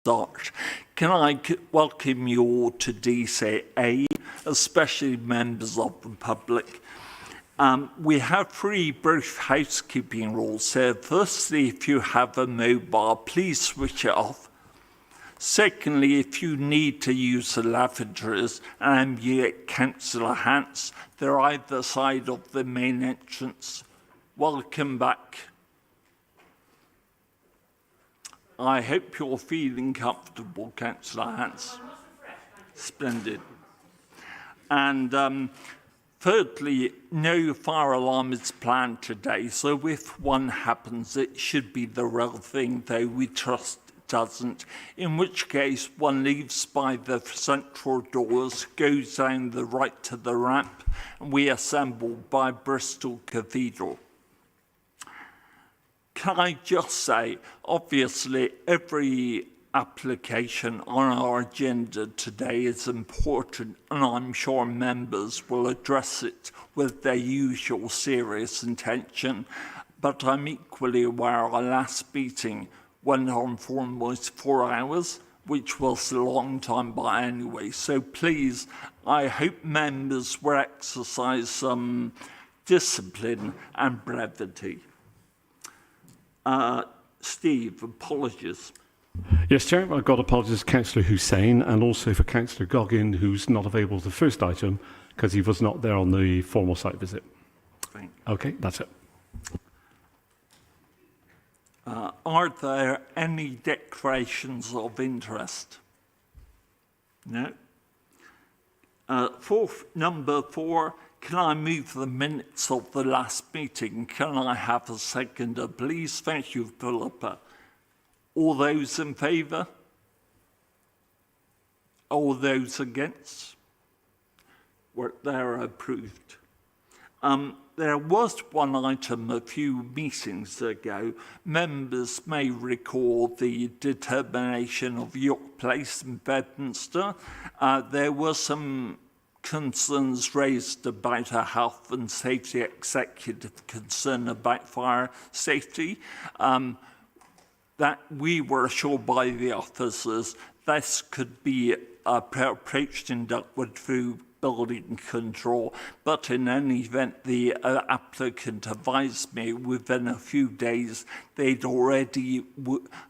start. Can I welcome you all to DCA, especially members of the public? We have 3 brief housekeeping rules here. Firstly, if you have a mobile, please switch it off. Secondly, if you need to use the lavatories and ambulate Councillor Hants, they're either side of the main entrance. Welcome back. I hope you're feeling comfortable, Councillor Hants. Splendid. And thirdly, no fire alarm is planned today, so if one happens, it should be the real thing, though we trust it doesn't, in which case one leaves by the central doors, goes down the right to the ramp, and we assemble by Bristol Cathedral. Can I just say, obviously, every application on our agenda today is important, and I'm sure members will address it with their usual serious intention. But I'm equally aware our last meeting went on for almost 4 hours, which was a long time by anyway. So please, I hope members will exercise some discipline and brevity. Steve, apologies. Yes, Chair, I've got apologies to Councillor Hussain and also for Councillor Goggin, who's not available to the first item because he was not there on the formal site visit. Thank you. Okay, that's it. Are there any declarations of interest? No? Number 4, can I move the minutes of the last meeting? Can I have a seconder, please? Thank you, Philippa. All those in favour? All those against? They're approved. There was one item a few meetings ago. Members may recall the determination of York Place in Bedminster. There were some concerns raised about a health and safety executive concern about fire safety. That we were assured by the officers this could be approached in Duckwood through building control, but in any event, the applicant advised me within a few days they'd already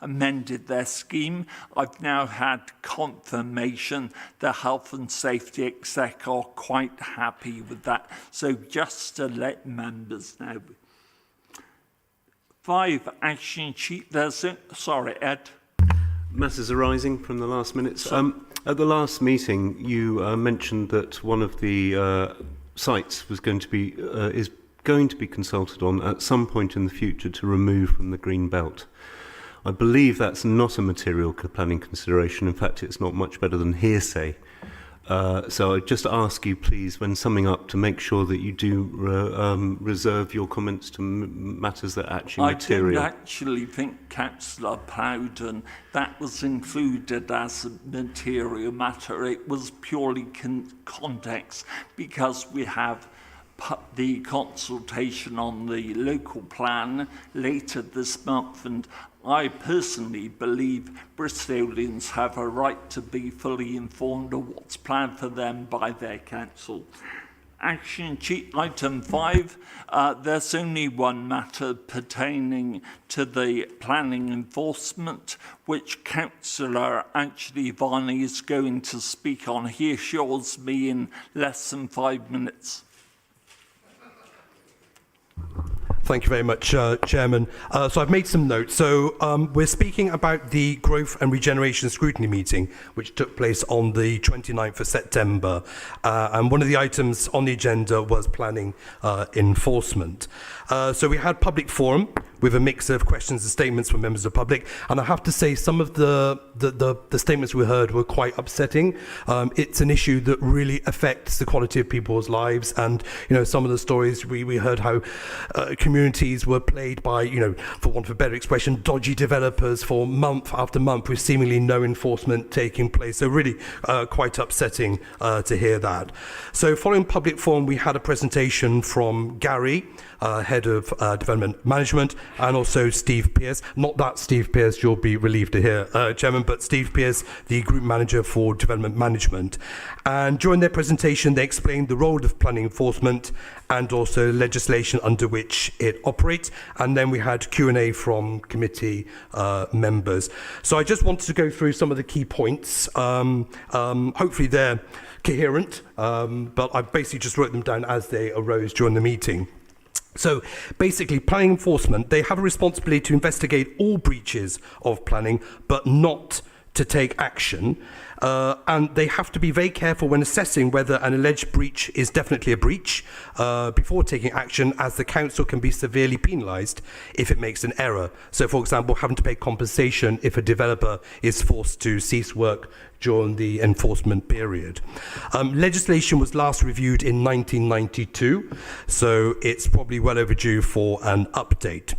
amended their scheme. I've now had confirmation the health and safety exec are quite happy with that. So just to let members know. 5, action sheet. Sorry, Ed. Matters arising from the last minutes. At the last meeting, you mentioned that one of the sites was going to be is going to be consulted on at some point in the future to remove from the green belt. I believe that's not a material planning consideration. In fact, it's not much better than hearsay. So I just ask you, please, when summing up, to make sure that you do reserve your comments to matters that are actually material. I don't actually think Councillor Plowden, that was included as a material matter. It was purely context, because we have the consultation on the local plan later this month, and I personally believe Bristolians have a right to be fully informed of what's planned for them by their council. Action sheet item 5, there's only one matter pertaining to the planning enforcement, which Councillor Varney is going to speak on. He assures me in less than 5 minutes. Thank you very much, Chairman. So I've made some notes. So we're speaking about the Growth and Regeneration Scrutiny meeting, which took place on the 29th of September. And one of the items on the agenda was planning enforcement. So we had public forum with a mix of questions and statements from members of the public. And I have to say, some of the statements we heard were quite upsetting. It's an issue that really affects the quality of people's lives. And, you know, some of the stories we heard how communities were plagued by, you know, for want of a better expression, dodgy developers for month after month with seemingly no enforcement taking place. So really quite upsetting to hear that. So following public forum, we had a presentation from Gary, Head of Development Management, and also Steve Pearce. Not that Steve Pearce you'll be relieved to hear, Chairman, but Steve Pearce, the Group Manager for Development Management. And during their presentation, they explained the role of planning enforcement and also legislation under which it operates. And then we had Q&A from committee members. So I just wanted to go through some of the key points. Hopefully they're coherent, but I basically just wrote them down as they arose during the meeting. So basically, planning enforcement, they have a responsibility to investigate all breaches of planning, but not to take action. And they have to be very careful when assessing whether an alleged breach is definitely a breach before taking action, as the council can be severely penalised if it makes an error. So, for example, having to pay compensation if a developer is forced to cease work during the enforcement period. Legislation was last reviewed in 1992, so it's probably well overdue for an update.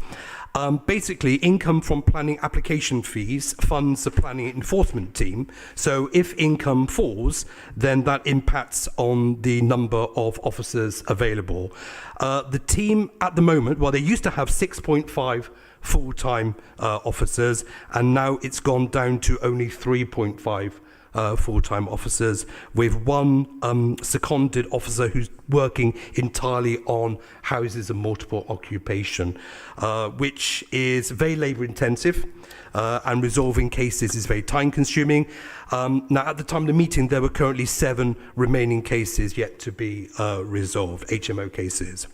Basically, income from planning application fees funds the planning enforcement team. So if income falls, then that impacts on the number of officers available. The team at the moment, well, they used to have 6.5 full-time officers, and now it's gone down to only 3.5 full-time officers, with one seconded officer who's working entirely on houses of multiple occupation, which is very labour intensive, and resolving cases is very time consuming. Now, at the time of the meeting, there were currently 7 remaining cases yet to be resolved, HMO cases.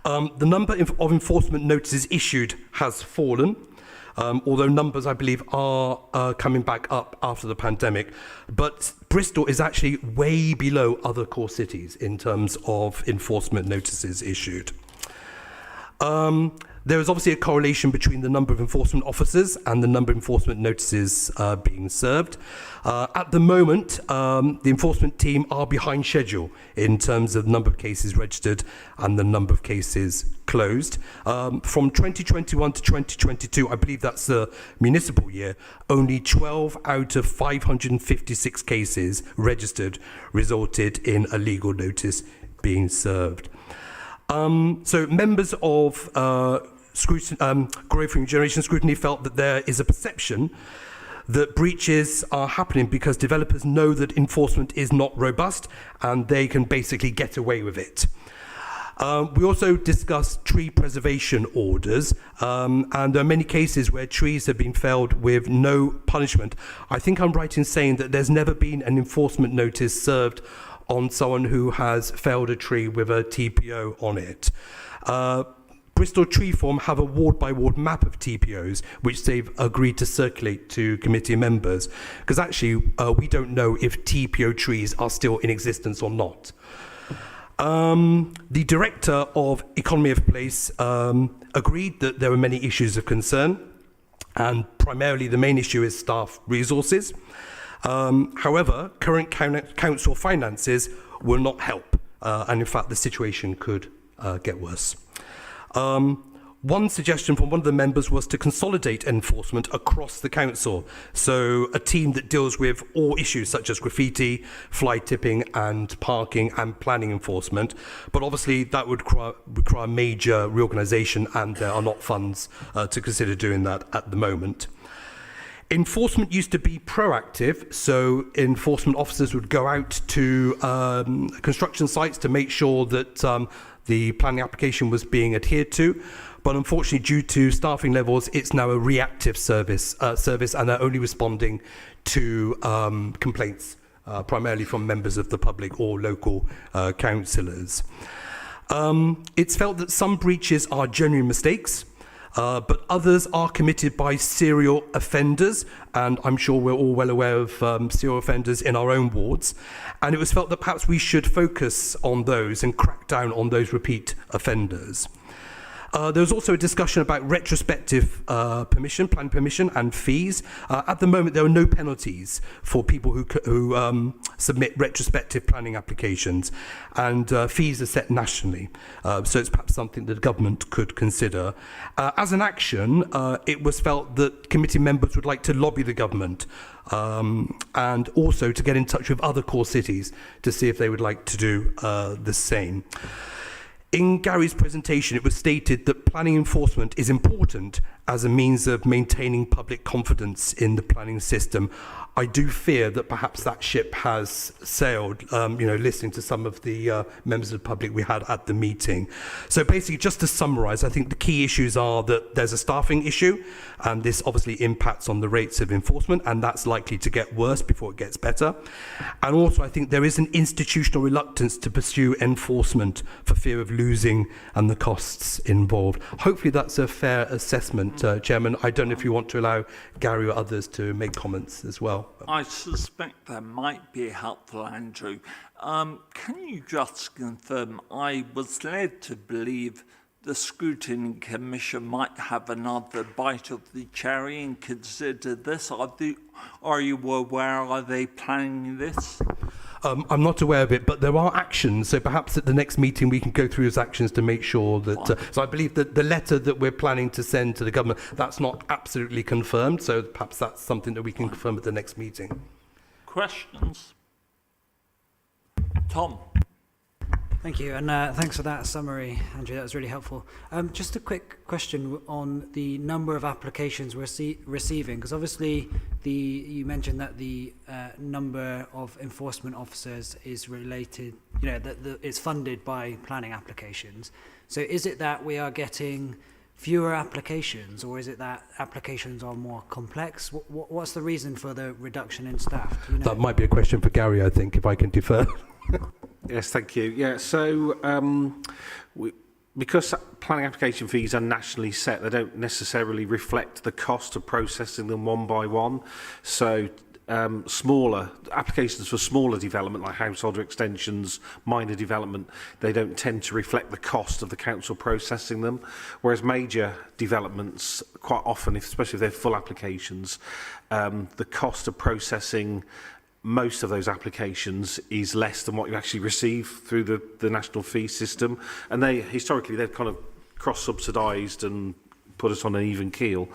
The number of enforcement notices issued has fallen, although numbers, I believe, are coming back up after the pandemic. But Bristol is actually way below other core cities in terms of enforcement notices issued. There is obviously a correlation between the number of enforcement officers and the number of enforcement notices being served. At the moment, the enforcement team are behind schedule in terms of the number of cases registered and the number of cases closed. From 2021 to 2022, I believe that's the municipal year, only 12 out of 556 cases registered resulted in a legal notice being served. So members of Growth and Regeneration Scrutiny felt that there is a perception that breaches are happening because developers know that enforcement is not robust and they can basically get away with it. We also discussed tree preservation orders, and there are many cases where trees have been felled with no punishment. I think I'm right in saying that there's never been an enforcement notice served on someone who has felled a tree with a TPO on it. Bristol Tree Forum have a ward-by-ward map of TPOs, which they've agreed to circulate to committee members, because actually we don't know if TPO trees are still in existence or not. The director of Economy of Place agreed that there were many issues of concern, and primarily the main issue is staff resources. However, current council finances will not help, and in fact the situation could get worse. One suggestion from one of the members was to consolidate enforcement across the council, so a team that deals with all issues such as graffiti, fly tipping and parking and planning enforcement, but obviously that would require major reorganisation, and there are not funds to consider doing that at the moment. Enforcement used to be proactive, so enforcement officers would go out to construction sites to make sure that the planning application was being adhered to. But unfortunately, due to staffing levels, it's now a reactive service, and they're only responding to complaints, primarily from members of the public or local councillors. It's felt that some breaches are genuine mistakes, but others are committed by serial offenders, and I'm sure we're all well aware of serial offenders in our own wards. And it was felt that perhaps we should focus on those and crack down on those repeat offenders. There was also a discussion about retrospective planning permission and fees. At the moment, there are no penalties for people who submit retrospective planning applications, and fees are set nationally. So it's perhaps something that the government could consider. As an action, it was felt that committee members would like to lobby the government, and also to get in touch with other core cities to see if they would like to do the same. In Gary's presentation, it was stated that planning enforcement is important as a means of maintaining public confidence in the planning system. I do fear that perhaps that ship has sailed, listening to some of the members of the public we had at the meeting. So basically, just to summarise, I think the key issues are that there's a staffing issue, and this obviously impacts on the rates of enforcement, and that's likely to get worse before it gets better. And also, I think there is an institutional reluctance to pursue enforcement for fear of losing and the costs involved. Hopefully that's a fair assessment, Chairman. I don't know if you want to allow Gary or others to make comments as well. I suspect that might be helpful, Andrew. Can you just confirm, I was led to believe the Scrutiny Commission might have another bite of the cherry and consider this. Are you aware, are they planning this? I'm not aware of it, but there are actions. So perhaps at the next meeting we can go through those actions to make sure that... so I believe that the letter that we're planning to send to the government, that's not absolutely confirmed. So perhaps that's something that we can confirm at the next meeting. Questions? Tom? Thank you, and thanks for that summary, Andrew. That was really helpful. Just a quick question on the number of applications we're receiving, because obviously you mentioned that the number of enforcement officers is related, that it's funded by planning applications. So is it that we are getting fewer applications, or is it that applications are more complex? What's the reason for the reduction in staff? Do you know? That might be a question for Gary, I think, if I can defer. Yes, thank you. Yeah, so because planning application fees are nationally set, they don't necessarily reflect the cost of processing them one by one. So smaller applications for smaller development, like householder extensions, minor development, they don't tend to reflect the cost of the council processing them. Whereas major developments, quite often, especially if they're full applications, the cost of processing most of those applications is less than what you actually receive through the national fee system, and historically they've kind of cross-subsidised and put us on an even keel.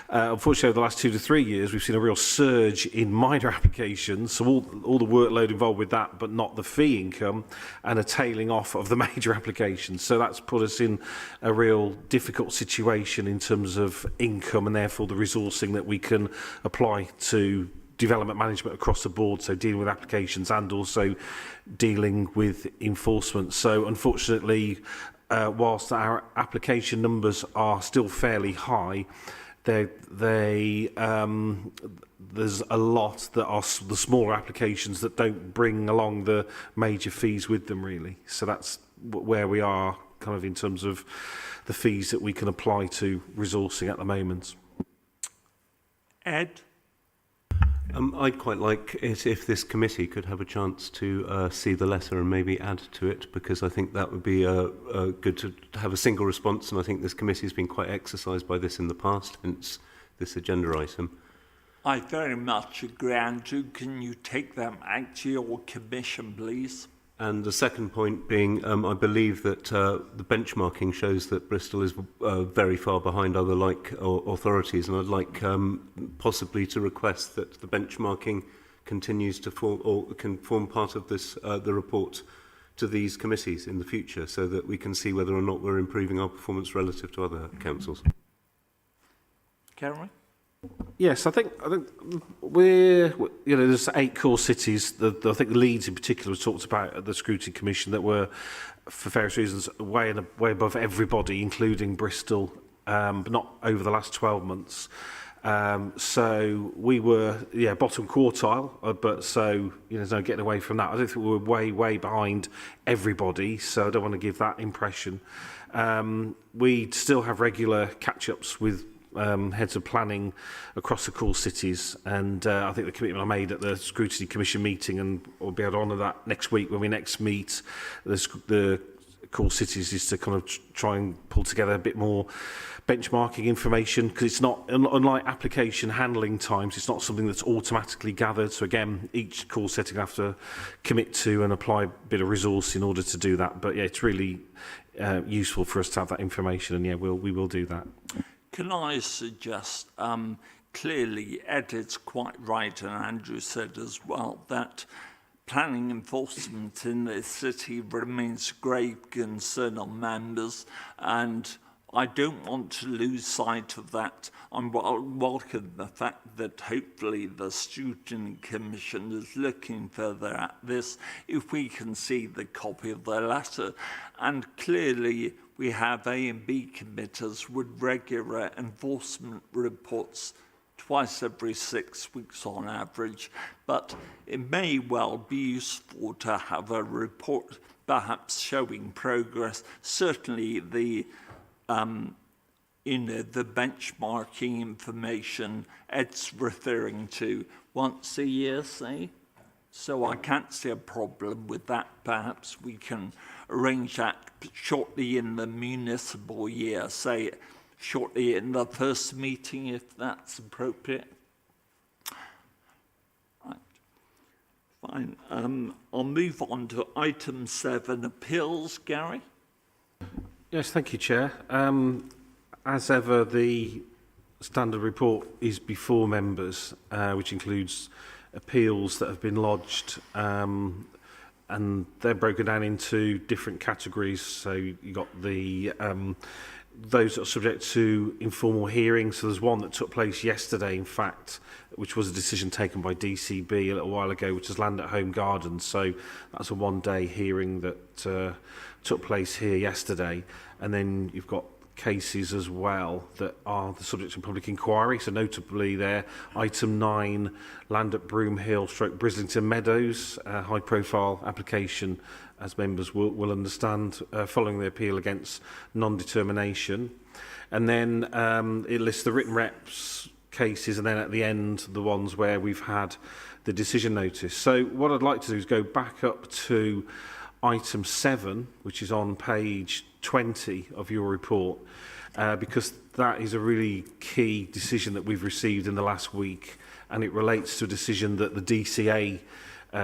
Unfortunately, over the last 2 to 3 years, we've seen a real surge in minor applications, so all the workload involved with that, but not the fee income, and a tailing off of the major applications. So that's put us in a real difficult situation in terms of income, and therefore the resourcing that we can apply to development management across the board, so dealing with applications and also dealing with enforcement. So unfortunately, whilst our application numbers are still fairly high, there's a lot that are the smaller applications that don't bring along the major fees with them, really. So that's where we are kind of in terms of the fees that we can apply to resourcing at the moment. Ed? I'd quite like it if this committee could have a chance to see the letter and maybe add to it, because I think that would be good to have a single response, and I think this committee has been quite exercised by this in the past, hence this agenda item. I very much agree, Andrew. Can you take them back to your commission, please? And the second point being, I believe that the benchmarking shows that Bristol is very far behind other like authorities, and I'd like possibly to request that the benchmarking continues to form, or can form part of this the report to these committees in the future, so that we can see whether or not we're improving our performance relative to other councils. Cameron? Yes, I think there's 8 core cities. I think Leeds in particular was talked about at the Scrutiny Commission that were, for various reasons, way above everybody, including Bristol, but not over the last 12 months. So we were, bottom quartile, but so there's no getting away from that. I don't think we were way behind everybody, so I don't want to give that impression. We still have regular catch-ups with heads of planning across the core cities, and I think the commitment I made at the Scrutiny Commission meeting, and we'll be able to honour that next week when we next meet the core cities, is to kind of try and pull together a bit more benchmarking information, because it's not, unlike application handling times, it's not something that's automatically gathered. So again, each core setting will have to commit to and apply a bit of resource in order to do that. But it's really useful for us to have that information, and we will do that. Can I suggest, clearly Ed is quite right, and Andrew said as well, that planning enforcement in this city remains a grave concern on members, and I don't want to lose sight of that. I'm welcome the fact that hopefully the Scrutiny Commission is looking further at this if we can see the copy of their letter. And clearly we have A and B committees with regular enforcement reports twice every 6 weeks on average, but it may well be useful to have a report perhaps showing progress. Certainly the the benchmarking information Ed's referring to once a year, say. So I can't see a problem with that. Perhaps we can arrange that shortly in the municipal year, say shortly in the first meeting, if that's appropriate. Right. Fine. I'll move on to item 7, appeals. Gary? Yes, thank you, Chair. As ever, the standard report is before members, which includes appeals that have been lodged, and they're broken down into different categories. So you got the those that are subject to informal hearings. So there's one that took place yesterday, in fact, which was a decision taken by DCB a little while ago, which is Land at Home Gardens. So that's a one-day hearing that took place here yesterday. And then you've got cases as well that are the subject of public inquiry. So notably there, item 9, Land at Broomhill / Brislington Meadows, high profile application, as members will understand, following the appeal against non-determination. And then it lists the written reps cases, and then at the end, the ones where we've had the decision notice. So what I'd like to do is go back up to item 7, which is on page 20 of your report, because that is a really key decision that we've received in the last week, and it relates to a decision that the DCA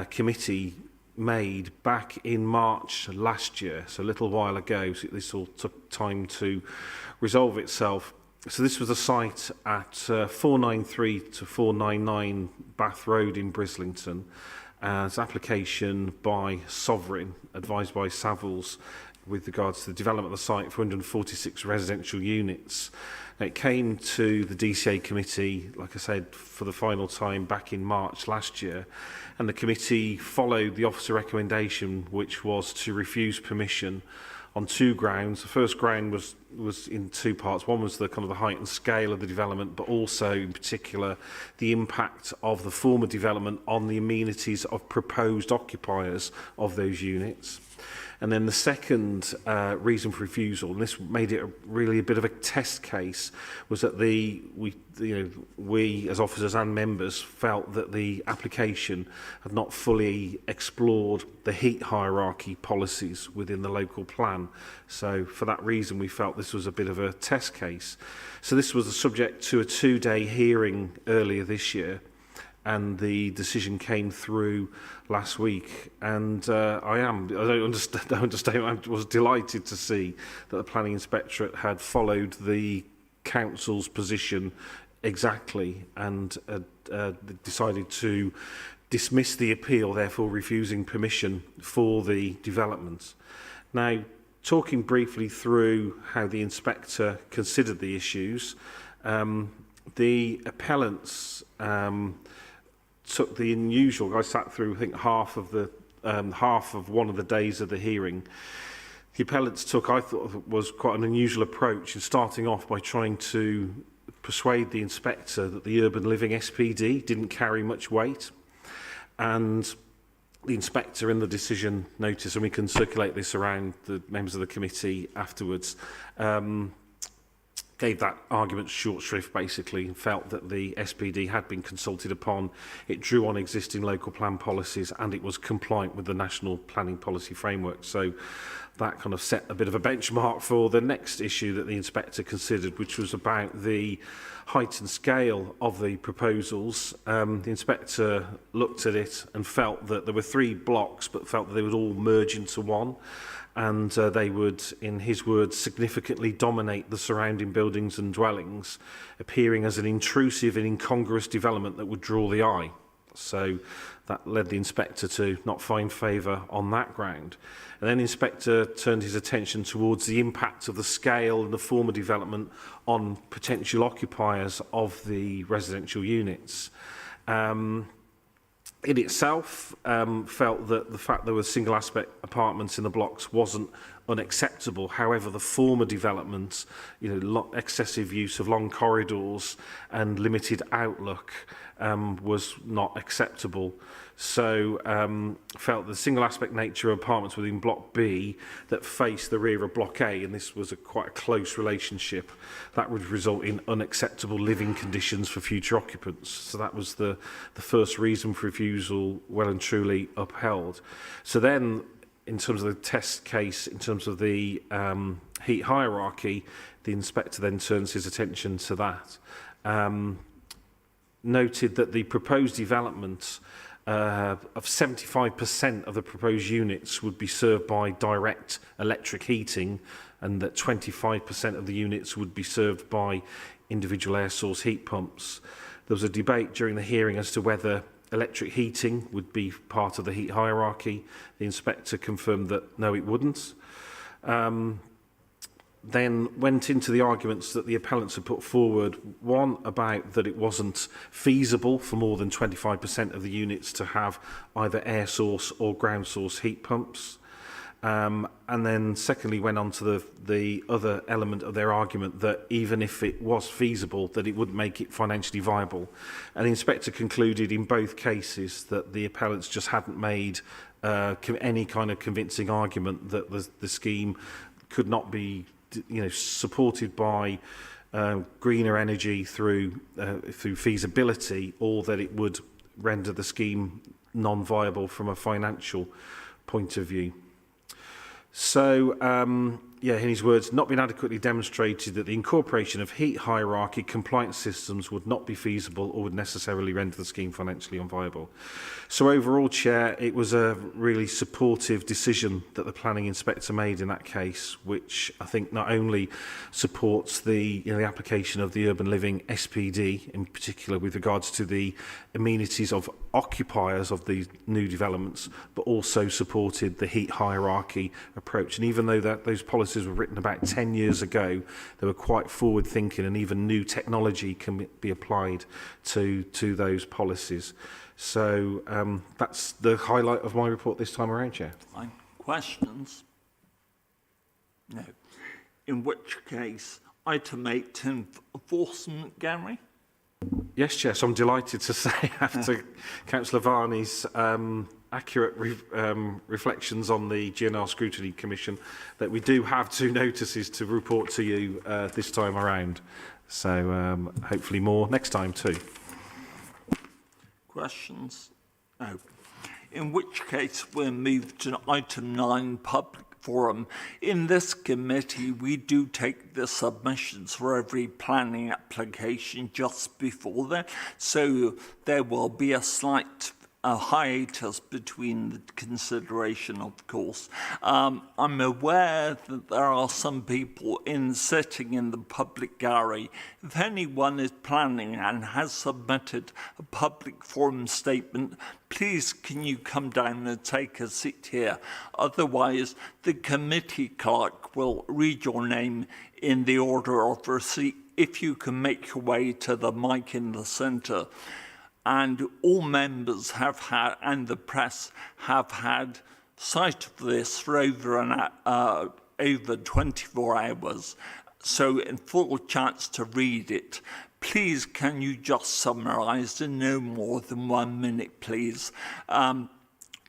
committee made back in March last year, so a little while ago. So this all took time to resolve itself. So this was a site at 493 to 499 Bath Road in Brislington. As application by Sovereign, advised by Savills, with regards to the development of the site for 146 residential units. Now, it came to the DCA committee, like I said, for the final time back in March last year, and the committee followed the officer recommendation, which was to refuse permission on 2 grounds. The first ground was in 2 parts. One was the kind of the height and scale of the development, but also in particular the impact of the former development on the amenities of proposed occupiers of those units. And then the second reason for refusal, and this made it really a bit of a test case, was that we as officers and members felt that the application had not fully explored the heat hierarchy policies within the local plan. So for that reason, we felt this was a bit of a test case. So this was subject to a 2-day hearing earlier this year, and the decision came through last week. And I was delighted to see that the Planning Inspectorate had followed the council's position exactly, and decided to dismiss the appeal, therefore refusing permission for the development. Now, talking briefly through how the inspector considered the issues, the appellants took the unusual. I sat through, I think, half of one of the days of the hearing. The appellants took, I thought, was quite an unusual approach in starting off by trying to persuade the inspector that the urban living SPD didn't carry much weight, and the inspector in the decision notice, and we can circulate this around the members of the committee afterwards, gave that argument short shrift, basically, and felt that the SPD had been consulted upon, it drew on existing local plan policies, and it was compliant with the national planning policy framework. So that kind of set a bit of a benchmark for the next issue that the inspector considered, which was about the height and scale of the proposals. The inspector looked at it and felt that there were 3 blocks, but felt that they would all merge into one, and they would, in his words, significantly dominate the surrounding buildings and dwellings, appearing as an intrusive and incongruous development that would draw the eye. So that led the inspector to not find favour on that ground. And then the inspector turned his attention towards the impact of the scale and the form of development on potential occupiers of the residential units. In itself, felt that the fact there were single aspect apartments in the blocks wasn't unacceptable. However, the former developments, excessive use of long corridors and limited outlook was not acceptable. So felt the single aspect nature of apartments within Block B that faced the rear of Block A, and this was quite a close relationship, that would result in unacceptable living conditions for future occupants. So that was the first reason for refusal, well and truly upheld. So then, in terms of the test case, in terms of the heat hierarchy, the inspector then turns his attention to that. Noted that the proposed development of 75% of the proposed units would be served by direct electric heating, and that 25% of the units would be served by individual air source heat pumps. There was a debate during the hearing as to whether electric heating would be part of the heat hierarchy. The inspector confirmed that no, it wouldn't. Then went into the arguments that the appellants had put forward, one about that it wasn't feasible for more than 25% of the units to have either air source or ground source heat pumps. And then secondly went on to the other element of their argument that even if it was feasible, that it wouldn't make it financially viable. And the inspector concluded in both cases that the appellants just hadn't made any kind of convincing argument that the scheme could not be supported by greener energy through feasibility, or that it would render the scheme non-viable from a financial point of view. So, in his words, not been adequately demonstrated that the incorporation of heat hierarchy compliance systems would not be feasible or would necessarily render the scheme financially unviable. So overall, Chair, it was a really supportive decision that the planning inspector made in that case, which I think not only supports the application of the urban living SPD, in particular with regards to the amenities of occupiers of the new developments, but also supported the heat hierarchy approach. And even though those policies were written about 10 years ago, they were quite forward thinking, and even new technology can be applied to those policies. So that's the highlight of my report this time around, Chair. Fine. Questions? No. In which case, item 8, enforcement, Gary? Yes, Chair. So I'm delighted to say, after Councillor Varney's accurate reflections on the GNR Scrutiny Commission, that we do have 2 notices to report to you this time around. So hopefully more next time too. Questions? No. In which case, we'll move to item 9, public forum. In this committee, we do take the submissions for every planning application just before that, so there will be a slight hiatus between the consideration, of course. I'm aware that there are some people sitting in the public gallery. If anyone is planning and has submitted a public forum statement, please can you come down and take a seat here? Otherwise, the committee clerk will read your name in the order of receipt, if you can make your way to the mic in the centre. And all members have had, and the press have had, sight of this for over 24 hours, so in full chance to read it. Please, can you just summarise in no more than 1 minute, please?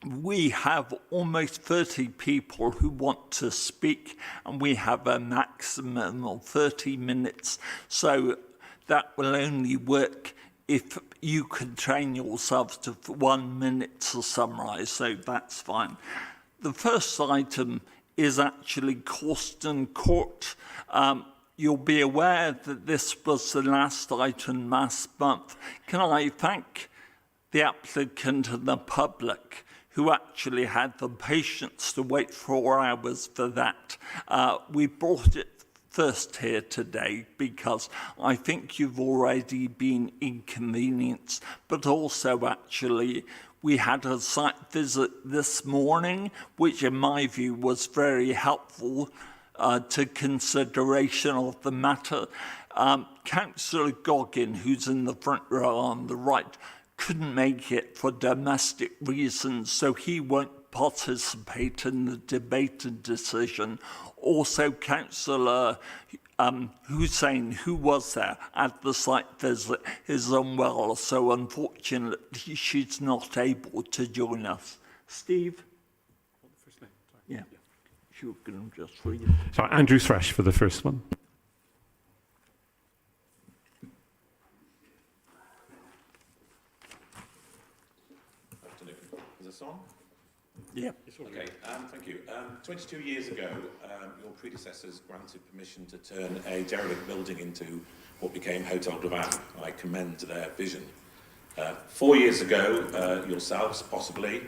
We have almost 30 people who want to speak, and we have a maximum of 30 minutes, so that will only work if you can train yourselves to 1 minute to summarise, so that's fine. The first item is actually Colston Court. You'll be aware that this was the last item last month. Can I thank the applicant and the public who actually had the patience to wait 4 hours for that. We brought it first here today because I think you've already been inconvenienced, but also actually we had a site visit this morning, which in my view was very helpful to consideration of the matter. Councillor Goggin, who's in the front row on the right, couldn't make it for domestic reasons, so he won't participate in the debate and decision. Also, Councillor Hussein, who was there at the site visit, is unwell, so unfortunately she's not able to join us. Steve? Yeah. You can just read. Sorry, Andrew Thresh for the first one. Afternoon. Is this on? Yeah. Okay, thank you. 22 years ago, your predecessors granted permission to turn a derelict building into what became Hotel Gravat. I commend their vision. 4 years ago, yourselves possibly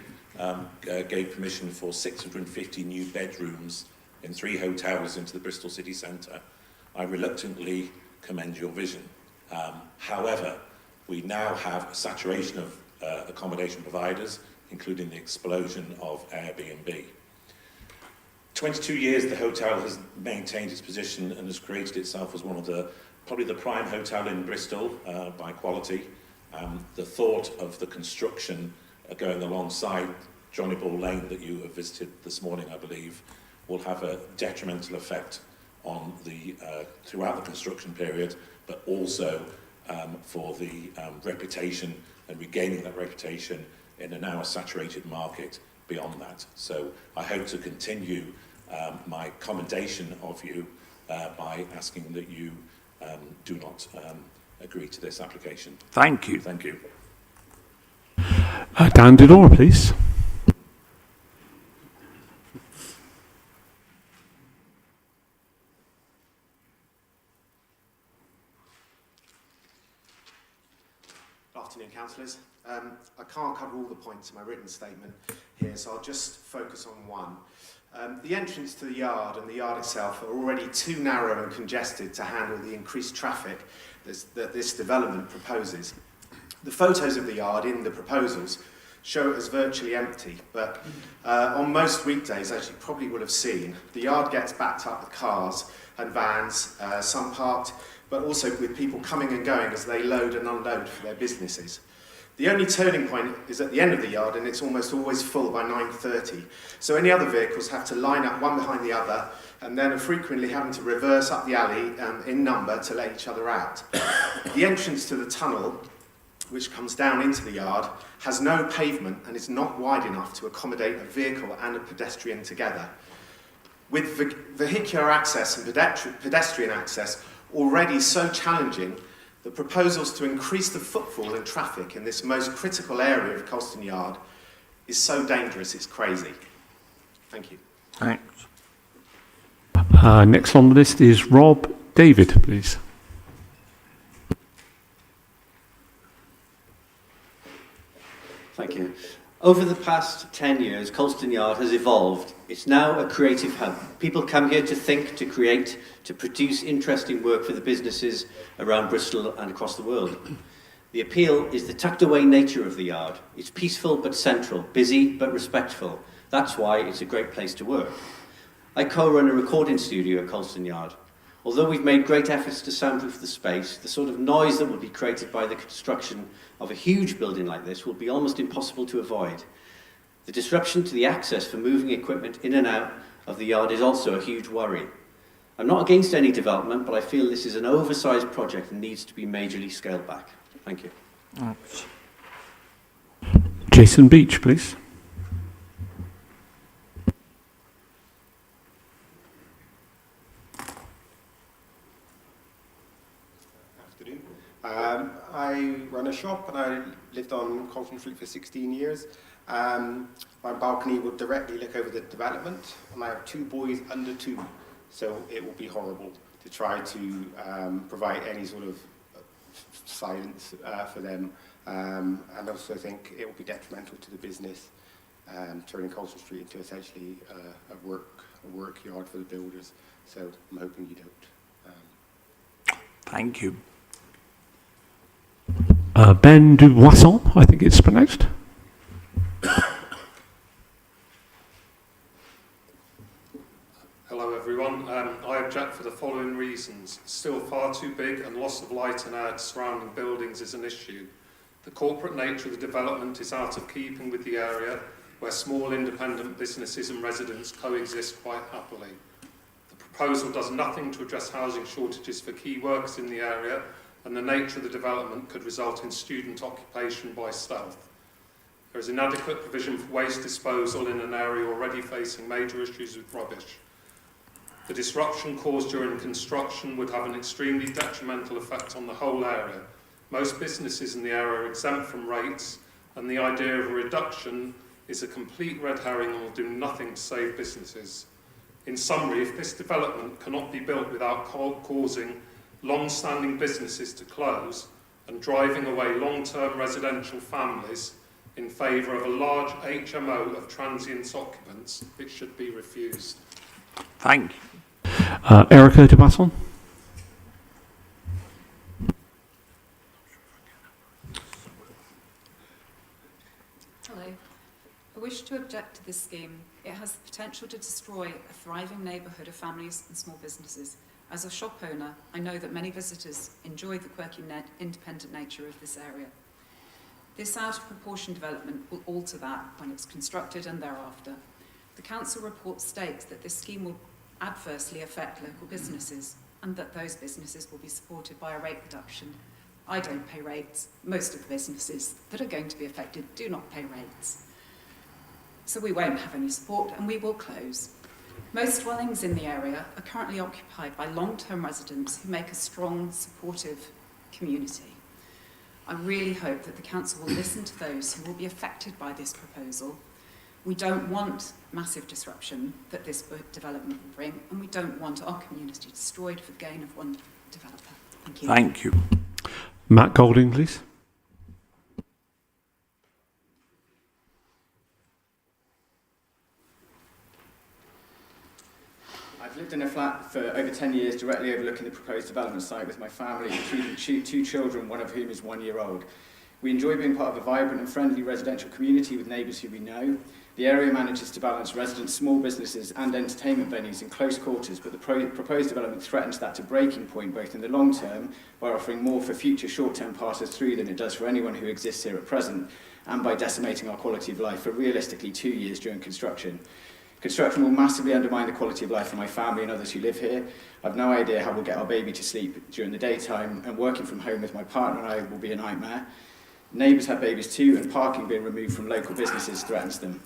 gave permission for 650 new bedrooms in 3 hotels into the Bristol city centre. I reluctantly commend your vision. However, we now have a saturation of accommodation providers, including the explosion of Airbnb. 22 years, the hotel has maintained its position and has created itself as one of probably the prime hotel in Bristol by quality. The thought of the construction going alongside Johnny Ball Lane that you have visited this morning, I believe, will have a detrimental effect on throughout the construction period, but also for the reputation and regaining that reputation in a now saturated market beyond that. So I hope to continue my commendation of you by asking that you do not agree to this application. Thank you. Thank you. Dan Didor, please. Afternoon, councillors. I can't cover all the points in my written statement here, so I'll just focus on one. The entrance to the yard and the yard itself are already too narrow and congested to handle the increased traffic that this development proposes. The photos of the yard in the proposals show it as virtually empty, but on most weekdays, as you probably will have seen, the yard gets backed up with cars and vans, some parked, but also with people coming and going as they load and unload for their businesses. The only turning point is at the end of the yard, and it's almost always full by 9:30. So any other vehicles have to line up one behind the other, and then are frequently having to reverse up the alley in number to let each other out. The entrance to the tunnel, which comes down into the yard, has no pavement and is not wide enough to accommodate a vehicle and a pedestrian together. With vehicular access and pedestrian access already so challenging, the proposals to increase the footfall and traffic in this most critical area of Colston Yard is so dangerous, it's crazy. Thank you. Thanks. Next on the list is Rob David, please. Thank you. Over the past 10 years, Colston Yard has evolved. It's now a creative hub. People come here to think, to create, to produce interesting work for the businesses around Bristol and across the world. The appeal is the tucked-away nature of the yard. It's peaceful but central, busy but respectful. That's why it's a great place to work. I co-run a recording studio at Colston Yard. Although we've made great efforts to soundproof the space, the sort of noise that will be created by the construction of a huge building like this will be almost impossible to avoid. The disruption to the access for moving equipment in and out of the yard is also a huge worry. I'm not against any development, but I feel this is an oversized project and needs to be majorly scaled back. Thank you. Thanks. Jason Beach, please. I run a shop and I lived on Colston Street for 16 years. My balcony will directly look over the development, and I have 2 boys under 2, so it will be horrible to try to provide any sort of silence for them, and I also think it will be detrimental to the business, turning Colston Street into essentially a work yard for the builders, so I'm hoping you don't. Thank you. Ben Duboisson, I think it's pronounced. Hello everyone. I object for the following reasons. It's still far too big and loss of light and air to surrounding buildings is an issue. The corporate nature of the development is out of keeping with the area where small independent businesses and residents coexist quite happily. The proposal does nothing to address housing shortages for key workers in the area, and the nature of the development could result in student occupation by stealth. There is inadequate provision for waste disposal in an area already facing major issues with rubbish. The disruption caused during construction would have an extremely detrimental effect on the whole area. Most businesses in the area are exempt from rates, and the idea of a reduction is a complete red herring and will do nothing to save businesses. In summary, if this development cannot be built without causing long-standing businesses to close and driving away long-term residential families in favour of a large HMO of transient occupants, it should be refused. Thank you. Erica Duboisson. Hello. I wish to object to this scheme. It has the potential to destroy a thriving neighbourhood of families and small businesses. As a shop owner, I know that many visitors enjoy the quirky, independent nature of this area. This out-of-proportion development will alter that when it's constructed and thereafter. The council report states that this scheme will adversely affect local businesses and that those businesses will be supported by a rate reduction. I don't pay rates. Most of the businesses that are going to be affected do not pay rates. So we won't have any support and we will close. Most dwellings in the area are currently occupied by long-term residents who make a strong, supportive community. I really hope that the council will listen to those who will be affected by this proposal. We don't want massive disruption that this development will bring, and we don't want our community destroyed for the gain of one developer. Thank you. Thank you. Matt Golding, please. I've lived in a flat for over 10 years, directly overlooking the proposed development site with my family, including two children, one of whom is 1 year old. We enjoy being part of a vibrant and friendly residential community with neighbours who we know. The area manages to balance residents, small businesses and entertainment venues in close quarters, but the proposed development threatens that to breaking point both in the long term by offering more for future short-term passers through than it does for anyone who exists here at present, and by decimating our quality of life for realistically 2 years during construction. Construction will massively undermine the quality of life for my family and others who live here. I've no idea how we'll get our baby to sleep during the daytime, and working from home with my partner and I will be a nightmare. Neighbours have babies too, and parking being removed from local businesses threatens them.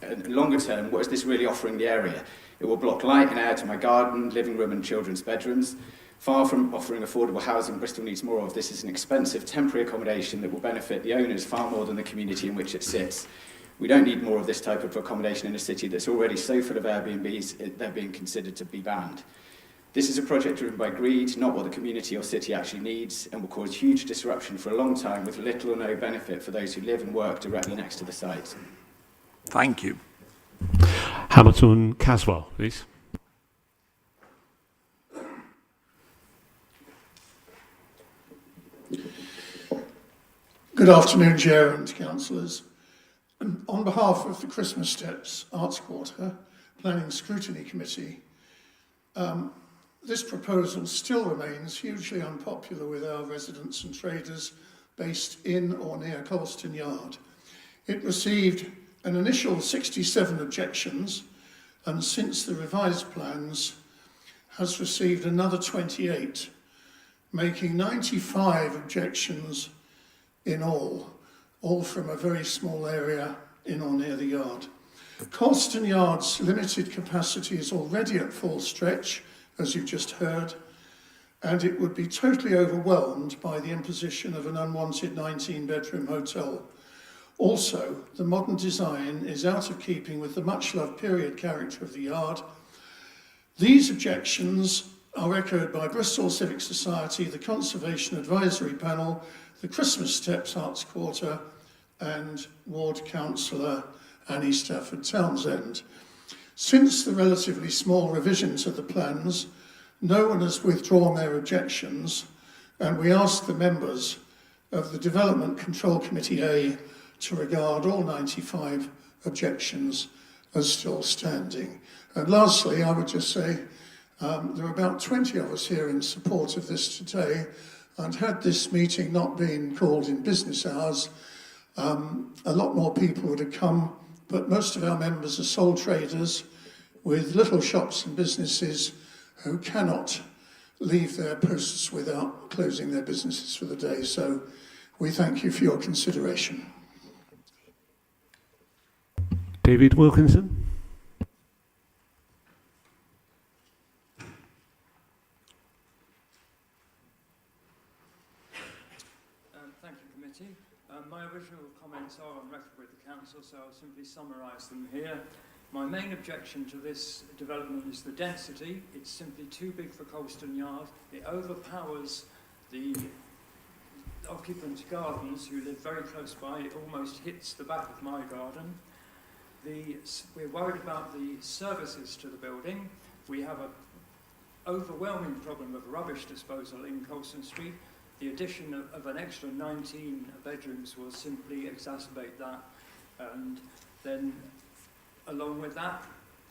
And longer term, what is this really offering the area? It will block light and air to my garden, living room and children's bedrooms. Far from offering affordable housing, Bristol needs more of. This is an expensive temporary accommodation that will benefit the owners far more than the community in which it sits. We don't need more of this type of accommodation in a city that's already so full of Airbnbs, they're being considered to be banned. This is a project driven by greed, not what the community or city actually needs, and will cause huge disruption for a long time with little or no benefit for those who live and work directly next to the site. Thank you. Hamilton Caswell, please. Good afternoon, Chair and councillors. On behalf of the Christmas Steps Arts Quarter Planning Scrutiny Committee, this proposal still remains hugely unpopular with our residents and traders based in or near Colston Yard. It received an initial 67 objections, and since the revised plans has received another 28, making 95 objections in all from a very small area in or near the yard. Colston Yard's limited capacity is already at full stretch, as you've just heard, and it would be totally overwhelmed by the imposition of an unwanted 19-bedroom hotel. Also, the modern design is out of keeping with the much-loved period character of the yard. These objections are echoed by Bristol Civic Society, the Conservation Advisory Panel, the Christmas Steps Arts Quarter, and Ward Councillor Annie Stafford Townsend. Since the relatively small revision to the plans, no one has withdrawn their objections, and we ask the members of the Development Control Committee A to regard all 95 objections as still standing. And lastly, I would just say there are about 20 of us here in support of this today, and had this meeting not been called in business hours, a lot more people would have come, but most of our members are sole traders with little shops and businesses who cannot leave their posts without closing their businesses for the day. So we thank you for your consideration. David Wilkinson. Thank you, committee. My original comments are on record with the council, so I'll simply summarise them here. My main objection to this development is the density. It's simply too big for Colston Yard. It overpowers the occupants' gardens who live very close by. It almost hits the back of my garden. We're worried about the services to the building. We have an overwhelming problem of rubbish disposal in Colston Street. The addition of an extra 19 bedrooms will simply exacerbate that. And then, along with that,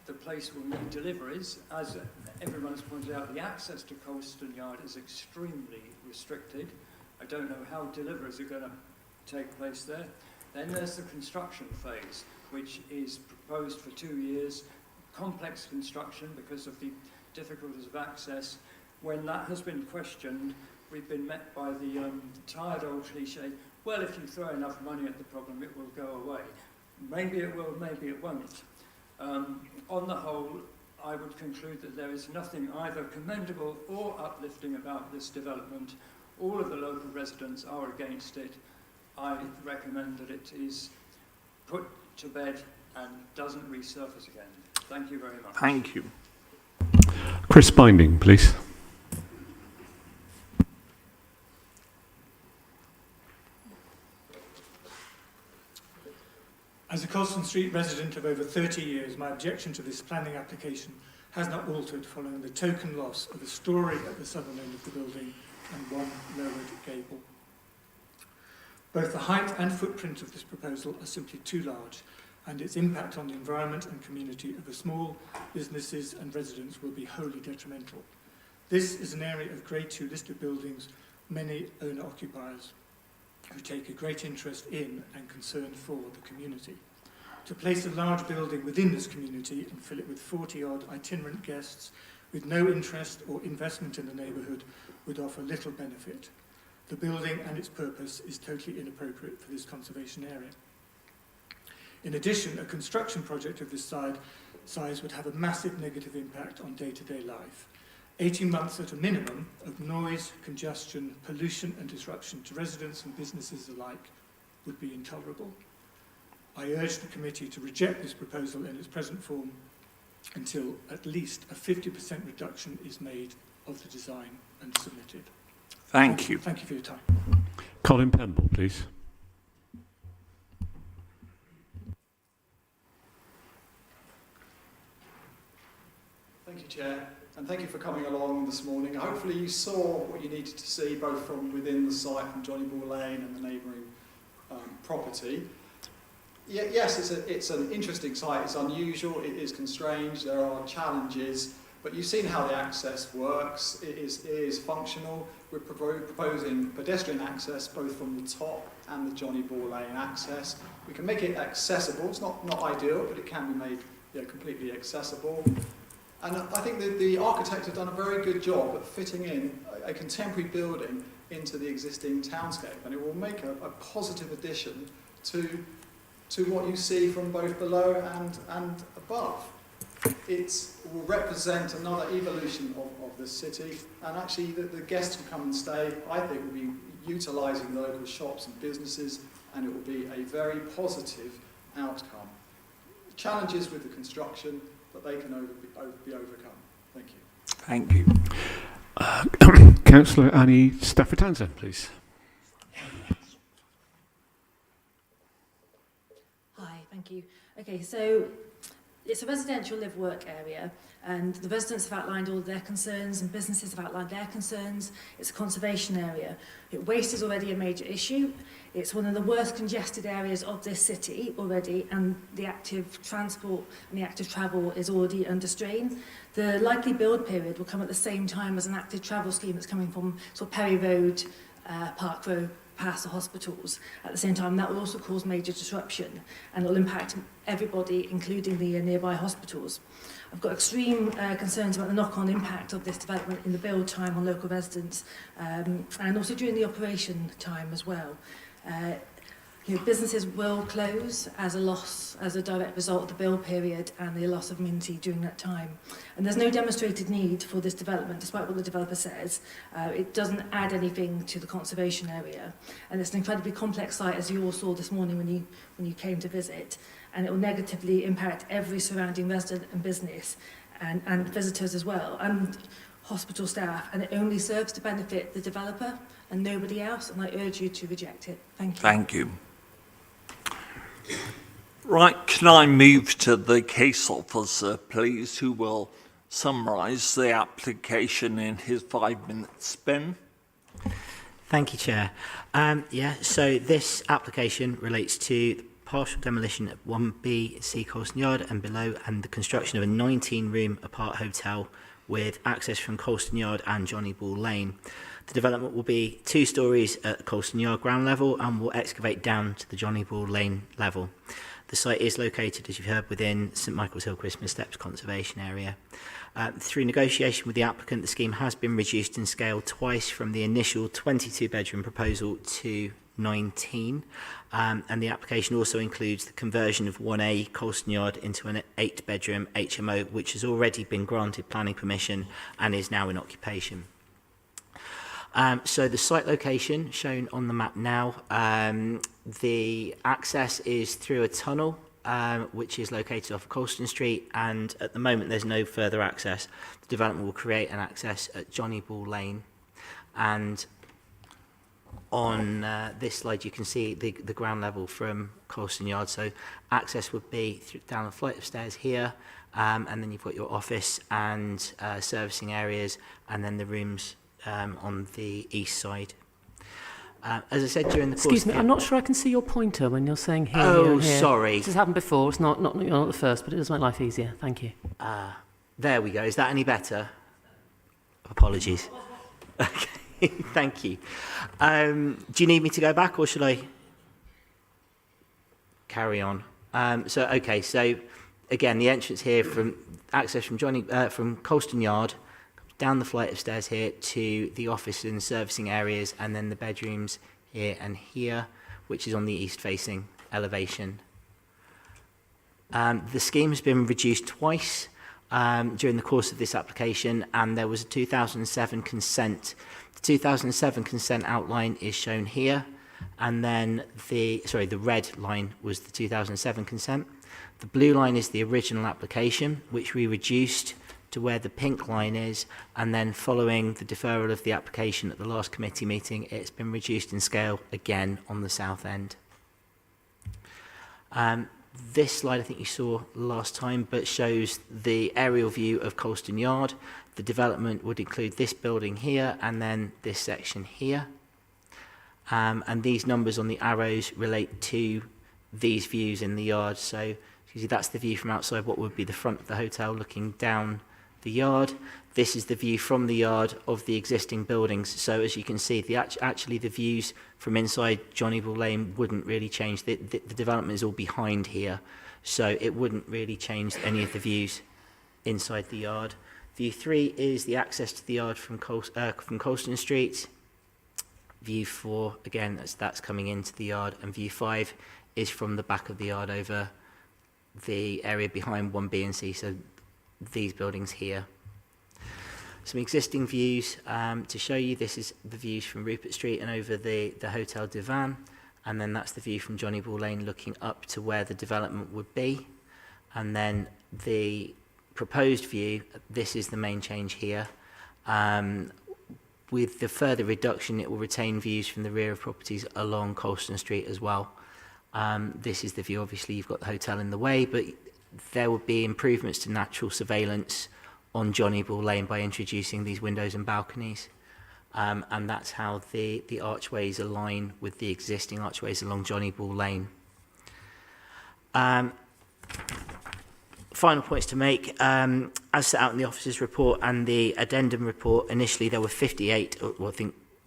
the place will need deliveries. As everyone's pointed out, the access to Colston Yard is extremely restricted. I don't know how deliveries are going to take place there. Then there's the construction phase, which is proposed for 2 years. Complex construction because of the difficulties of access. When that has been questioned, we've been met by the tired old cliche, well, if you throw enough money at the problem, it will go away. Maybe it will, maybe it won't. On the whole, I would conclude that there is nothing either commendable or uplifting about this development. All of the local residents are against it. I recommend that it is put to bed and doesn't resurface again. Thank you very much. Thank you. Chris Binding, please. As a Colston Street resident of over 30 years, my objection to this planning application has not altered following the token loss of a storey at the southern end of the building and one lowered gable. Both the height and footprint of this proposal are simply too large, and its impact on the environment and community of the small businesses and residents will be wholly detrimental. This is an area of Grade 2 listed buildings, many owner-occupiers who take a great interest in and concern for the community. To place a large building within this community and fill it with 40-odd itinerant guests with no interest or investment in the neighbourhood would offer little benefit. The building and its purpose is totally inappropriate for this conservation area. In addition, a construction project of this size would have a massive negative impact on day-to-day life. 18 months at a minimum of noise, congestion, pollution and disruption to residents and businesses alike would be intolerable. I urge the committee to reject this proposal in its present form until at least a 50% reduction is made of the design and submitted. Thank you. Thank you for your time. Colin Pemble, please. Thank you, Chair, and thank you for coming along this morning. Hopefully you saw what you needed to see, both from within the site, from Johnny Ball Lane and the neighbouring property. Yes, it's an interesting site. It's unusual, it is constrained, there are challenges, but you've seen how the access works. It is functional. We're proposing pedestrian access both from the top and the Johnny Ball Lane access. We can make it accessible. It's not ideal, but it can be made completely accessible. And I think that the architects have done a very good job at fitting in a contemporary building into the existing townscape, and it will make a positive addition to what you see from both below and above. It will represent another evolution of the city, and actually the guests who come and stay, I think, will be utilising the local shops and businesses, and it will be a very positive outcome. Challenges with the construction, but they can be overcome. Thank you. Thank you. Councillor Annie Stafford-Townsend, please. Hi, thank you. Okay, so it's a residential live-work area, and the residents have outlined all their concerns and businesses have outlined their concerns. It's a conservation area. Waste is already a major issue. It's one of the worst congested areas of this city already, and the active transport and the active travel is already under strain. The likely build period will come at the same time as an active travel scheme that's coming from sort of Perry Road, Park Road, past the hospitals. At the same time, that will also cause major disruption, and it will impact everybody, including the nearby hospitals. I've got extreme concerns about the knock-on impact of this development in the build time on local residents, and also during the operation time as well. Businesses will close as a direct result of the build period and the loss of amenity during that time. And there's no demonstrated need for this development, despite what the developer says. It doesn't add anything to the conservation area. And it's an incredibly complex site, as you all saw this morning when you came to visit. And it will negatively impact every surrounding resident and business, and visitors as well, and hospital staff. And it only serves to benefit the developer and nobody else. And I urge you to reject it. Thank you. Thank you. Right, can I move to the case officer, please, who will summarise the application in his 5-minute spin? Thank you, Chair. So this application relates to the partial demolition of 1B Colston Yard and below, and the construction of a 19-room apart hotel with access from Colston Yard and Johnny Ball Lane. The development will be 2 stories at Colston Yard ground level and will excavate down to the Johnny Ball Lane level. The site is located, as you've heard, within St Michael's Hill Christmas Steps Conservation Area. Through negotiation with the applicant, the scheme has been reduced in scale twice from the initial 22-bedroom proposal to 19, and the application also includes the conversion of 1A Colston Yard into an 8-bedroom HMO, which has already been granted planning permission and is now in occupation. So the site location shown on the map now, the access is through a tunnel which is located off Colston Street, and at the moment there's no further access. The development will create an access at Johnny Ball Lane, and on this slide you can see the ground level from Colston Yard. So access would be down a flight of stairs here, and then you've got your office and servicing areas, and then the rooms on the east side. As I said during the course... Excuse me, I'm not sure I can see your pointer when you're saying here, Oh, here, and here. sorry. This has happened before. It's not you're not the first, but it does make life easier. Thank you. There we go. Is that any better? Apologies. Okay, thank you. Do you need me to go back, or should I carry on? So again, the entrance here from access from Colston Yard, down the flight of stairs here to the office and servicing areas, and then the bedrooms here and here, which is on the east-facing elevation. The scheme has been reduced twice during the course of this application, and there was a 2007 consent. The 2007 consent outline is shown here, and then the red line was the 2007 consent. The blue line is the original application, which we reduced to where the pink line is, and then following the deferral of the application at the last committee meeting, it's been reduced in scale again on the south end. This slide I think you saw last time, but shows the aerial view of Colston Yard. The development would include this building here and then this section here. And these numbers on the arrows relate to these views in the yard. So you see that's the view from outside what would be the front of the hotel looking down the yard. This is the view from the yard of the existing buildings. So as you can see, actually the views from inside Johnny Ball Lane wouldn't really change. The development is all behind here, so it wouldn't really change any of the views inside the yard. View 3 is the access to the yard from Colston Street. View 4, again, that's coming into the yard, and view 5 is from the back of the yard over the area behind 1B and C, so these buildings here. Some existing views to show you. This is the views from Rupert Street and over the Hotel Divan, and then that's the view from Johnny Ball Lane looking up to where the development would be. And then the proposed view, this is the main change here. With the further reduction, it will retain views from the rear of properties along Colston Street as well. This is the view. Obviously you've got the hotel in the way, but there would be improvements to natural surveillance on Johnny Ball Lane by introducing these windows and balconies. And that's how the archways align with the existing archways along Johnny Ball Lane. Final points to make. As set out in the officer's report and the addendum report, initially there were 58,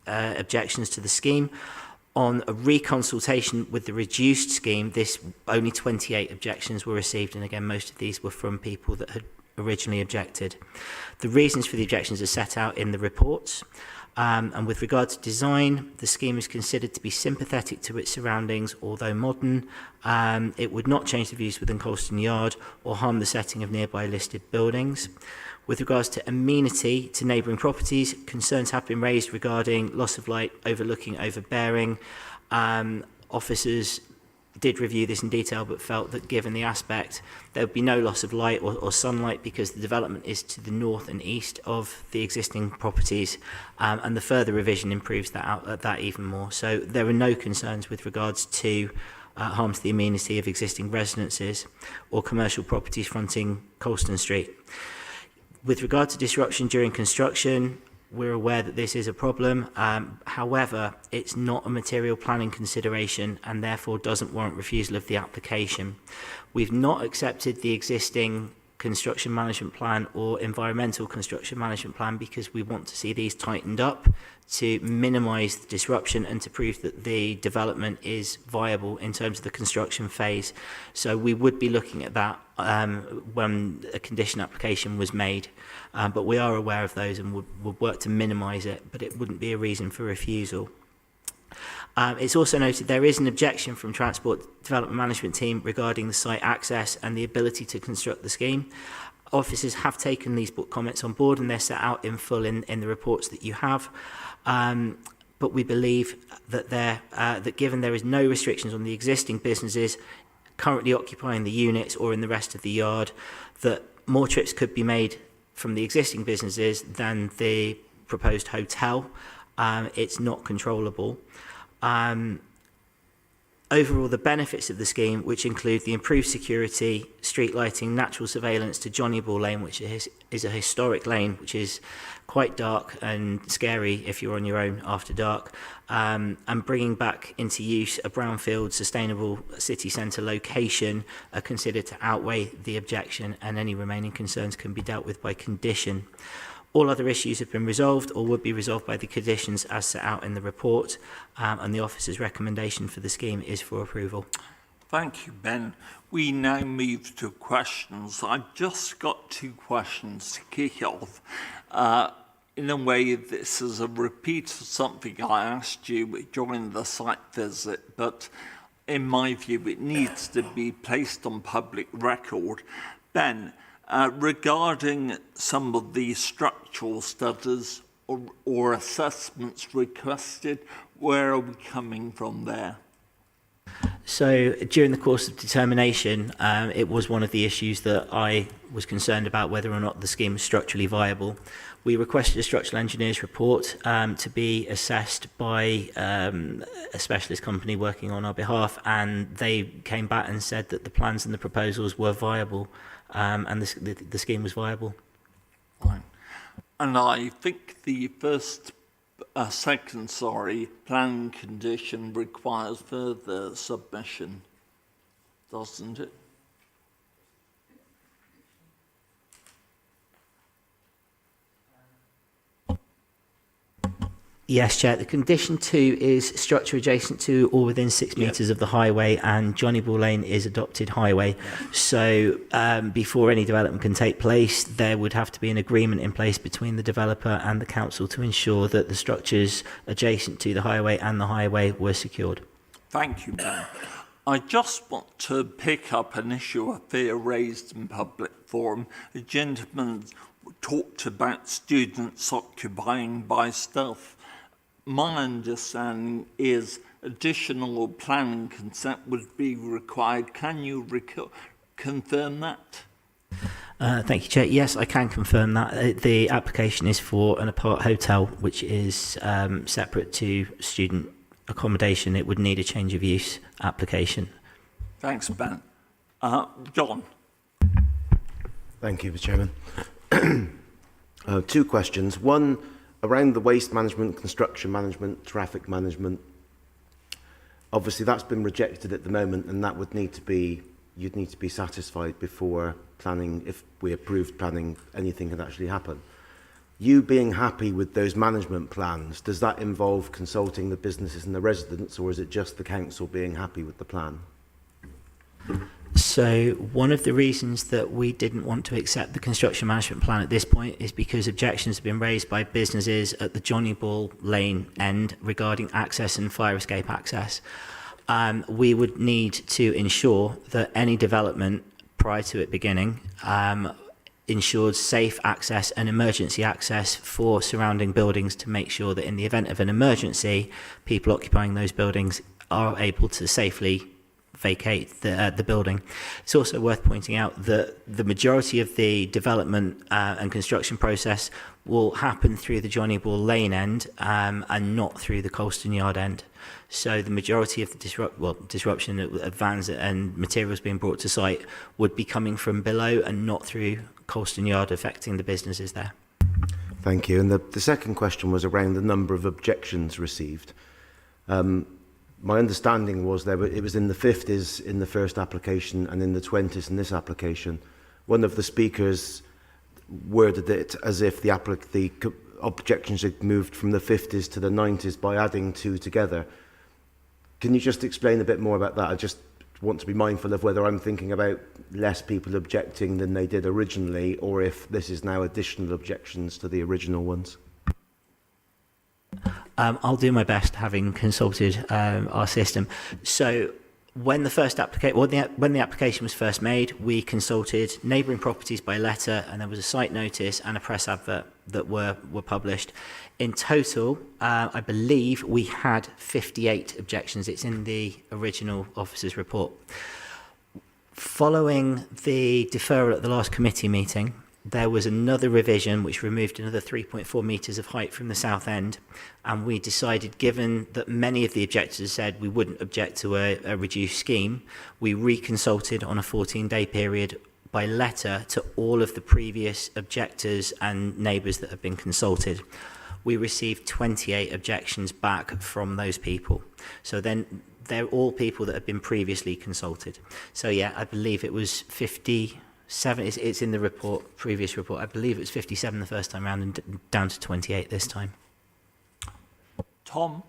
objections to the scheme. On a reconsultation with the reduced scheme, only 28 objections were received, and again, most of these were from people that had originally objected. The reasons for the objections are set out in the reports. And with regard to design, the scheme is considered to be sympathetic to its surroundings, although modern. It would not change the views within Colston Yard or harm the setting of nearby listed buildings. With regards to amenity to neighbouring properties, concerns have been raised regarding loss of light, overlooking, overbearing. Officers did review this in detail, but felt that given the aspect, there would be no loss of light or sunlight because the development is to the north and east of the existing properties, and the further revision improves that even more. So there are no concerns with regards to harm to the amenity of existing residences or commercial properties fronting Colston Street. With regard to disruption during construction, we're aware that this is a problem. However, it's not a material planning consideration and therefore doesn't warrant refusal of the application. We've not accepted the existing construction management plan or environmental construction management plan because we want to see these tightened up to minimise the disruption and to prove that the development is viable in terms of the construction phase. So we would be looking at that when a condition application was made, but we are aware of those and would work to minimise it, but it wouldn't be a reason for refusal. It's also noted there is an objection from Transport Development Management Team regarding the site access and the ability to construct the scheme. Officers have taken these comments on board and they're set out in full in the reports that you have. But we believe that that given there is no restrictions on the existing businesses currently occupying the units or in the rest of the yard, that more trips could be made from the existing businesses than the proposed hotel. It's not controllable. Overall, the benefits of the scheme, which include the improved security, street lighting, natural surveillance to Johnny Ball Lane, which is a historic lane, which is quite dark and scary if you're on your own after dark, and bringing back into use a brownfield, sustainable city centre location are considered to outweigh the objection, and any remaining concerns can be dealt with by condition. All other issues have been resolved or would be resolved by the conditions as set out in the report, and the officer's recommendation for the scheme is for approval. Thank you, Ben. We now move to questions. I've just got 2 questions to kick off. In a way, this is a repeat of something I asked you during the site visit, but in my view, it needs to be placed on public record. Ben, regarding some of the structural studies or assessments requested, where are we coming from there? So during the course of determination, it was one of the issues that I was concerned about whether or not the scheme was structurally viable. We requested a structural engineer's report to be assessed by a specialist company working on our behalf, and they came back and said that the plans and the proposals were viable, and the scheme was viable. Right. And I think the second plan condition requires further submission, doesn't it? Yes, Chair. The condition 2 is structure adjacent to or within 6 metres of the highway, and Johnny Ball Lane is adopted highway. So before any development can take place, there would have to be an agreement in place between the developer and the council to ensure that the structures adjacent to the highway and the highway were secured. Thank you, Ben. I just want to pick up an issue I fear raised in public forum. The gentleman talked about students occupying by stealth. My understanding is additional planning consent would be required. Can you confirm that? Thank you, Chair. Yes, I can confirm that. The application is for an apart hotel, which is separate to student accommodation. It would need a change of use application. Thanks, Ben. John. Thank you, Mr. Chairman. Two questions. One, around the waste management, construction management, traffic management. Obviously, that's been rejected at the moment, and that would need to be, you'd need to be satisfied before planning, if we approved planning, anything could actually happen. You being happy with those management plans, does that involve consulting the businesses and the residents, or is it just the council being happy with the plan? So one of the reasons that we didn't want to accept the construction management plan at this point is because objections have been raised by businesses at the Johnny Ball Lane end regarding access and fire escape access. We would need to ensure that any development prior to it beginning ensured safe access and emergency access for surrounding buildings to make sure that in the event of an emergency, people occupying those buildings are able to safely vacate the building. It's also worth pointing out that the majority of the development and construction process will happen through the Johnny Ball Lane end and not through the Colston Yard end. So the majority of the disruption of vans and materials being brought to site would be coming from below and not through Colston Yard, affecting the businesses there. Thank you. And the second question was around the number of objections received. My understanding was it was in the 50s in the first application and in the 20s in this application. One of the speakers worded it as if the objections had moved from the 50s to the 90s by adding two together. Can you just explain a bit more about that? I just want to be mindful of whether I'm thinking about less people objecting than they did originally, or if this is now additional objections to the original ones. I'll do my best, having consulted our system. So when the application was first made, we consulted neighbouring properties by letter, and there was a site notice and a press advert that were published. In total, I believe we had 58 objections. It's in the original officer's report. Following the deferral at the last committee meeting, there was another revision which removed another 3.4 metres of height from the south end, and we decided, given that many of the objectors said we wouldn't object to a reduced scheme, we reconsulted on a 14-day period by letter to all of the previous objectors and neighbours that have been consulted. We received 28 objections back from those people. So then they're all people that have been previously consulted. So yeah, I believe it was 57, it's in the report, previous report, I believe it was 57 the first time round and down to 28 this time. Tom?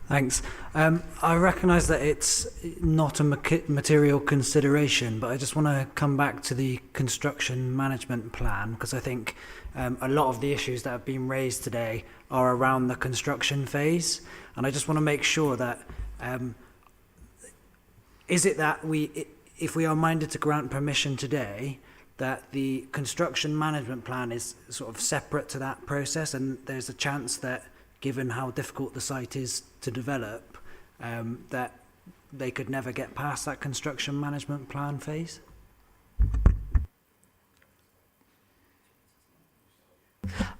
Thanks. I recognise that it's not a material consideration, but I just want to come back to the construction management plan, because I think a lot of the issues that have been raised today are around the construction phase, and I just want to make sure that is it that if we are minded to grant permission today, that the construction management plan is sort of separate to that process, and there's a chance that, given how difficult the site is to develop, that they could never get past that construction management plan phase?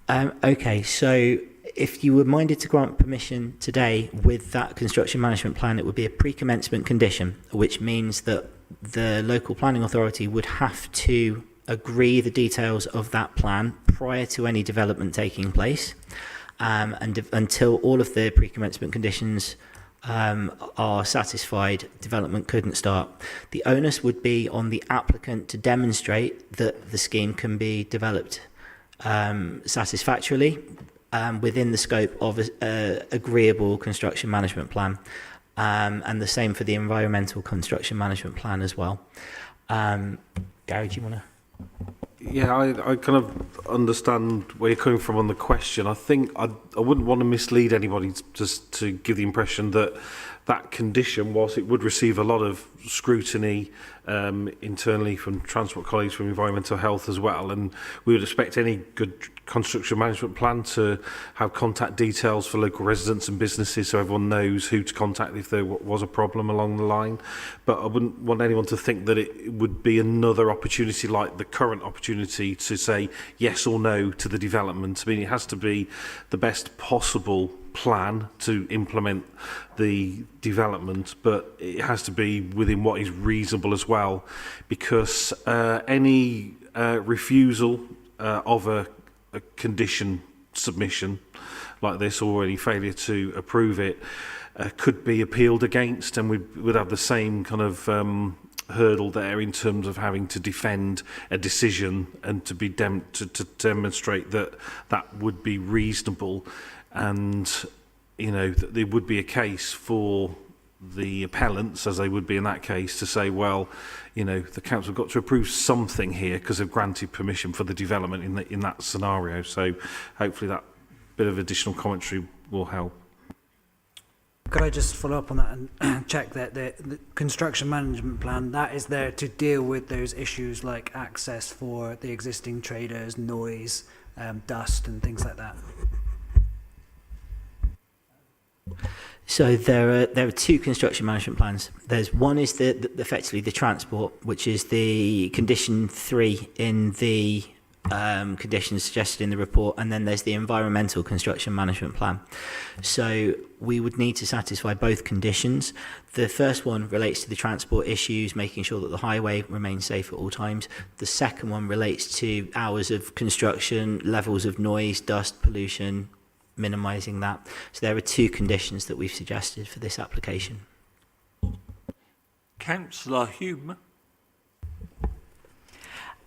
Okay, so if you were minded to grant permission today with that construction management plan, it would be a pre-commencement condition, which means that the local planning authority would have to agree the details of that plan prior to any development taking place. And until all of the pre-commencement conditions are satisfied, development couldn't start. The onus would be on the applicant to demonstrate that the scheme can be developed satisfactorily within the scope of an agreeable construction management plan, and the same for the environmental construction management plan as well. Gary, do you want to? Yeah, I kind of understand where you're coming from on the question. I think I wouldn't want to mislead anybody just to give the impression that that condition, whilst it would receive a lot of scrutiny internally from transport colleagues, from environmental health as well, and we would expect any good construction management plan to have contact details for local residents and businesses so everyone knows who to contact if there was a problem along the line. But I wouldn't want anyone to think that it would be another opportunity like the current opportunity to say yes or no to the development. I mean, it has to be the best possible plan to implement the development, but it has to be within what is reasonable as well, because any refusal of a condition submission like this, or any failure to approve it, could be appealed against, and we would have the same kind of hurdle there in terms of having to defend a decision and to be to demonstrate that that would be reasonable. And you know, there would be a case for the appellants, as they would be in that case, to say, well, you know, the council have got to approve something here because they've granted permission for the development in that scenario. So hopefully that bit of additional commentary will help. Could I just follow up on that and check that the construction management plan, that is there to deal with those issues like access for the existing traders, noise, dust and things like that? So there are two construction management plans. There's one is the effectively the transport, which is the condition 3 in the conditions suggested in the report, and then there's the environmental construction management plan. So we would need to satisfy both conditions. The first one relates to the transport issues, making sure that the highway remains safe at all times. The second one relates to hours of construction, levels of noise, dust, pollution, minimising that. So there are two conditions that we've suggested for this application. Councillor Hume.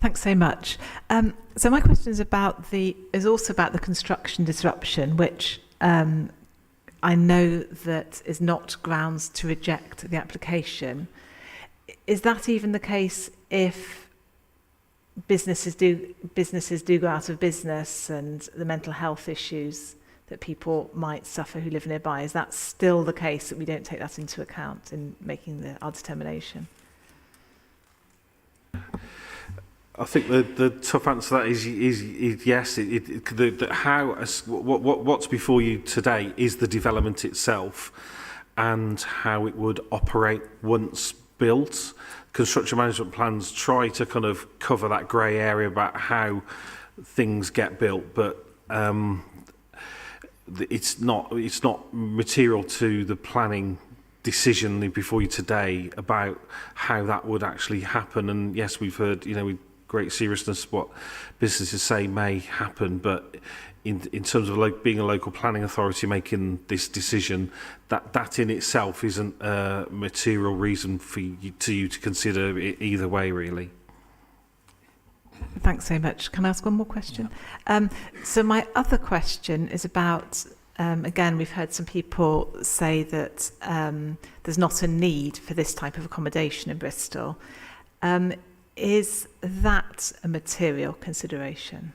Thanks so much. So my question is also about the construction disruption, which I know that is not grounds to reject the application. Is that even the case if businesses do go out of business and the mental health issues that people might suffer who live nearby? Is that still the case, that we don't take that into account in making our determination? I think the tough answer to that is yes. What's before you today is the development itself and how it would operate once built. Construction management plans try to kind of cover that grey area about how things get built, but it's not material to the planning decision before you today about how that would actually happen. And yes, we've heard, you know, with great seriousness what businesses say may happen, but in terms of being a local planning authority making this decision, that in itself isn't a material reason for you to consider it either way, really. Thanks so much. Can I ask one more question? Yeah. So my other question is about, again, we've heard some people say that there's not a need for this type of accommodation in Bristol. Is that a material consideration?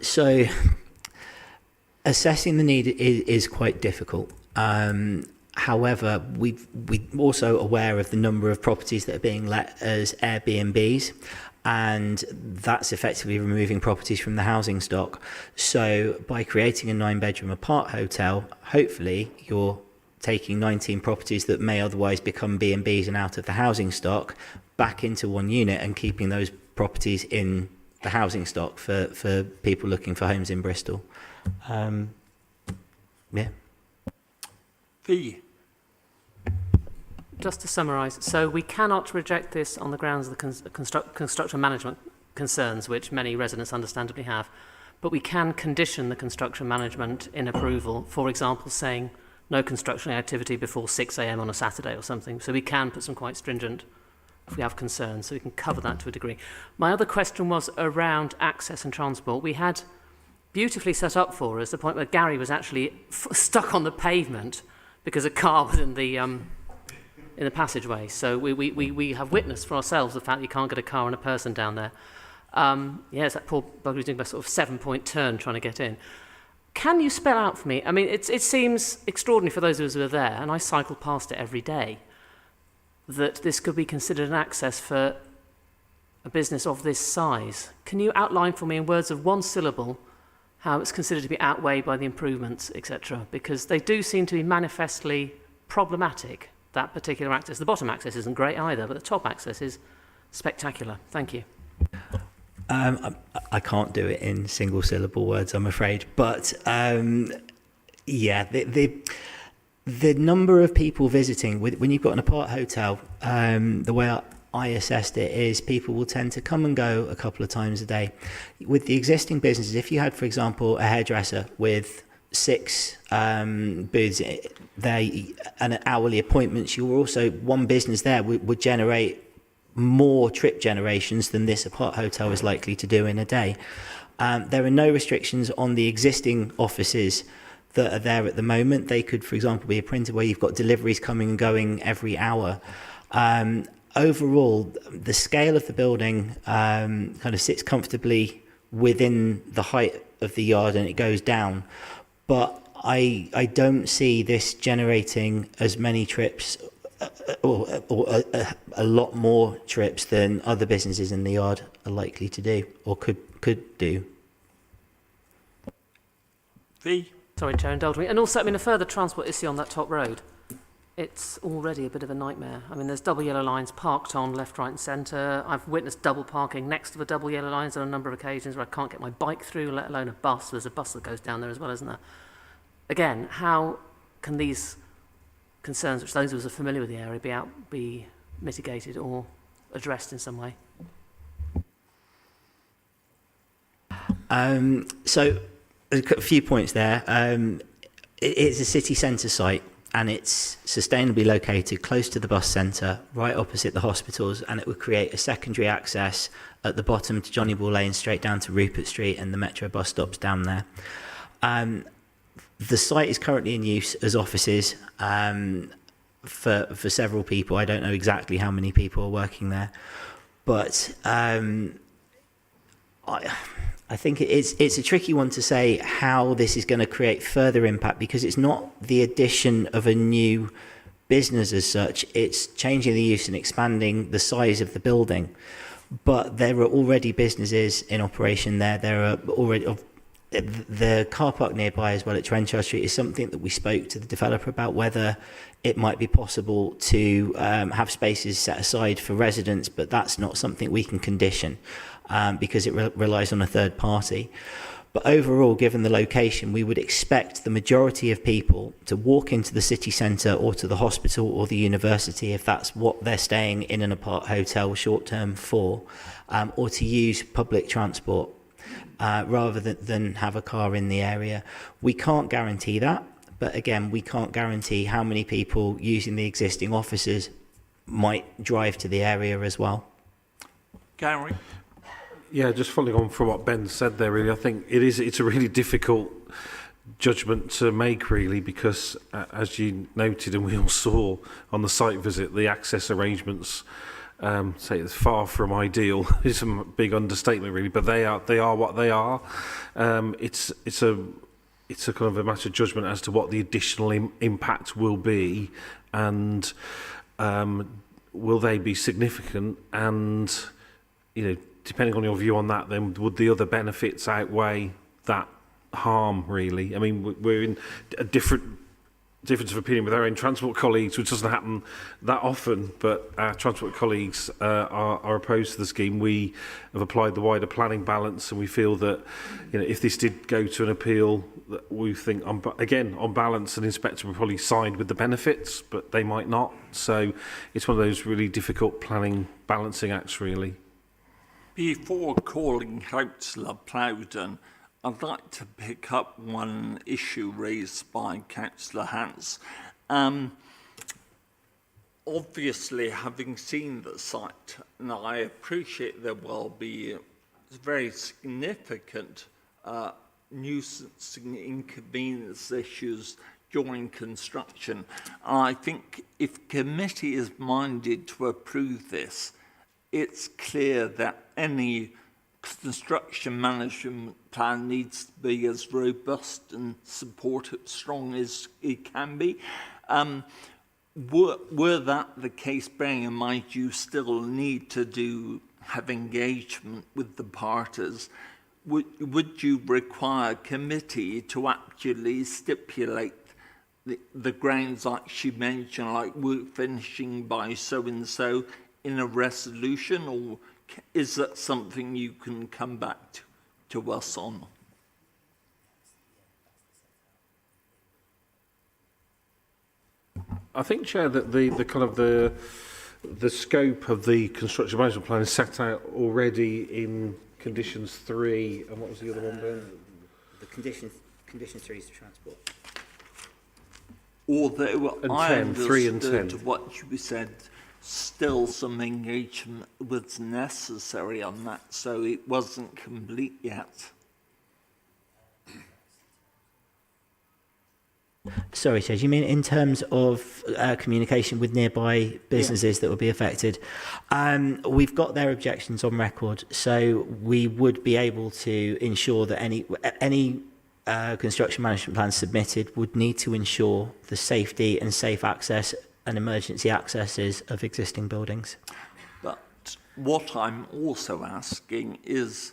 So assessing the need is quite difficult. However, we're also aware of the number of properties that are being let as Airbnbs, and that's effectively removing properties from the housing stock. So by creating a 9-bedroom apart hotel, hopefully you're taking 19 properties that may otherwise become B&Bs and out of the housing stock back into one unit and keeping those properties in the housing stock for people looking for homes in Bristol. Yeah. Fee. Just to summarise, so we cannot reject this on the grounds of the construction management concerns, which many residents understandably have, but we can condition the construction management in approval, for example, saying no construction activity before 6 a.m. on a Saturday or something. So we can put some quite stringent, if we have concerns, so we can cover that to a degree. My other question was around access and transport. We had beautifully set up for us the point where Gary was actually stuck on the pavement because a car was in the passageway. So we have witnessed for ourselves the fact that you can't get a car and a person down there. Yes, that poor bugger was doing a sort of 7-point turn trying to get in. Can you spell out for me, I mean, it seems extraordinary for those of us who are there, and I cycle past it every day, that this could be considered an access for a business of this size. Can you outline for me in words of one syllable how it's considered to be outweighed by the improvements, etc.? Because they do seem to be manifestly problematic, that particular access. The bottom access isn't great either, but the top access is spectacular. Thank you. I can't do it in single syllable words, I'm afraid. But yeah, the number of people visiting, when you've got an apart hotel, the way I assessed it is people will tend to come and go a couple of times a day. With the existing businesses, if you had, for example, a hairdresser with 6 booths there and hourly appointments, you were also, one business there would generate more trip generations than this apart hotel is likely to do in a day. There are no restrictions on the existing offices that are there at the moment. They could, for example, be a printer where you've got deliveries coming and going every hour. Overall, the scale of the building kind of sits comfortably within the height of the yard and it goes down. But I don't see this generating as many trips or a lot more trips than other businesses in the yard are likely to do or could do. Sorry, Chair, indulge me. And also, I mean, a further transport issue on that top road. It's already a bit of a nightmare. I mean, there's double yellow lines parked on left, right and centre. I've witnessed double parking next to the double yellow lines on a number of occasions where I can't get my bike through, let alone a bus. There's a bus that goes down there as well, isn't there? Again, how can these concerns, which those of us are familiar with the area, be mitigated or addressed in some way? So a few points there. It's a city centre site and it's sustainably located close to the bus centre, right opposite the hospitals, and it would create a secondary access at the bottom to Johnny Ball Lane, straight down to Rupert Street and the Metro bus stops down there. The site is currently in use as offices for several people. I don't know exactly how many people are working there, but I think it's a tricky one to say how this is going to create further impact, because it's not the addition of a new business as such. It's changing the use and expanding the size of the building. But there are already businesses in operation there. There are already the car park nearby as well at Trenchard Street is something that we spoke to the developer about, whether it might be possible to have spaces set aside for residents, but that's not something we can condition because it relies on a third party. But overall, given the location, we would expect the majority of people to walk into the city centre or to the hospital or the university, if that's what they're staying in an apart hotel short term for, or to use public transport rather than have a car in the area. We can't guarantee that, but again, we can't guarantee how many people using the existing offices might drive to the area as well. Gary? Yeah, just following on from what Ben said there, really, I think it's a really difficult judgment to make, really, because as you noted and we all saw on the site visit, the access arrangements, say it's far from ideal, is a big understatement, really, but they are what they are. It's a kind of a matter of judgment as to what the additional impact will be, and will they be significant, and depending on your view on that, then would the other benefits outweigh that harm, really? I mean, we're in a difference of opinion with our own transport colleagues, which doesn't happen that often, but our transport colleagues are opposed to the scheme. We have applied the wider planning balance, and we feel that if this did go to an appeal, that we think, again, on balance, an inspector would probably side with the benefits, but they might not. So it's one of those really difficult planning balancing acts, really. Before calling Councillor Plowden, I'd like to pick up one issue raised by Councillor Hans. Obviously, having seen the site, and I appreciate there will be very significant nuisance and inconvenience issues during construction. And I think if committee is minded to approve this, it's clear that any construction management plan needs to be as robust and supportive, strong as it can be. Were that the case, bearing in mind you still need to do have engagement with the parties, would you require a committee to actually stipulate the grounds like she mentioned, like work finishing by so-and-so in a resolution, or is that something you can come back to us on? I think, Chair, that the scope of the construction management plan is set out already in conditions 3, and what was the other one, Ben? The condition 3 is the transport. Although And I 10, 3 and understood 10. what you said, still some engagement was necessary on that, so it wasn't complete yet. Sorry, Chair, do you mean in terms of communication with nearby businesses that will be affected? We've got their objections on record, so we would be able to ensure that any construction management plan submitted would need to ensure the safety and safe access and emergency accesses of existing buildings. But what I'm also asking is,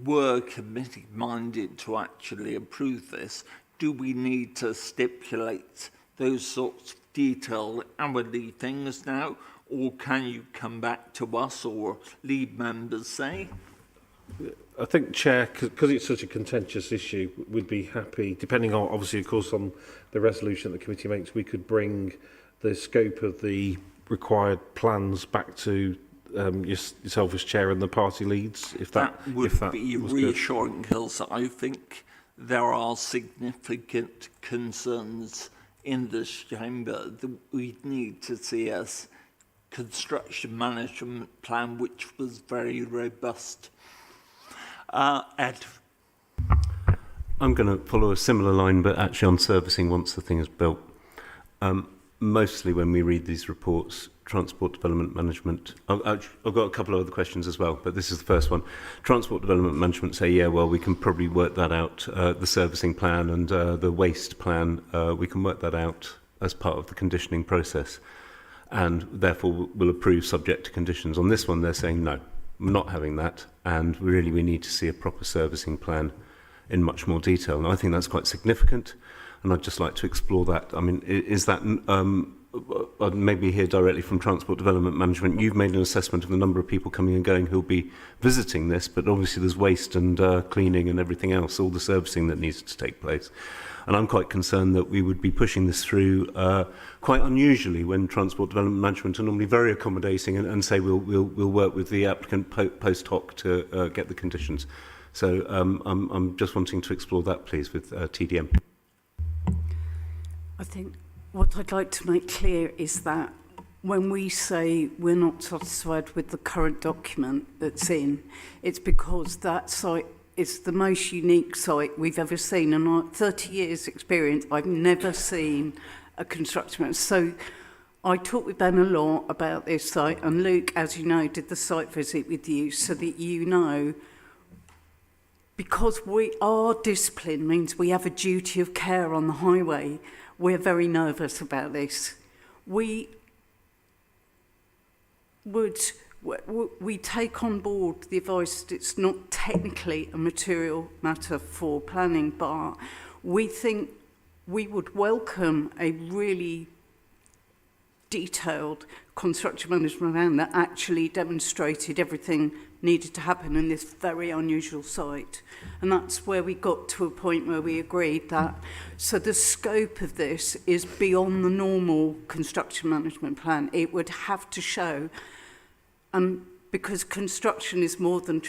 were committee minded to actually approve this? Do we need to stipulate those sorts of detailed hourly things now, or can you come back to us or lead members say? I think, Chair, because it's such a contentious issue, we'd be happy, depending on, obviously, of course, on the resolution that the committee makes, we could bring the scope of the required plans back to yourself as Chair and the party leads, if that would be was reassuring, because I think there are significant concerns in this chamber that we need to see a construction management plan which was very robust. Ed. I'm going to follow a similar line, but actually on servicing once the thing is built. Mostly when we read these reports, Transport Development Management, I've got a couple of other questions as well, but this is the first one. Transport Development Management say, yeah, well, we can probably work that out, the servicing plan and the waste plan, we can work that out as part of the conditioning process, and therefore we'll approve subject to conditions. On this one, they're saying, no, I'm not having that, and really we need to see a proper servicing plan in much more detail. And I think that's quite significant, and I'd just like to explore that. I mean, is that... I'd maybe hear directly from Transport Development Management. You've made an assessment of the number of people coming and going who'll be visiting this, but obviously there's waste and cleaning and everything else, all the servicing that needs to take place. And I'm quite concerned that we would be pushing this through quite unusually when Transport Development Management are normally very accommodating and say we'll work with the applicant post hoc to get the conditions. So I'm just wanting to explore that, please, with TDM. I think what I'd like to make clear is that when we say we're not satisfied with the current document that's in, it's because that site is the most unique site we've ever seen. In our 30 years experience, I've never seen a construction. So I talked with Ben a lot about this site, and Luke, as you know, did the site visit with you so that you know, because our discipline means we have a duty of care on the highway, we're very nervous about this. We take on board the advice that it's not technically a material matter for planning, but we think we would welcome a really detailed construction management plan that actually demonstrated everything needed to happen in this very unusual site. And that's where we got to a point where we agreed that, so the scope of this is beyond the normal construction management plan. It would have to show, because construction is more than,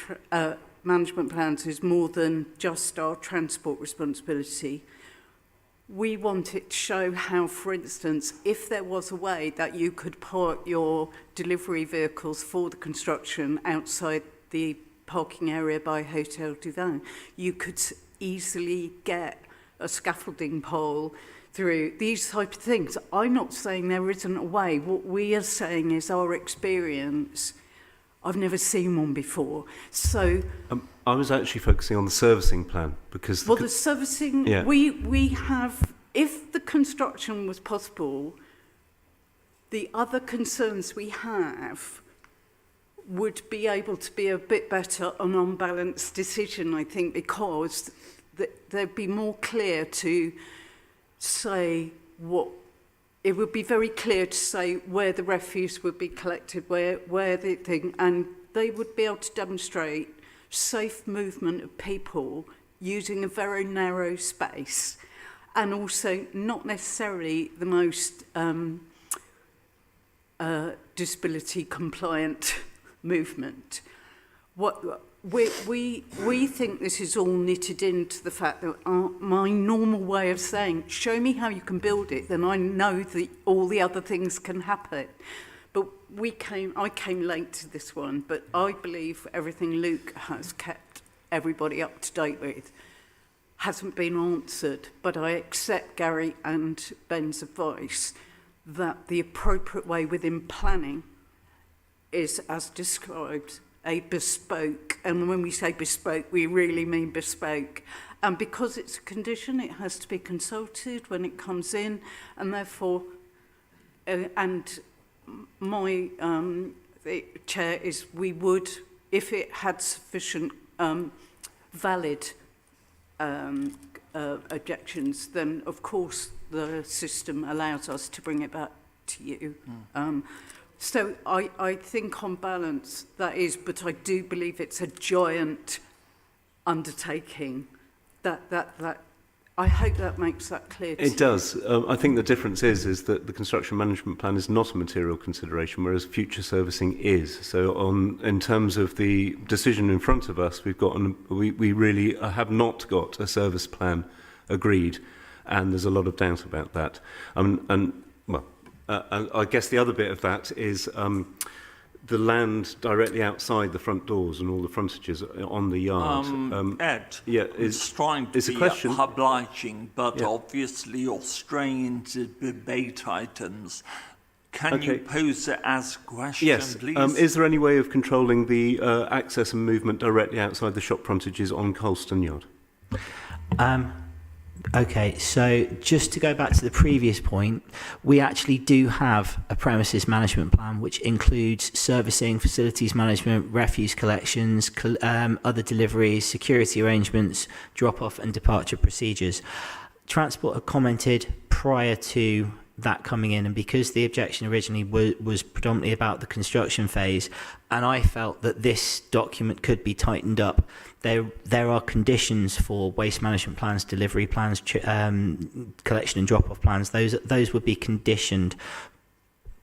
management plans is more than just our transport responsibility, we want it to show how, for instance, if there was a way that you could park your delivery vehicles for the construction outside the parking area by Hotel du Vin, you could easily get a scaffolding pole through these type of things. I'm not saying there isn't a way. What we are saying is our experience. I've never seen one before. So I was actually focusing on the servicing plan because the servicing, yeah. we have, if the construction was possible, the other concerns we have would be able to be a bit better an on-balance decision, I think, because they'd be more clear to say what... It would be very clear to say where the refuse would be collected, where the thing... And they would be able to demonstrate safe movement of people using a very narrow space, and also not necessarily the most disability compliant movement. What we think this is all knitted into the fact that my normal way of saying, show me how you can build it, then I know that all the other things can happen. But I came late to this one, but I believe everything Luke has kept everybody up to date with hasn't been answered. But I accept Gary and Ben's advice that the appropriate way within planning is, as described, a bespoke. And when we say bespoke, we really mean bespoke. And because it's a condition, it has to be consulted when it comes in, and therefore, my the chair is we would, if it had sufficient valid objections, then of course the system allows us to bring it back to you. So I think on balance that is, but I do believe it's a giant undertaking. That I hope that makes that clear to you. It does. I think the difference is that the construction management plan is not a material consideration, whereas future servicing is. So in terms of the decision in front of us, we really have not got a service plan agreed, and there's a lot of doubt about that. I guess the other bit of that is the land directly outside the front doors and all the frontages on the yard. Ed, yeah, is trying to be obliging, but obviously you're straying into debate items. Can you pose it as a question, yes. please? Is there any way of controlling the access and movement directly outside the shop frontages on Colston Yard? Okay, so just to go back to the previous point, we actually do have a premises management plan which includes servicing, facilities management, refuse collections, other deliveries, security arrangements, drop-off and departure procedures. Transport had commented prior to that coming in, and because the objection originally was predominantly about the construction phase, and I felt that this document could be tightened up. There are conditions for waste management plans, delivery plans, collection and drop-off plans. Those would be conditioned.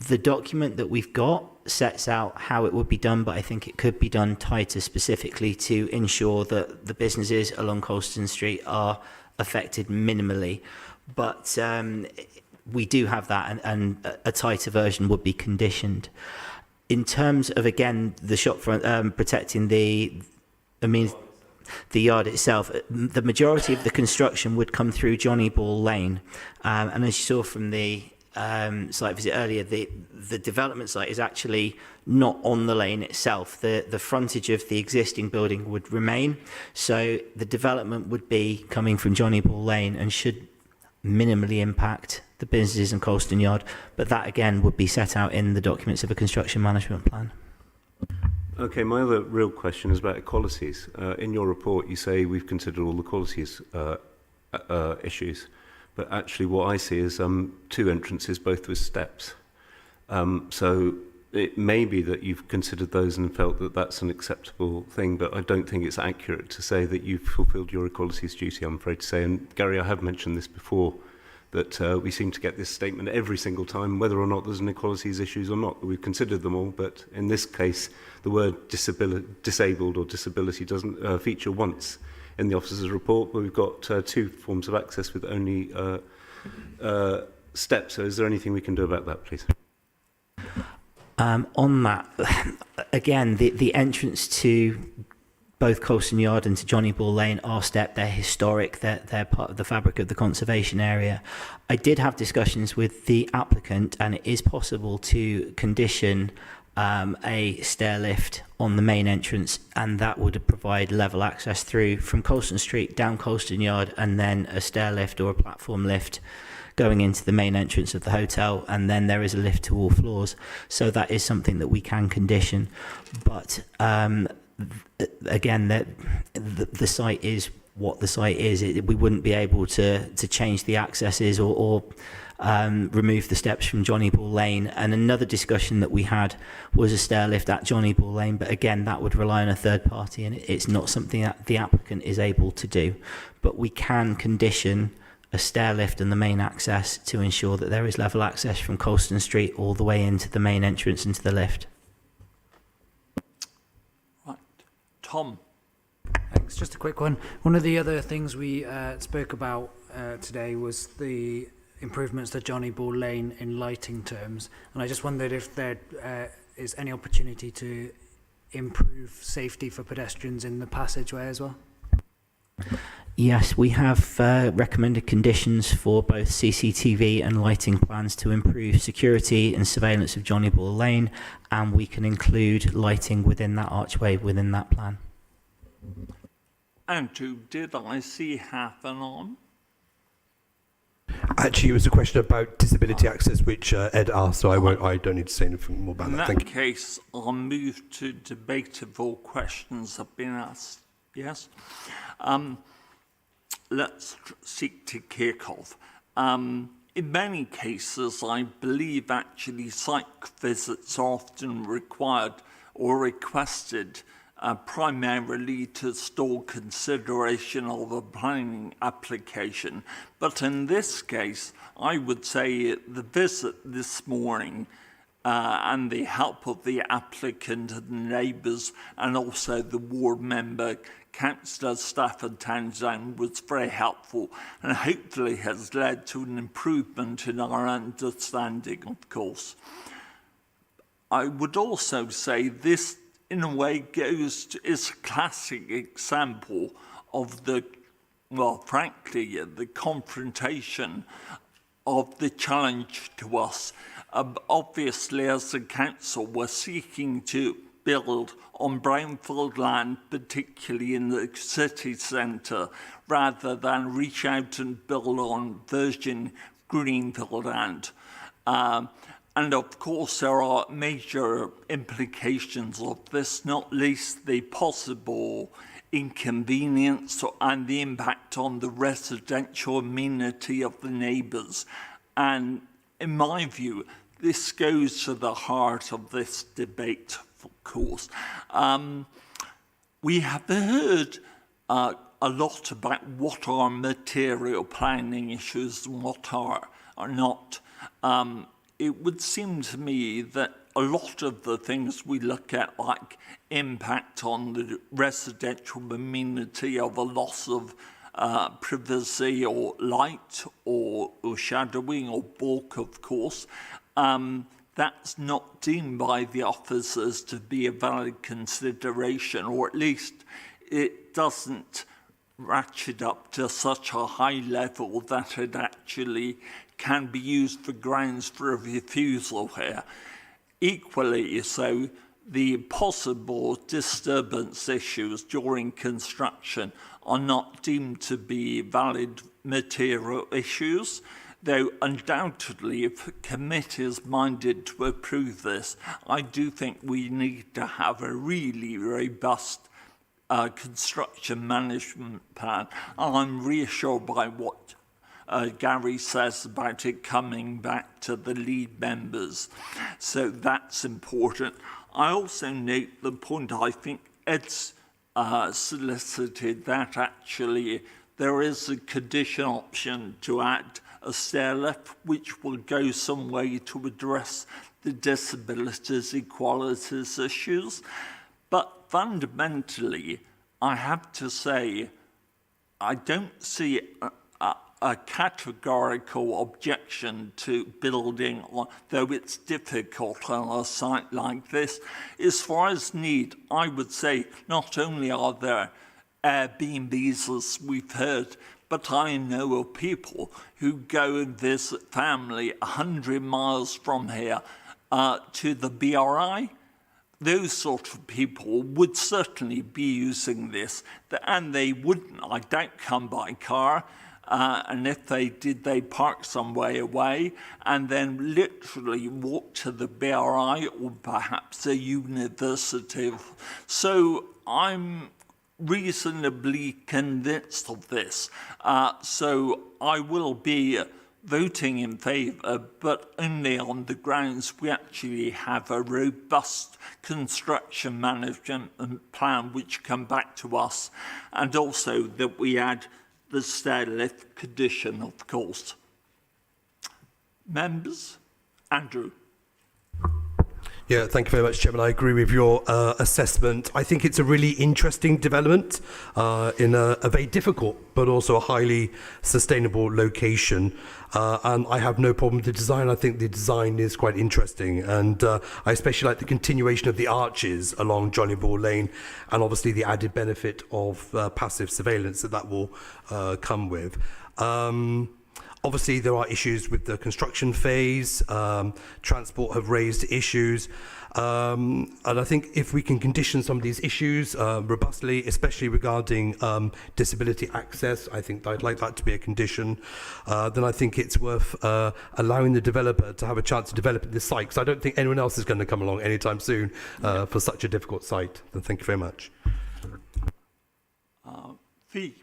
The document that we've got sets out how it would be done, but I think it could be done tighter specifically to ensure that the businesses along Colston Street are affected minimally. But we do have that, and a tighter version would be conditioned. In terms of, again, the shop front, protecting the yard itself, the majority of the construction would come through Johnny Ball Lane. And as you saw from the site visit earlier, the development site is actually not on the lane itself. The frontage of the existing building would remain. So the development would be coming from Johnny Ball Lane and should minimally impact the businesses in Colston Yard. But that, again, would be set out in the documents of a construction management plan. Okay, my other real question is about equalities. In your report, you say we've considered all the qualities issues, but actually what I see is two entrances, both with steps. So it may be that you've considered those and felt that that's an acceptable thing, but I don't think it's accurate to say that you've fulfilled your equalities duty, I'm afraid to say. And Gary, I have mentioned this before, that we seem to get this statement every single time, whether or not there's an equalities issues or not. We've considered them all, but in this case, the word disabled or disability doesn't feature once in the officer's report, where we've got two forms of access with only steps. So is there anything we can do about that, please? On that, again, the entrance to both Colston Yard and to Johnny Ball Lane are stepped. They're historic. They're part of the fabric of the conservation area. I did have discussions with the applicant, and it is possible to condition a stair lift on the main entrance, and that would provide level access through from Colston Street down Colston Yard, and then a stair lift or a platform lift going into the main entrance of the hotel, and then there is a lift to all floors. So that is something that we can condition. But again, the site is what the site is. We wouldn't be able to change the accesses or remove the steps from Johnny Ball Lane. And another discussion that we had was a stair lift at Johnny Ball Lane, but again, that would rely on a third party, and it's not something that the applicant is able to do. But we can condition a stair lift and the main access to ensure that there is level access from Colston Street all the way into the main entrance into the lift. Right. Tom. Thanks. Just a quick one. One of the other things we spoke about today was the improvements to Johnny Ball Lane in lighting terms, and I just wondered if there is any opportunity to improve safety for pedestrians in the passageway as well. Yes, we have recommended conditions for both CCTV and lighting plans to improve security and surveillance of Johnny Ball Lane, and we can include lighting within that archway within that plan. Andrew, did I see half an arm? Actually, it was a question about disability access, which Ed asked, so I don't need to say anything more about that. In that case, I'll move to debatable questions have been asked. Yes? Let's seek to kick off. In many cases, I believe actually site visits are often required or requested primarily to stall consideration of a planning application. But in this case, I would say the visit this morning and the help of the applicant and the neighbours and also the ward member, Councillor Stafford Townsend, was very helpful and hopefully has led to an improvement in our understanding, of course. I would also say this, in a way, is a classic example of the, well, frankly, the confrontation of the challenge to us. Obviously, as a council, we're seeking to build on brownfield land, particularly in the city centre, rather than reach out and build on virgin greenfield land. And of course, there are major implications of this, not least the possible inconvenience and the impact on the residential amenity of the neighbours. And in my view, this goes to the heart of this debate, of course. We have heard a lot about what are material planning issues and what are not. It would seem to me that a lot of the things we look at, like impact on the residential amenity of a loss of privacy or light or shadowing or bulk, of course, that's not deemed by the officers to be a valid consideration, or at least it doesn't ratchet up to such a high level that it actually can be used for grounds for a refusal here. Equally so, the possible disturbance issues during construction are not deemed to be valid material issues, though undoubtedly if the committee is minded to approve this, I do think we need to have a really robust construction management plan. I'm reassured by what Gary says about it coming back to the lead members. So that's important. I also note the point, I think Ed's solicited, that actually there is a condition option to add a stair lift, which will go some way to address the disabilities equalities issues. But fundamentally, I have to say, I don't see a categorical objection to building, though it's difficult on a site like this. As far as need, I would say not only are there Airbnbs, as we've heard, but I know of people who go and visit family 100 miles from here to the BRI, those sort of people would certainly be using this, and they wouldn't, I doubt, come by car. And if they did, they park some way away and then literally walk to the BRI or perhaps a university. So I'm reasonably convinced of this. So I will be voting in favour, but only on the grounds we actually have a robust construction management plan which come back to us, and also that we add the stair lift condition, of course. Members? Andrew. Yeah, thank you very much, Chairman. I agree with your assessment. I think it's a really interesting development in a very difficult but also a highly sustainable location. And I have no problem with the design. I think the design is quite interesting. And I especially like the continuation of the arches along Johnny Ball Lane, and obviously the added benefit of passive surveillance that will come with. Obviously, there are issues with the construction phase. Transport have raised issues. And I think if we can condition some of these issues robustly, especially regarding disability access, I think I'd like that to be a condition, then I think it's worth allowing the developer to have a chance to develop this site, because I don't think anyone else is going to come along anytime soon for such a difficult site. So thank you very much. Fee.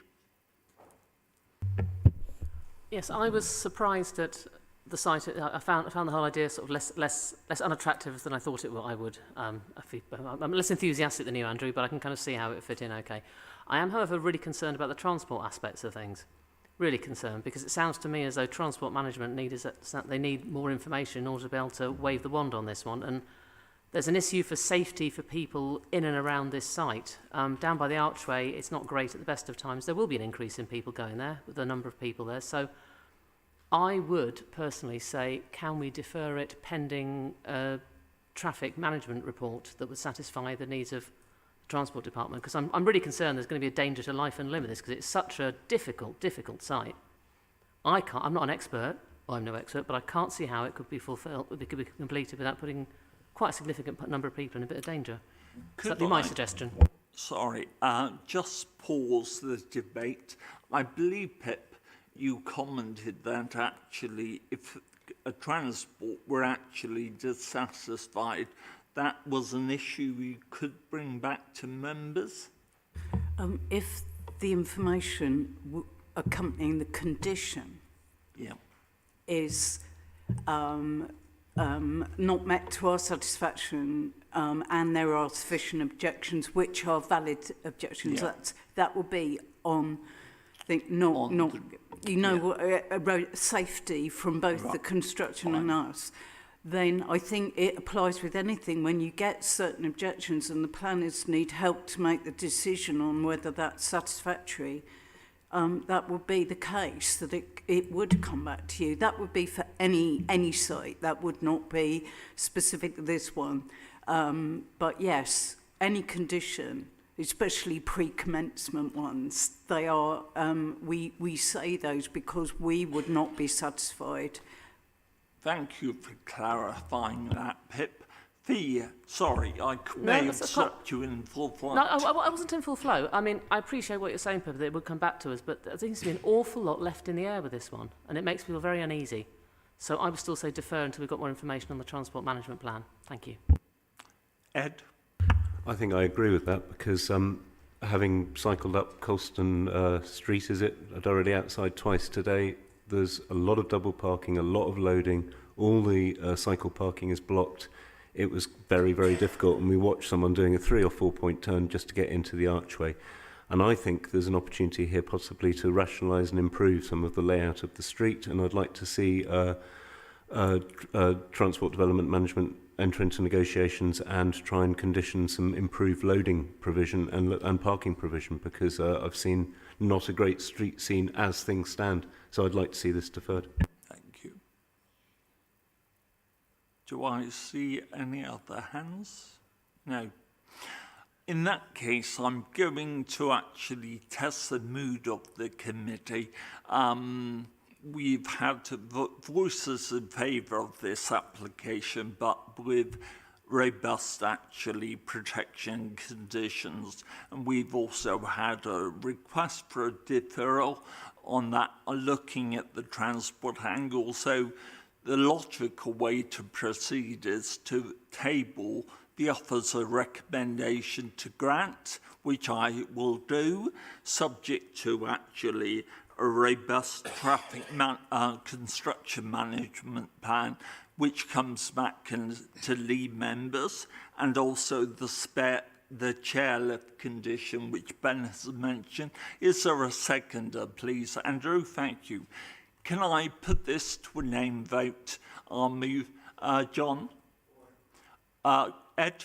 Yes, I was surprised at the site. I found the whole idea sort of less unattractive than I thought it would. I'm less enthusiastic than you, Andrew, but I can kind of see how it would fit in okay. I am, however, really concerned about the transport aspects of things. Really concerned, because it sounds to me as though transport management they need more information in order to be able to wave the wand on this one. And there's an issue for safety for people in and around this site. Down by the archway, it's not great at the best of times. There will be an increase in people going there, with the number of people there. So I would personally say, can we defer it pending a traffic management report that would satisfy the needs of the Transport Department? Because I'm really concerned there's going to be a danger to life and limb of this, because it's such a difficult site. I'm not an expert, well, I'm no expert, but I can't see how it could be fulfilled, it could be completed without putting quite a significant number of people in a bit of danger. That'd be my suggestion. Sorry, just pause the debate. I believe, Pip, you commented that actually if a transport were actually dissatisfied, that was an issue you could bring back to members? If the information accompanying the condition is not met to our satisfaction, and there are sufficient objections, which are valid objections, that will be on, I think, safety from both the construction and us. Then I think it applies with anything. When you get certain objections and the planners need help to make the decision on whether that's satisfactory, that would be the case, that it would come back to you. That would be for any site. That would not be specific to this one. But yes, any condition, especially pre-commencement ones, they are, we say those because we would not be satisfied. Thank you for clarifying that, Pip. Fee, sorry, I may have stopped you in full flow. No, I wasn't in full flow. I mean, I appreciate what you're saying, Pip, that it would come back to us, but there seems to be an awful lot left in the air with this one, and it makes me feel very uneasy. So I would still say defer until we've got more information on the transport management plan. Thank you. Ed? I think I agree with that, because having cycled up Colston Street, I'd already outside twice today. There's a lot of double parking, a lot of loading. All the cycle parking is blocked. It was very, very difficult, and we watched someone doing a 3 or 4 point turn just to get into the archway. And I think there's an opportunity here possibly to rationalise and improve some of the layout of the street, and I'd like to see Transport Development Management enter into negotiations and try and condition some improved loading provision and parking provision, because I've seen not a great street scene as things stand. So I'd like to see this deferred. Thank you. Do I see any other hands? No. In that case, I'm going to actually test the mood of the committee. We've had voices in favour of this application, but with robust actually protection conditions, and we've also had a request for a deferral on that, looking at the transport angle. So the logical way to proceed is to table the officer recommendation to grant, which I will do, subject to actually a robust traffic construction management plan, which comes back to lead members, and also the chairlift condition, which Ben has mentioned. Is there a seconder, please? Andrew, thank you. Can I put this to a name vote? I'll move. John? Ed?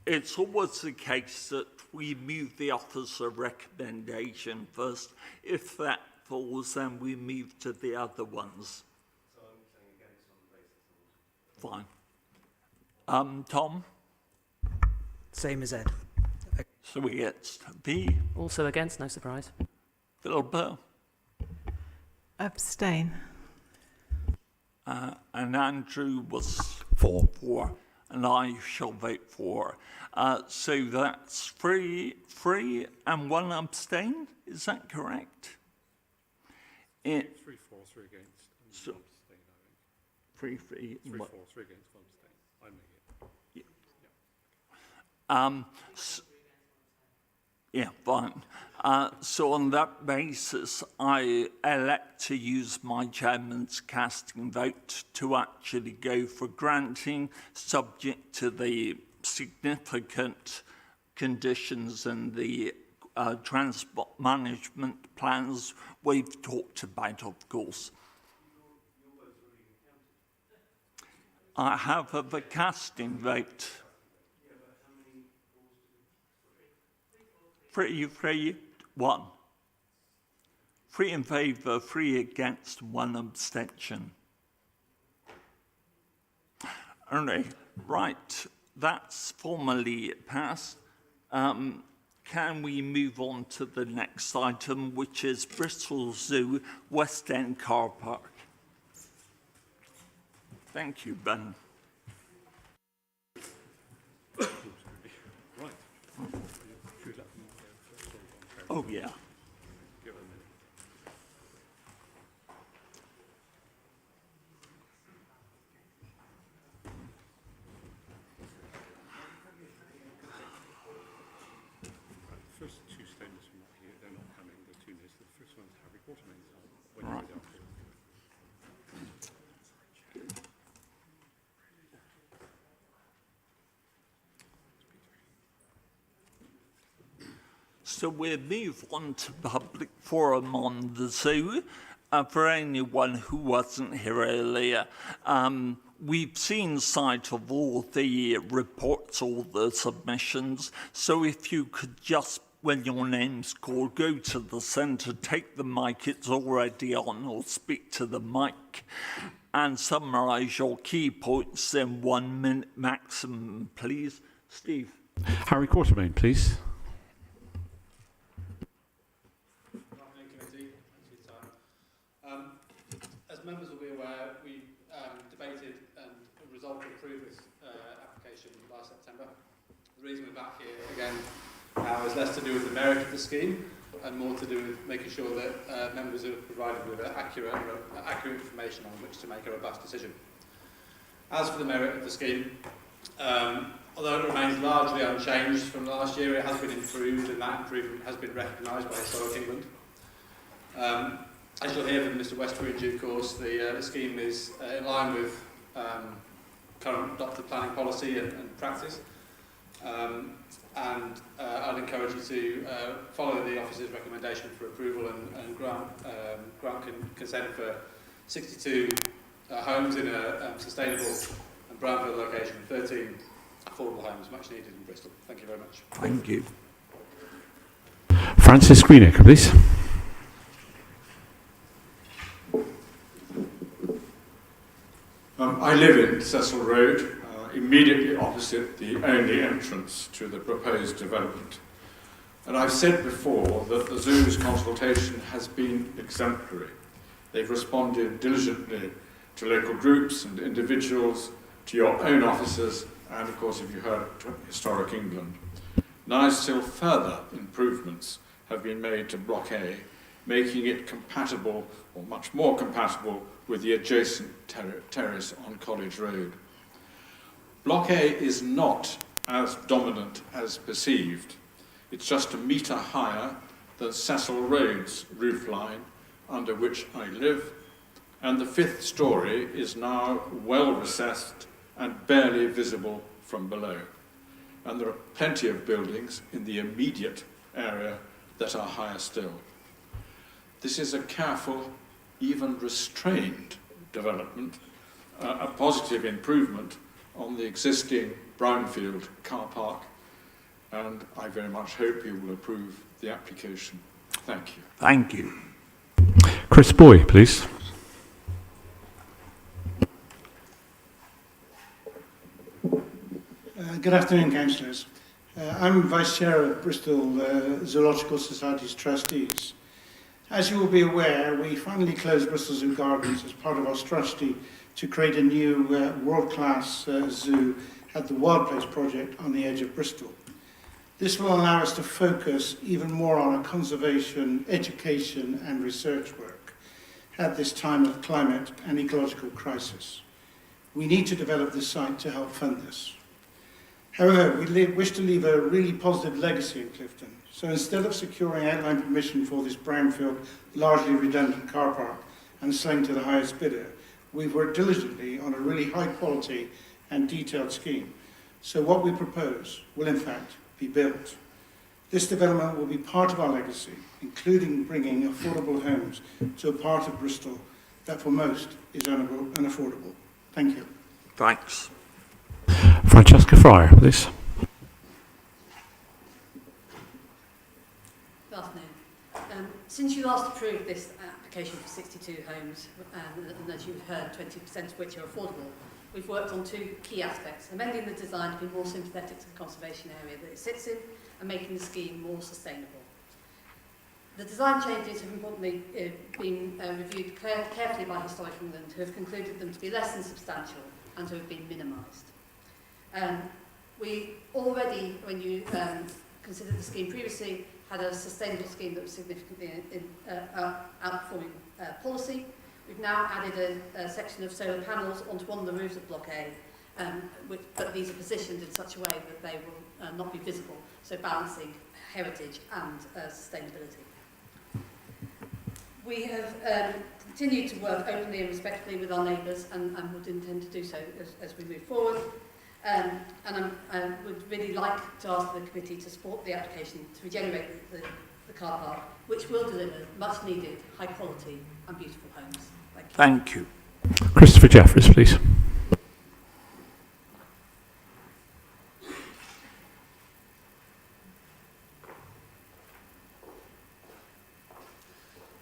It's always the case that we move the officer recommendation first. If that falls, then we move to the other ones. So I'm saying against on the basis of... Fine. Tom? Same as Ed. So we get V. Also against, no surprise. Philippa? Abstain. And Andrew was for. And I shall vote for. So that's three and one abstain. Is that correct? 3 for, 3 against, and So, 1 abstain, I think. 3 3 what? for, 3 against, 1 abstain. I make it. Yeah, fine. So on that basis, I elect to use my chairman's casting vote to actually go for granting, subject to the significant conditions and the transport management plans we've talked about, of course. I have a casting vote. 3, 1. 3 in favour, 3 against, 1 abstention. Okay, right, that's formally passed. Can we move on to the next item, which is Bristol Zoo West End Car Park? Thank you, Ben. Oh, yeah. First 2 statements from here, they're not coming, the 2 minutes. The first one's Harry Waterman's when Right. you So we'll move on to public forum on the zoo. For anyone who wasn't here earlier, we've seen sight of all the reports, all the submissions. So if you could just, when your name's called, go to the centre, take the mic, it's already on, or speak to the mic, and summarise your key points in 1 minute maximum, please. Steve. Harry Quartermain, please. As members will be aware, we debated and resolved to approve this application last September. The reason we're back here again now is less to do with the merit of the scheme and more to do with making sure that members are provided with accurate information on which to make a robust decision. As for the merit of the scheme, although it remains largely unchanged from last year, it has been improved, and that improvement has been recognised by Historic England. As you'll hear from Mr Westbury in due course, the scheme is in line with current adopted planning policy and practice. And I'd encourage you to follow the officer's recommendation for approval and grant consent for 62 homes in a sustainable and brownfield location, 13 affordable homes, much needed in Bristol. Thank you very much. Thank you. Francis Greenacre, please. I live in Cecil Road, immediately opposite the only entrance to the proposed development. And I've said before that the zoo's consultation has been exemplary. They've responded diligently to local groups and individuals, to your own officers, and of course, if you heard, to Historic England. Now still further improvements have been made to Block A, making it compatible, or much more compatible, with the adjacent terrace on College Road. Block A is not as dominant as perceived. It's just a metre higher than Cecil Road's roofline, under which I live, and the 5th storey is now well recessed and barely visible from below. And there are plenty of buildings in the immediate area that are higher still. This is a careful, even restrained development, a positive improvement on the existing brownfield car park, and I very much hope you will approve the application. Thank you. Thank you. Chris Boy, please. Good afternoon, councillors. I'm Vice Chair of Bristol Zoological Society's Trustees. As you will be aware, we finally closed Bristol Zoo Gardens as part of our strategy to create a new world-class zoo at the Wild Place project on the edge of Bristol. This will allow us to focus even more on our conservation, education and research work at this time of climate and ecological crisis. We need to develop this site to help fund this. However, we wish to leave a really positive legacy in Clifton. So instead of securing outline permission for this brownfield, largely redundant car park and selling to the highest bidder, we've worked diligently on a really high quality and detailed scheme. So what we propose will in fact be built. This development will be part of our legacy, including bringing affordable homes to a part of Bristol that for most is unaffordable. Thank you. Thanks. Francesca Fryer, please. Good afternoon. Since you last approved this application for 62 homes, and as you've heard, 20% of which are affordable, we've worked on 2 key aspects: amending the design to be more sympathetic to the conservation area that it sits in, and making the scheme more sustainable. The design changes have importantly been reviewed carefully by Historic England, who have concluded them to be less than substantial and to have been minimised. We already, when you considered the scheme previously, had a sustainable scheme that was significantly outperforming policy. We've now added a section of solar panels onto one of the roofs of Block A, but these are positioned in such a way that they will not be visible, so balancing heritage and sustainability. We have continued to work openly and respectfully with our neighbours and would intend to do so as we move forward. And I would really like to ask the committee to support the application to regenerate the car park, which will deliver much needed, high quality and beautiful homes. Thank you. Thank you. Christopher Jeffries, please.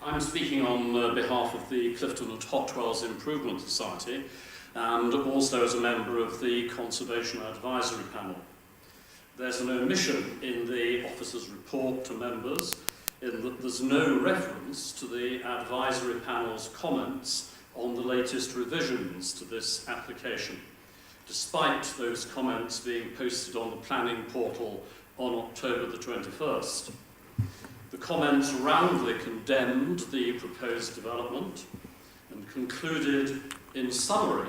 I'm speaking on behalf of the Clifton and Hotwells Improvement Society, and also as a member of the Conservation Advisory Panel. There's an omission in the officer's report to members in that there's no reference to the advisory panel's comments on the latest revisions to this application, despite those comments being posted on the planning portal on October the 21st. The comments roundly condemned the proposed development and concluded, in summary,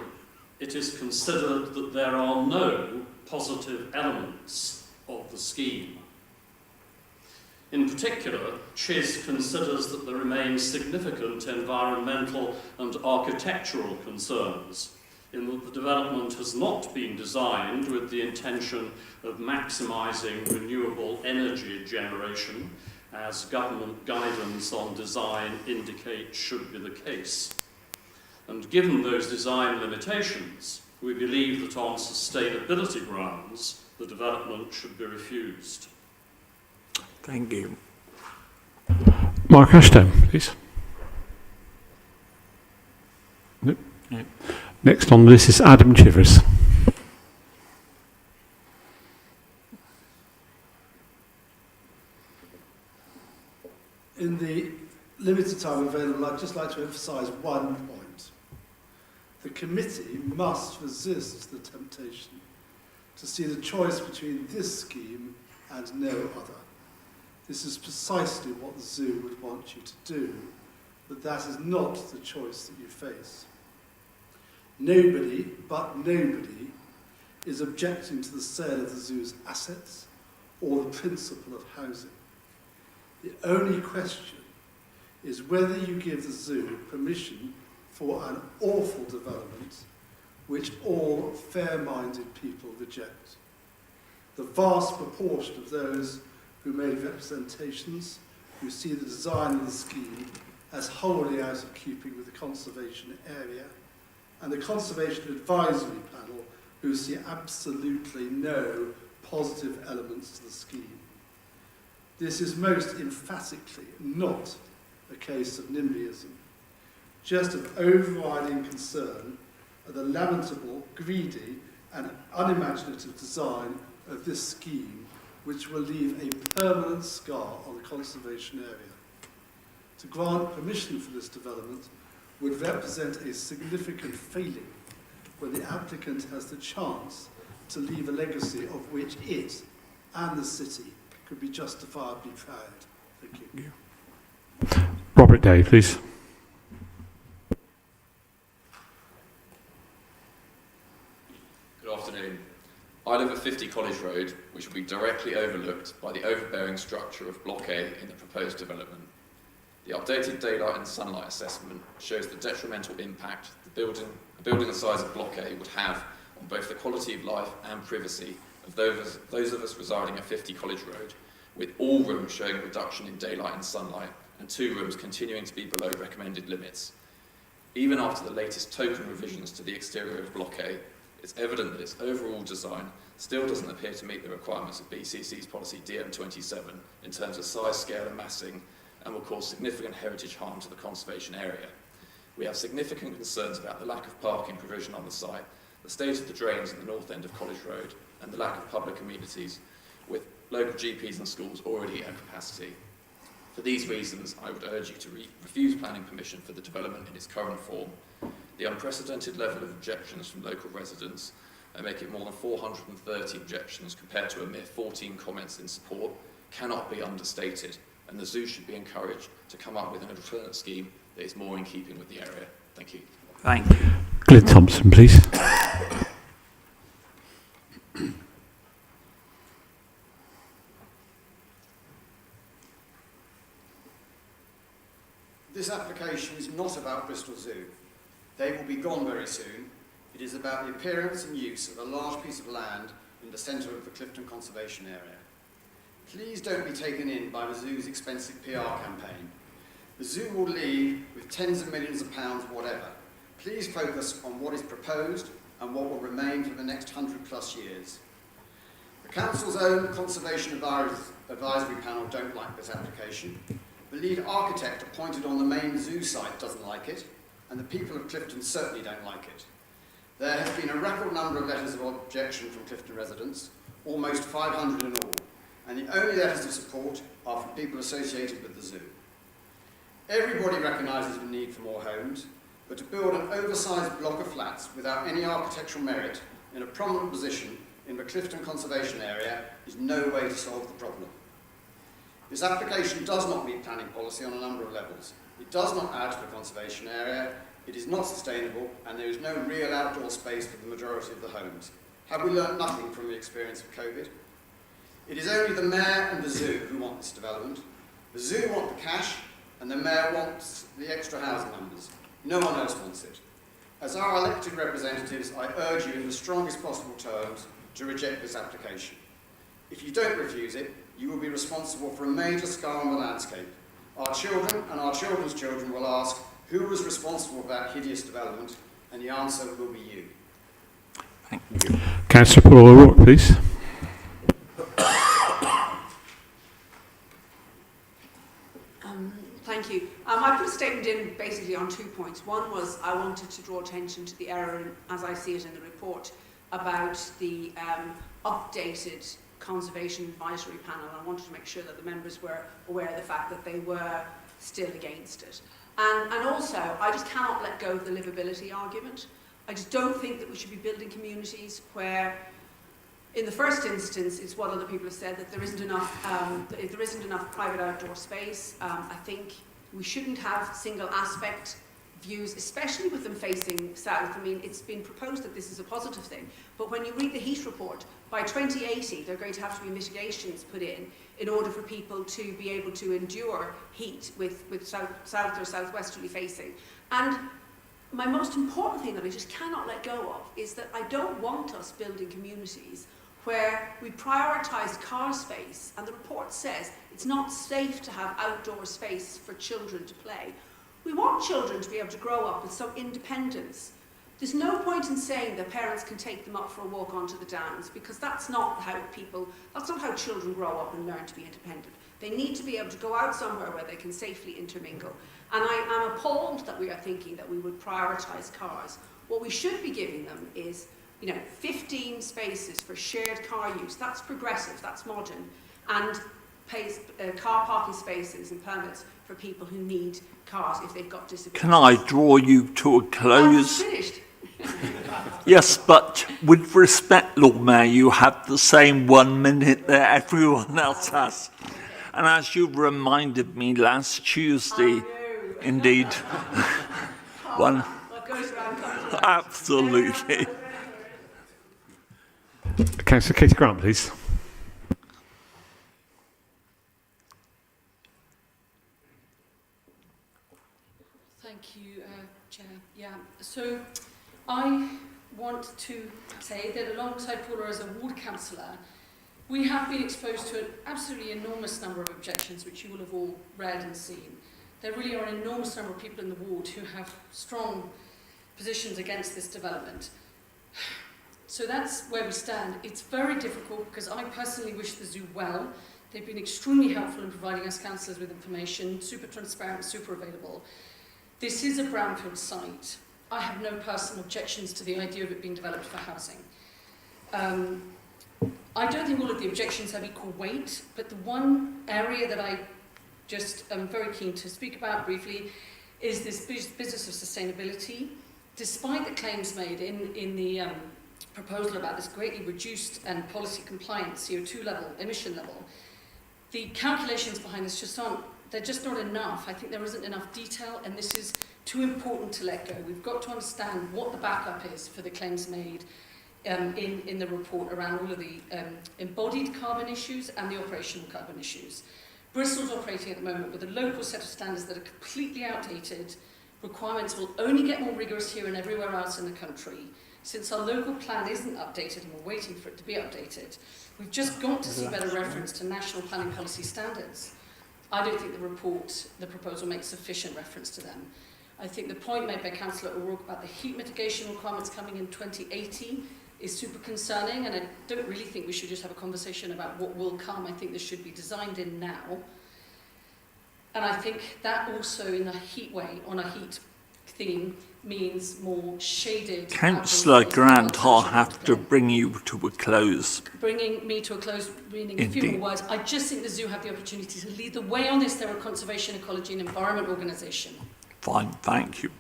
it is considered that there are no positive elements of the scheme. In particular, CHIS considers that there remain significant environmental and architectural concerns in that the development has not been designed with the intention of maximising renewable energy generation, as government guidance on design indicates should be the case. And given those design limitations, we believe that on sustainability grounds, the development should be refused. Thank you. Mark Ashton, please. Nope. No. Next on this is Adam Chivers. In the limited time available, I'd just like to emphasise one point. The committee must resist the temptation to see the choice between this scheme and no other. This is precisely what the zoo would want you to do, but that is not the choice that you face. Nobody, but nobody, is objecting to the sale of the zoo's assets or the principle of housing. The only question is whether you give the zoo permission for an awful development which all fair-minded people reject. The vast proportion of those who made representations, who see the design of the scheme as wholly out of keeping with the conservation area, and the Conservation Advisory Panel, who see absolutely no positive elements to the scheme. This is most emphatically not a case of NIMBYism, just of overriding concern at the lamentable, greedy and unimaginative design of this scheme, which will leave a permanent scar on the conservation area. To grant permission for this development would represent a significant failing where the applicant has the chance to leave a legacy of which it and the city could be justifiably proud. Thank you. Robert Day, please. Good afternoon. I live at 50 College Road, which will be directly overlooked by the overbearing structure of Block A in the proposed development. The updated daylight and sunlight assessment shows the detrimental impact the building the size of Block A would have on both the quality of life and privacy of those of us residing at 50 College Road, with all rooms showing a reduction in daylight and sunlight and 2 rooms continuing to be below recommended limits. Even after the latest token revisions to the exterior of Block A, it's evident that its overall design still doesn't appear to meet the requirements of BCC's policy DM27 in terms of size, scale and massing, and will cause significant heritage harm to the conservation area. We have significant concerns about the lack of parking provision on the site, the state of the drains at the north end of College Road, and the lack of public amenities, with local GPs and schools already at capacity. For these reasons, I would urge you to refuse planning permission for the development in its current form. The unprecedented level of objections from local residents, make it more than 430 objections compared to a mere 14 comments in support, cannot be understated, and the zoo should be encouraged to come up with an alternate scheme that is more in keeping with the area. Thank you. Thank you. Glenn Thompson, please. This application is not about Bristol Zoo. They will be gone very soon. It is about the appearance and use of a large piece of land in the centre of the Clifton Conservation Area. Please don't be taken in by the zoo's expensive PR campaign. The zoo will leave with tens of millions of pounds whatever. Please focus on what is proposed and what will remain for the next 100+ years. The Council's own Conservation Advisory Panel don't like this application. The lead architect appointed on the main zoo site doesn't like it, and the people of Clifton certainly don't like it. There has been a record number of letters of objection from Clifton residents, almost 500 in all, and the only letters of support are from people associated with the zoo. Everybody recognises the need for more homes, but to build an oversized block of flats without any architectural merit in a prominent position in the Clifton Conservation Area is no way to solve the problem. This application does not meet planning policy on a number of levels. It does not add to the conservation area, it is not sustainable, and there is no real outdoor space for the majority of the homes. Have we learnt nothing from the experience of COVID? It is only the mayor and the zoo who want this development. The zoo want the cash, and the mayor wants the extra housing numbers. No one else wants it. As our elected representatives, I urge you in the strongest possible terms to reject this application. If you don't refuse it, you will be responsible for a major scar on the landscape. Our children and our children's children will ask, who was responsible for that hideous development? And the answer will be you. Thank you. Councillor Paul O'Rourke, please. Thank you. I put a statement in basically on 2 points. One was I wanted to draw attention to the error, as I see it in the report, about the updated Conservation Advisory Panel. I wanted to make sure that the members were aware of the fact that they were still against it. And also, I just cannot let go of the livability argument. I just don't think that we should be building communities where, in the first instance, it's what other people have said, that there isn't enough private outdoor space. I think we shouldn't have single aspect views, especially with them facing south. I mean, it's been proposed that this is a positive thing, but when you read the heat report, by 2080, there are going to have to be mitigations put in order for people to be able to endure heat with south or southwesterly facing. And my most important thing that I just cannot let go of is that I don't want us building communities where we prioritise car space, and the report says it's not safe to have outdoor space for children to play. We want children to be able to grow up with some independence. There's no point in saying that parents can take them up for a walk onto the downs, because that's not how children grow up and learn to be independent. They need to be able to go out somewhere where they can safely intermingle. And I am appalled that we are thinking that we would prioritise cars. What we should be giving them is 15 spaces for shared car use. That's progressive, that's modern, and pays car parking spaces and permits for people who need cars if they've got disabilities. Can I draw you to a close? I'm finished. Yes, but with respect, Lord Mayor, you have the same 1 minute that everyone else has. And as you reminded me last Tuesday, indeed, one, absolutely. Councillor Katie Grant, please. Thank you, Chair. Yeah, so I want to say that alongside Paula as a ward councillor, we have been exposed to an absolutely enormous number of objections, which you will have all read and seen. There really are an enormous number of people in the ward who have strong positions against this development. So that's where we stand. It's very difficult because I personally wish the zoo well. They've been extremely helpful in providing us councillors with information, super transparent, super available. This is a brownfield site. I have no personal objections to the idea of it being developed for housing. I don't think all of the objections have equal weight, but the one area that I just am very keen to speak about briefly is this business of sustainability. Despite the claims made in the proposal about this greatly reduced and policy compliant CO2 level, emission level, the calculations behind this they're just not enough. I think there isn't enough detail, and this is too important to let go. We've got to understand what the backup is for the claims made in the report around all of the embodied carbon issues and the operational carbon issues. Bristol's operating at the moment with a local set of standards that are completely outdated. Requirements will only get more rigorous here and everywhere else in the country. Since our local plan isn't updated and we're waiting for it to be updated, we've just got to see better reference to national planning policy standards. I don't think the proposal makes sufficient reference to them. I think the point made by Councillor O'Rourke about the heat mitigation requirements coming in 2080 is super concerning, and I don't really think we should just have a conversation about what will come. I think this should be designed in now. And I think that also in a heat on a heat theme, means more shaded... Councillor Grant, I'll have to bring you to a close. Bringing me to a close, meaning a few more words. I just think the zoo have the opportunity to lead the way on this. They're a conservation, ecology and environment organisation. Fine, thank you.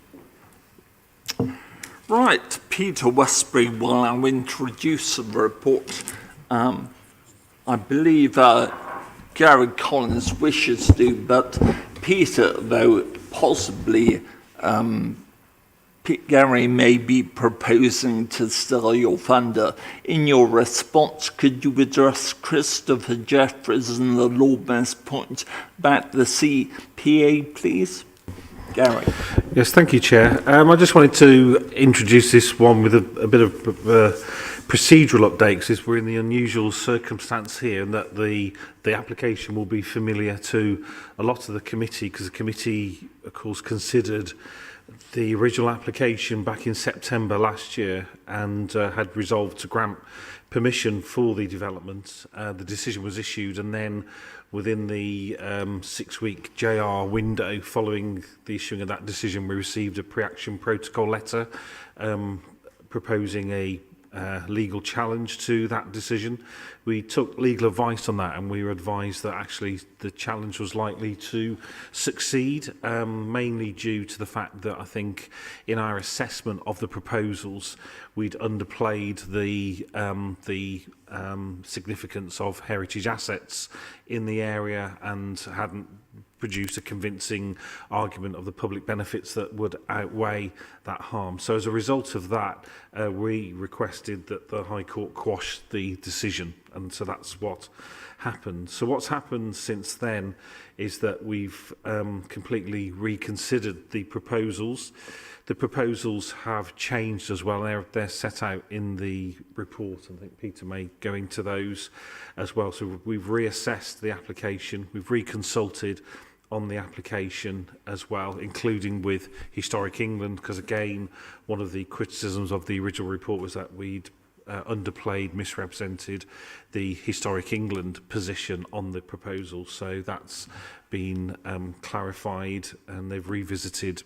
Right, Peter Westbury will now introduce the report. I believe Gary Collins wishes to, but Peter, though possibly Gary may be proposing to steal your thunder. In your response, could you address Christopher Jeffries and the Lord Mayor's point about the CPA, please? Gary. Yes, thank you, Chair. I just wanted to introduce this one with a bit of procedural update, because we're in the unusual circumstance here, and that the application will be familiar to a lot of the committee, because the committee, of course, considered the original application back in September last year and had resolved to grant permission for the development. The decision was issued, and then within the 6-week JR window following the issuing of that decision, we received a pre-action protocol letter proposing a legal challenge to that decision. We took legal advice on that, and we were advised that actually the challenge was likely to succeed, mainly due to the fact that I think in our assessment of the proposals, we'd underplayed the significance of heritage assets in the area and hadn't produced a convincing argument of the public benefits that would outweigh that harm. So as a result of that, we requested that the High Court quash the decision, and so that's what happened. So what's happened since then is that we've completely reconsidered the proposals. The proposals have changed as well. They're set out in the report. I think Peter may go into those as well. So we've reassessed the application. We've reconsulted on the application as well, including with Historic England, because again, one of the criticisms of the original report was that we'd underplayed, misrepresented the Historic England position on the proposal. So that's been clarified, and they've revisited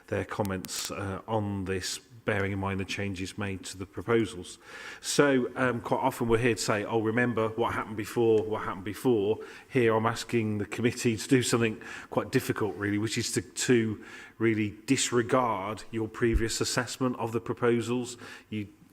their comments on this, bearing in mind the changes made to the proposals. So quite often we're here to say, oh, remember what happened before, what happened before. Here I'm asking the committee to do something quite difficult, really, which is to really disregard your previous assessment of the proposals.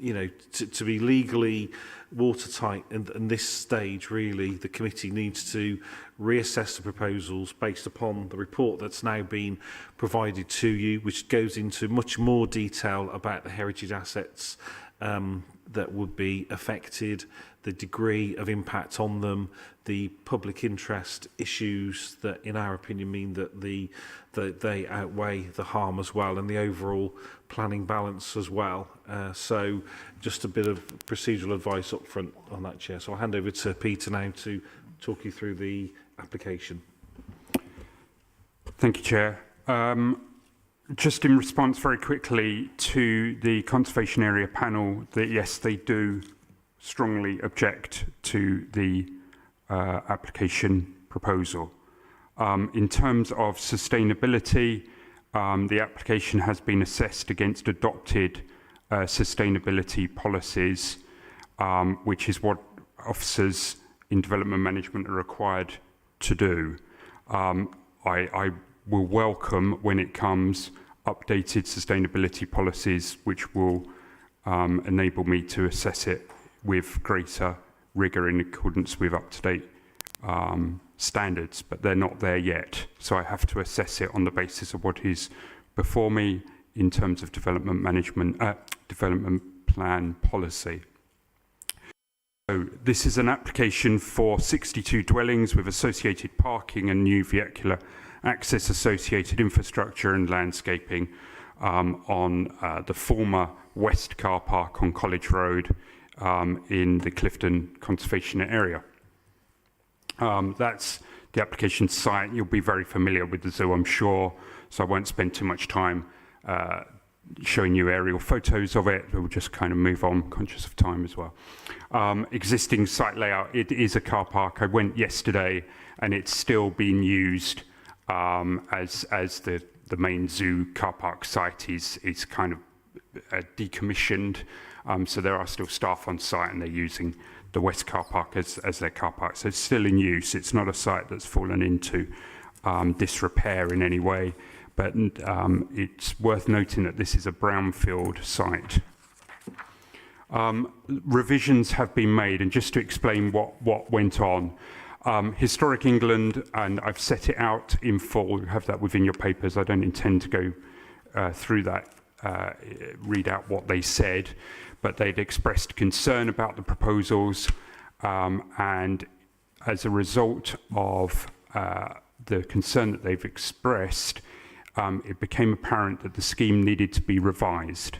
You know, to be legally watertight in this stage, really, the committee needs to reassess the proposals based upon the report that's now been provided to you, which goes into much more detail about the heritage assets that would be affected, the degree of impact on them, the public interest issues that, in our opinion, mean that they outweigh the harm as well, and the overall planning balance as well. So just a bit of procedural advice up front on that, Chair. So I'll hand over to Peter now to talk you through the application. Thank you, Chair. Just in response very quickly to the Conservation Area panel, that yes, they do strongly object to the application proposal. In terms of sustainability, the application has been assessed against adopted sustainability policies, which is what officers in development management are required to do. I will welcome, when it comes, updated sustainability policies which will enable me to assess it with greater rigour in accordance with up-to-date standards, but they're not there yet. So I have to assess it on the basis of what is before me in terms of development management, development plan policy. So this is an application for 62 dwellings with associated parking and new vehicular access, associated infrastructure and landscaping on the former West car park on College Road in the Clifton conservation area. That's the application site. You'll be very familiar with the zoo, I'm sure, so I won't spend too much time showing you aerial photos of it. We'll just kind of move on, conscious of time as well. Existing site layout, it is a car park. I went yesterday and it's still being used as the main zoo car park site is kind of decommissioned. So there are still staff on site and they're using the West car park as their car park. So it's still in use. It's not a site that's fallen into disrepair in any way, but it's worth noting that this is a brownfield site. Revisions have been made, and just to explain what went on, Historic England, and I've set it out in full, you have that within your papers. I don't intend to go through that, read out what they said, but they'd expressed concern about the proposals, and as a result of the concern that they've expressed, it became apparent that the scheme needed to be revised.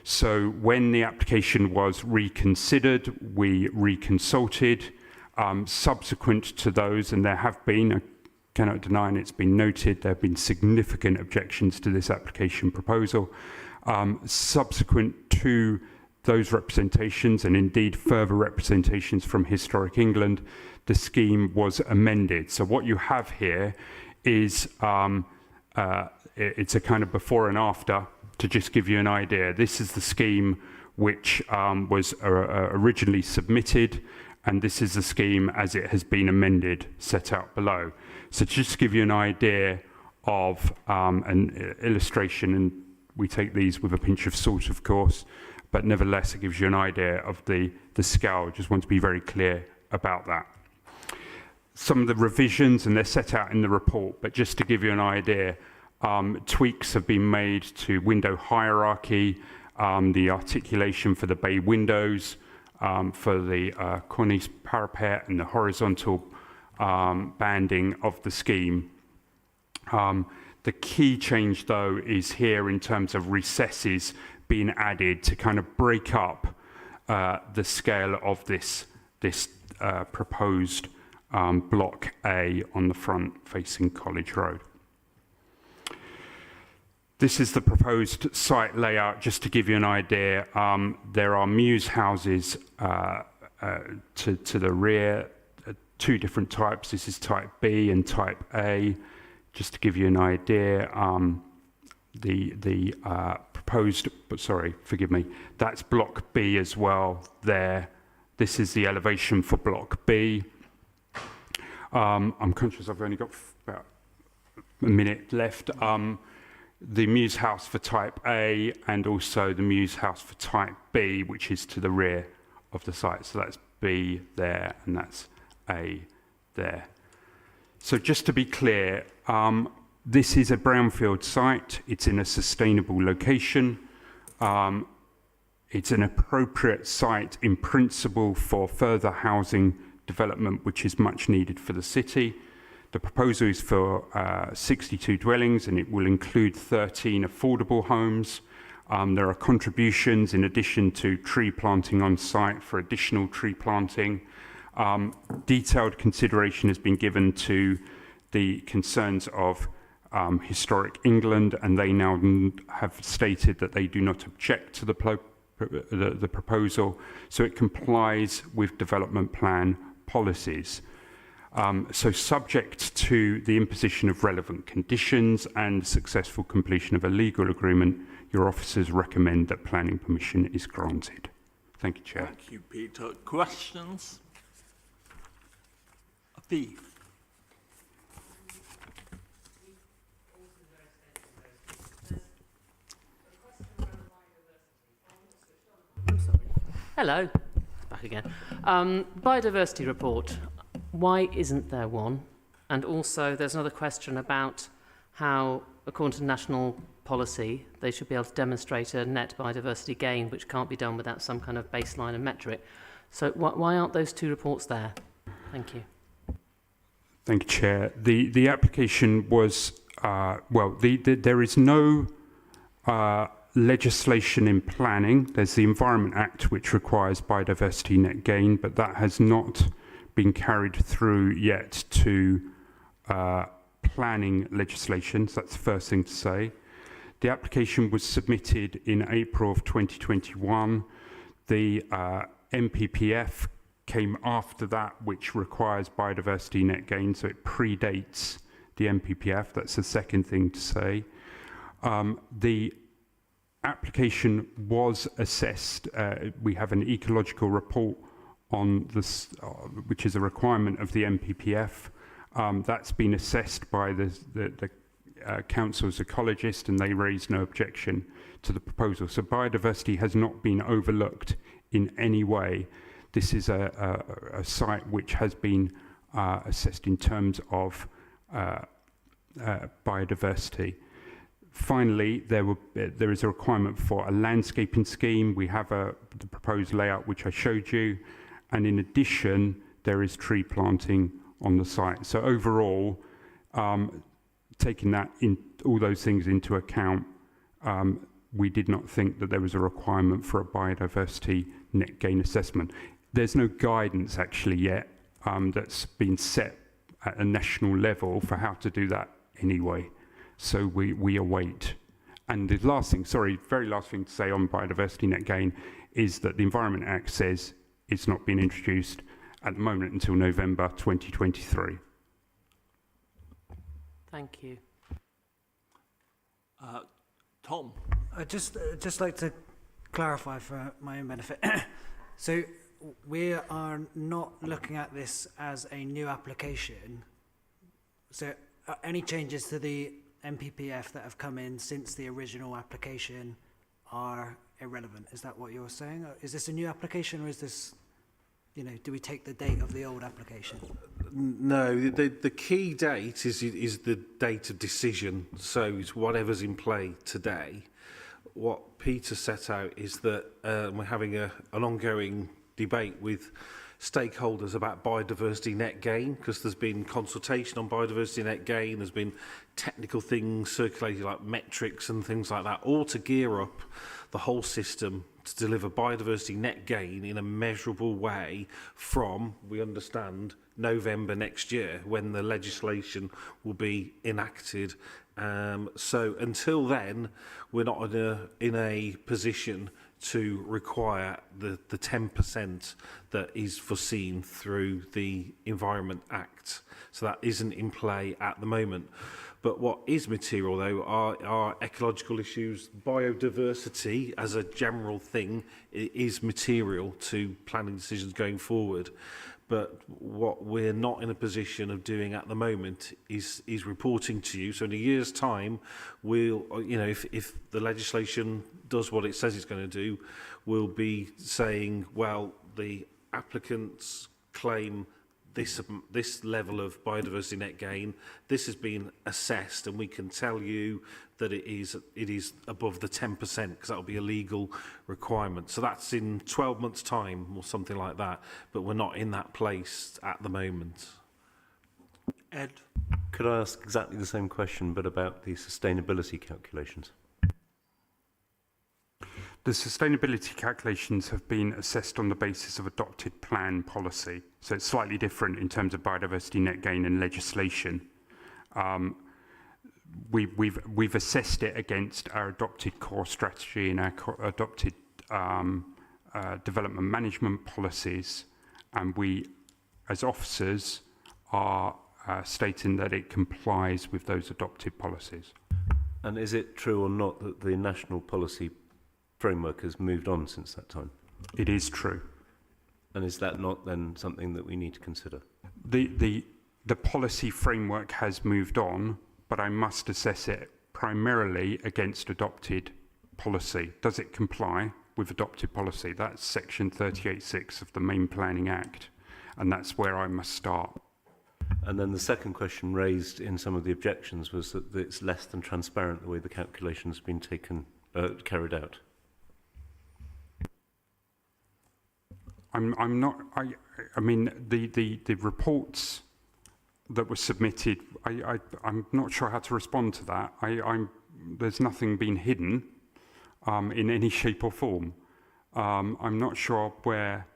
So when the application was reconsidered, we reconsulted. Subsequent to those, and there have been, I cannot deny, and it's been noted, there have been significant objections to this application proposal. Subsequent to those representations, and indeed further representations from Historic England, the scheme was amended. So what you have here is, it's a kind of before and after, to just give you an idea. This is the scheme which was originally submitted, and this is the scheme as it has been amended, set out below. So just to give you an idea of an illustration, and we take these with a pinch of salt, of course, but nevertheless it gives you an idea of the scale. Just want to be very clear about that. Some of the revisions, and they're set out in the report, but just to give you an idea, tweaks have been made to window hierarchy, the articulation for the bay windows, for the cornice parapet and the horizontal banding of the scheme. The key change, though, is here in terms of recesses being added to kind of break up the scale of this proposed Block A on the front facing College Road. This is the proposed site layout, just to give you an idea. There are mews houses to the rear, two different types. This is type B and type A. Just to give you an idea, the proposed, but sorry, forgive me, that's Block B as well there. This is the elevation for Block B. I'm conscious I've only got about a minute left. The mews house for type A and also the mews house for type B, which is to the rear of the site. So that's B there and that's A there. So just to be clear, this is a brownfield site. It's in a sustainable location. It's an appropriate site in principle for further housing development, which is much needed for the city. The proposal is for 62 dwellings, and it will include 13 affordable homes. There are contributions in addition to tree planting on site for additional tree planting. Detailed consideration has been given to the concerns of Historic England, and they now have stated that they do not object to the proposal, so it complies with development plan policies. So subject to the imposition of relevant conditions and successful completion of a legal agreement, your officers recommend that planning permission is granted. Thank you, Chair. Thank you, Peter. Questions? B. Hello, back again. Biodiversity report. Why isn't there one? And also, there's another question about how, according to national policy, they should be able to demonstrate a net biodiversity gain, which can't be done without some kind of baseline and metric. So why aren't those two reports there? Thank you. Thank you, Chair. The application was, there is no legislation in planning. There's the Environment Act, which requires biodiversity net gain, but that has not been carried through yet to planning legislation. So that's the first thing to say. The application was submitted in April of 2021. The MPPF came after that, which requires biodiversity net gain, so it predates the MPPF. That's the second thing to say. The application was assessed. We have an ecological report on this, which is a requirement of the MPPF. That's been assessed by the council's ecologist, and they raised no objection to the proposal. So biodiversity has not been overlooked in any way. This is a site which has been assessed in terms of biodiversity. Finally, there is a requirement for a landscaping scheme. We have the proposed layout which I showed you, and in addition, there is tree planting on the site. So overall, taking all those things into account, we did not think that there was a requirement for a biodiversity net gain assessment. There's no guidance actually yet that's been set at a national level for how to do that anyway. So we await. And the last thing, very last thing to say on biodiversity net gain is that the Environment Act says it's not been introduced at the moment until November 2023. Thank you. Tom. I'd just like to clarify for my own benefit. So we are not looking at this as a new application. So any changes to the MPPF that have come in since the original application are irrelevant. Is that what you're saying? Or is this a new application, or is this, you know, do we take the date of the old application? No, the key date is the date of decision. So it's whatever's in play today. What Peter set out is that we're having an ongoing debate with stakeholders about biodiversity net gain, because there's been consultation on biodiversity net gain, there's been technical things circulated like metrics and things like that, all to gear up the whole system to deliver biodiversity net gain in a measurable way from, we understand, November next year, when the legislation will be enacted. So until then, we're not in a position to require the 10% that is foreseen through the Environment Act. So that isn't in play at the moment. But what is material, though, are ecological issues. Biodiversity, as a general thing, is material to planning decisions going forward. But what we're not in a position of doing at the moment is reporting to you. So in a year's time, we'll, you know, if the legislation does what it says it's going to do, we'll be saying, well, the applicants claim this level of biodiversity net gain, this has been assessed, and we can tell you that it is above the 10%, because that will be a legal requirement. So that's in 12 months' time or something like that, but we're not in that place at the moment. Ed? Could I ask exactly the same question, but about the sustainability calculations? The sustainability calculations have been assessed on the basis of adopted plan policy. So it's slightly different in terms of biodiversity net gain and legislation. We've assessed it against our adopted core strategy and our adopted development management policies, and we, as officers, are stating that it complies with those adopted policies. And is it true or not that the national policy framework has moved on since that time? It is true. And is that not then something that we need to consider? The policy framework has moved on, but I must assess it primarily against adopted policy. Does it comply with adopted policy? That's section 38.6 of the Main Planning Act, and that's where I must start. And then the second question raised in some of the objections was that it's less than transparent the way the calculations have been carried out. I'm not. I mean, the reports that were submitted. I'm not sure how to respond to that. There's nothing been hidden in any shape or form. I'm not sure where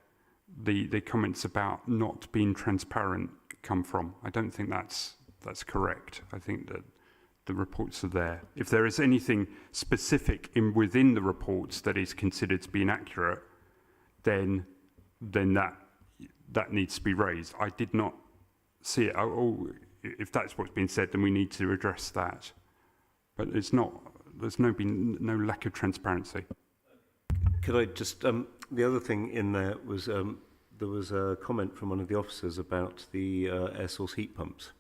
the comments about not being transparent come from. I don't think that's correct. I think that the reports are there. If there is anything specific within the reports that is considered to be inaccurate, then that needs to be raised. I did not see it. If that's what's been said, then we need to address that. But it's not. There's been no lack of transparency. Could I just? The other thing in there was there was a comment from one of the officers about the air source heat pumps,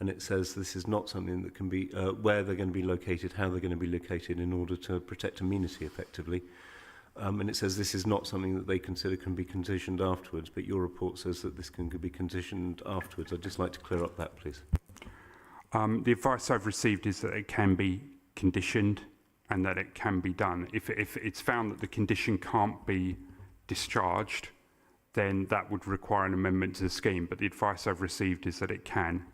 and it says this is not something that can be where they're going to be located, how they're going to be located in order to protect amenity effectively. And it says this is not something that they consider can be conditioned afterwards, but your report says that this can be conditioned afterwards. I'd just like to clear up that, please. The advice I've received is that it can be conditioned and that it can be done. If it's found that the condition can't be discharged, then that would require an amendment to the scheme. But the advice I've received is that it can,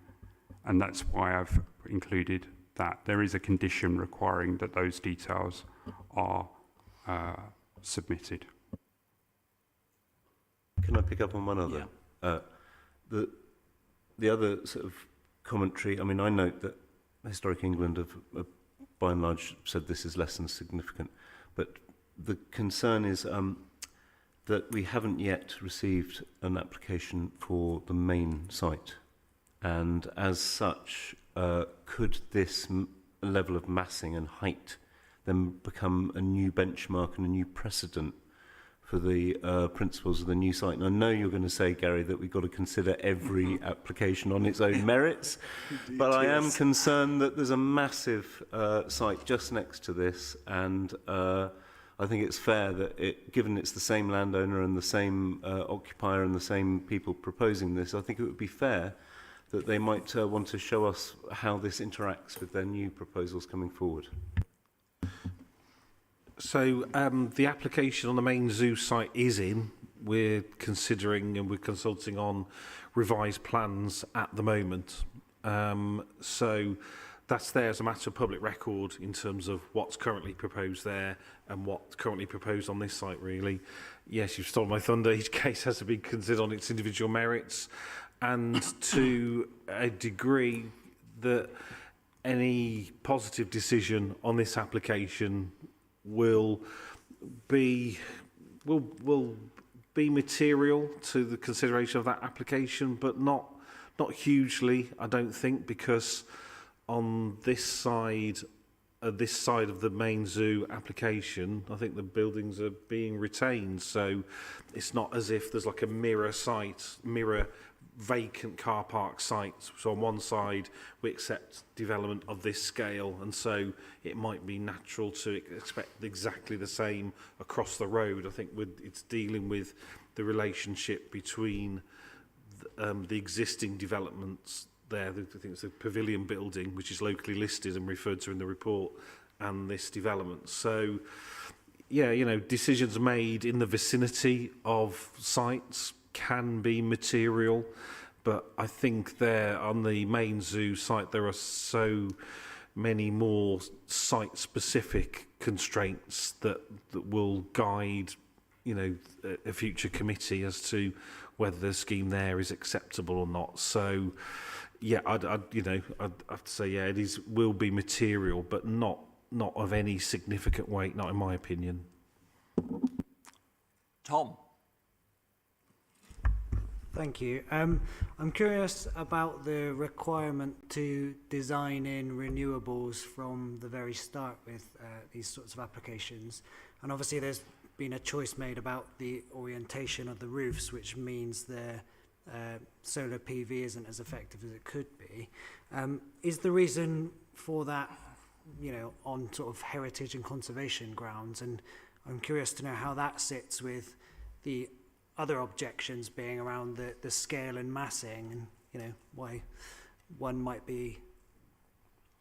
and that's why I've included that. There is a condition requiring that those details are submitted. Can I pick up on one other? Yeah. The other sort of commentary, I mean, I note that Historic England have by and large said this is less than significant, but the concern is that we haven't yet received an application for the main site, and as such, could this level of massing and height then become a new benchmark and a new precedent for the principles of the new site. And I know you're going to say, Gary, that we've got to consider every application on its own merits, but I am concerned that there's a massive site just next to this, and I think it's fair that, given it's the same landowner and the same occupier and the same people proposing this, I think it would be fair that they might want to show us how this interacts with their new proposals coming forward. So the application on the main zoo site is in. We're considering and we're consulting on revised plans at the moment. So that's there as a matter of public record in terms of what's currently proposed there and what's currently proposed on this site, really. Yes, you've stolen my thunder. Each case has to be considered on its individual merits, and to a degree that any positive decision on this application will be material to the consideration of that application, but not hugely, I don't think, because on this side of the main zoo application, I think the buildings are being retained, so it's not as if there's like a mirror vacant car park site. So on one side we accept development of this scale, and so it might be natural to expect exactly the same across the road. I think it's dealing with the relationship between the existing developments there. I think it's the pavilion building, which is locally listed and referred to in the report, and this development. So yeah, decisions made in the vicinity of sites can be material, but I think there on the main zoo site there are so many more site-specific constraints that will guide, a future committee as to whether the scheme there is acceptable or not. So, yeah, I'd have to say, yeah, will be material, but not of any significant weight, not in my opinion. Tom. Thank you. I'm curious about the requirement to design in renewables from the very start with these sorts of applications. And obviously there's been a choice made about the orientation of the roofs, which means the solar PV isn't as effective as it could be. Is the reason for that, on sort of heritage and conservation grounds? And I'm curious to know how that sits with the other objections being around the scale and massing, and why one might be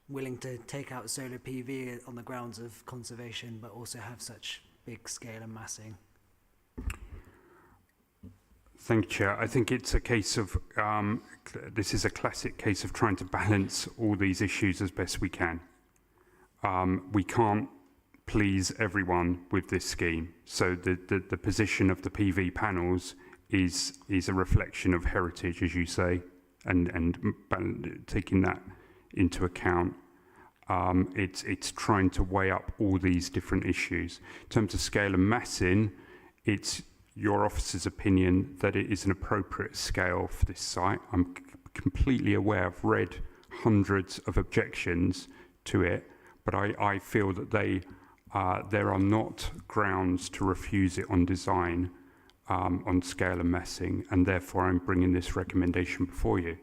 willing to take out solar PV on the grounds of conservation but also have such big scale and massing. Thank you, Chair. I think it's a case of this is a classic case of trying to balance all these issues as best we can. We can't please everyone with this scheme. So the position of the PV panels is a reflection of heritage, as you say, and taking that into account. It's trying to weigh up all these different issues. In terms of scale and massing, it's your officer's opinion that it is an appropriate scale for this site. I'm completely aware, I've read hundreds of objections to it, but I feel that there are not grounds to refuse it on design, on scale and massing, and therefore I'm bringing this recommendation before you.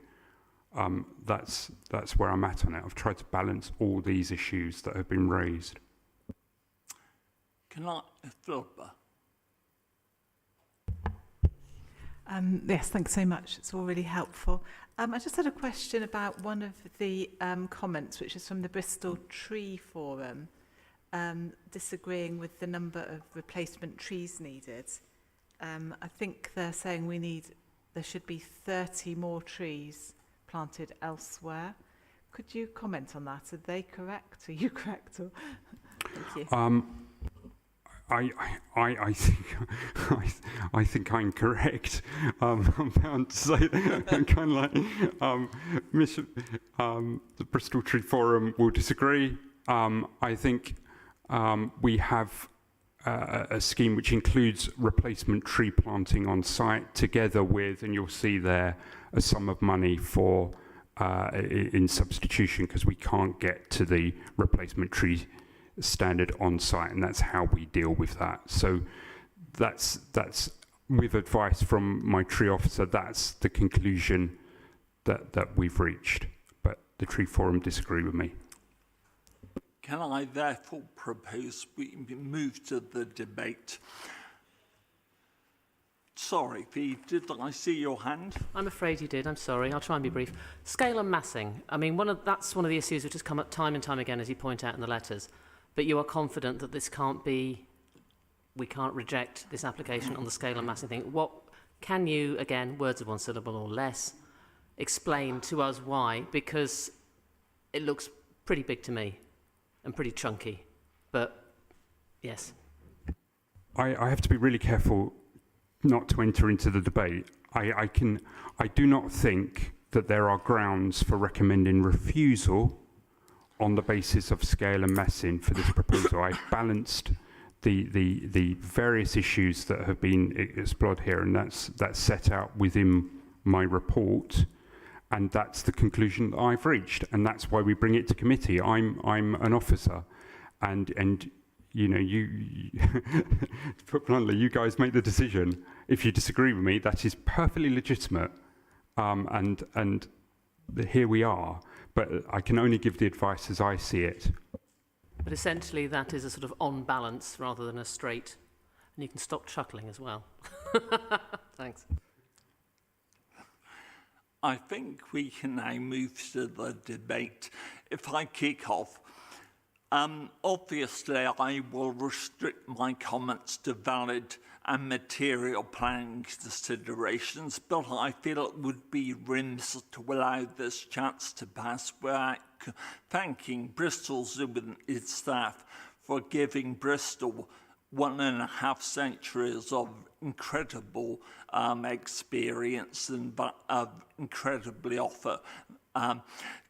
That's where I'm at on it. I've tried to balance all these issues that have been raised. Can I, Philippa? Yes, thanks so much. It's all really helpful. I just had a question about one of the comments, which is from the Bristol Tree Forum, disagreeing with the number of replacement trees needed. I think they're saying there should be 30 more trees planted elsewhere. Could you comment on that? Are they correct? Are you correct? Or thank you. I think I'm correct. I'm bound to say that. Kind of like the Bristol Tree Forum will disagree. I think we have a scheme which includes replacement tree planting on site, together with, and you'll see there, a sum of money for in substitution, because we can't get to the replacement tree standard on site, and that's how we deal with that. So that's with advice from my tree officer, that's the conclusion that we've reached. But the tree forum disagree with me. Can I therefore propose we move to the debate? Sorry, Pete, did I see your hand? I'm afraid you did. I'm sorry. I'll try and be brief. Scale and massing. I mean, that's one of the issues which has come up time and time again, as you point out in the letters. But you are confident that this can't be, we can't reject this application on the scale and massing thing. What can you, again, words of one syllable or less, explain to us why? Because it looks pretty big to me and pretty chunky. But yes. I have to be really careful not to enter into the debate. I do not think that there are grounds for recommending refusal on the basis of scale and massing for this proposal. I balanced the various issues that have been explored here, and that's set out within my report, and that's the conclusion that I've reached, and that's why we bring it to committee. I'm an officer, and you know, you to put bluntly, you guys make the decision. If you disagree with me, that is perfectly legitimate, and here we are. But I can only give the advice as I see it. But essentially, that is a sort of on balance rather than a straight. And you can stop chuckling as well. Thanks. I think we can now move to the debate. If I kick off, obviously I will restrict my comments to valid and material planning considerations, but I feel it would be remiss to allow this chance to pass without thanking Bristol Zoo and its staff for giving Bristol 1.5 centuries of incredible experience and incredibly offer.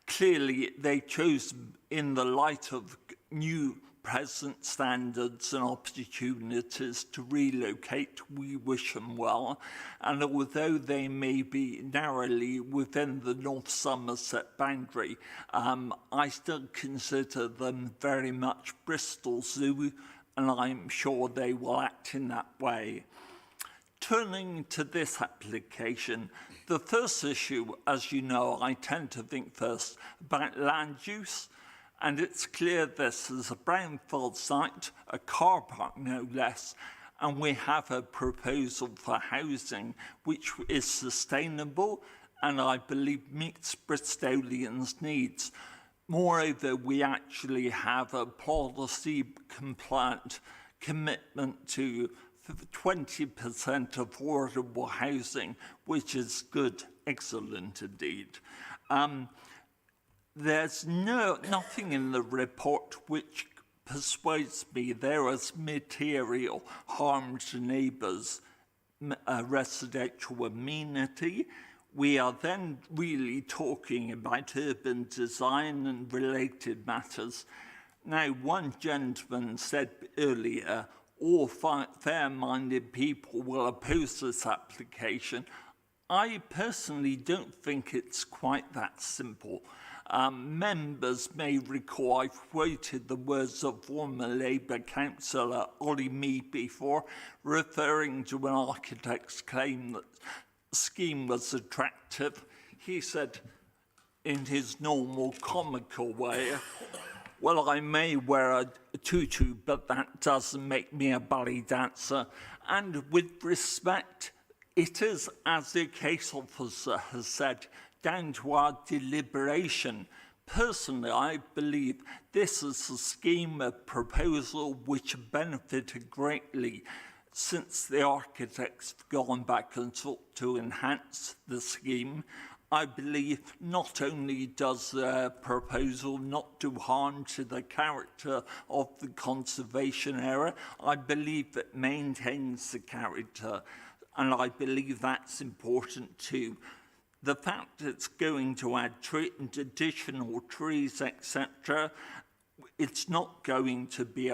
Clearly, they chose, in the light of new present standards and opportunities, to relocate. We wish them well. And although they may be narrowly within the North Somerset boundary, I still consider them very much Bristol Zoo, and I'm sure they will act in that way. Turning to this application, the first issue, as you know, I tend to think first about land use, and it's clear this is a brownfield site, a car park no less, and we have a proposal for housing which is sustainable and I believe meets Bristolians' needs. Moreover, we actually have a policy-compliant commitment to 20% affordable housing, which is good, excellent indeed. There's nothing in the report which persuades me there is material harm to neighbours' residential amenity. We are then really talking about urban design and related matters. Now, one gentleman said earlier, all fair-minded people will oppose this application. I personally don't think it's quite that simple. Members may recall I've quoted the words of former Labour councillor Ollie Mead before, referring to an architect's claim that the scheme was attractive. He said, in his normal comical way, well, I may wear a tutu, but that doesn't make me a ballet dancer. And with respect, it is, as the case officer has said, down to our deliberation. Personally, I believe this is a scheme, a proposal which benefited greatly since the architects have gone back and sought to enhance the scheme. I believe not only does the proposal not do harm to the character of the conservation area, I believe it maintains the character, and I believe that's important too. The fact it's going to add additional trees, etc., it's not going to be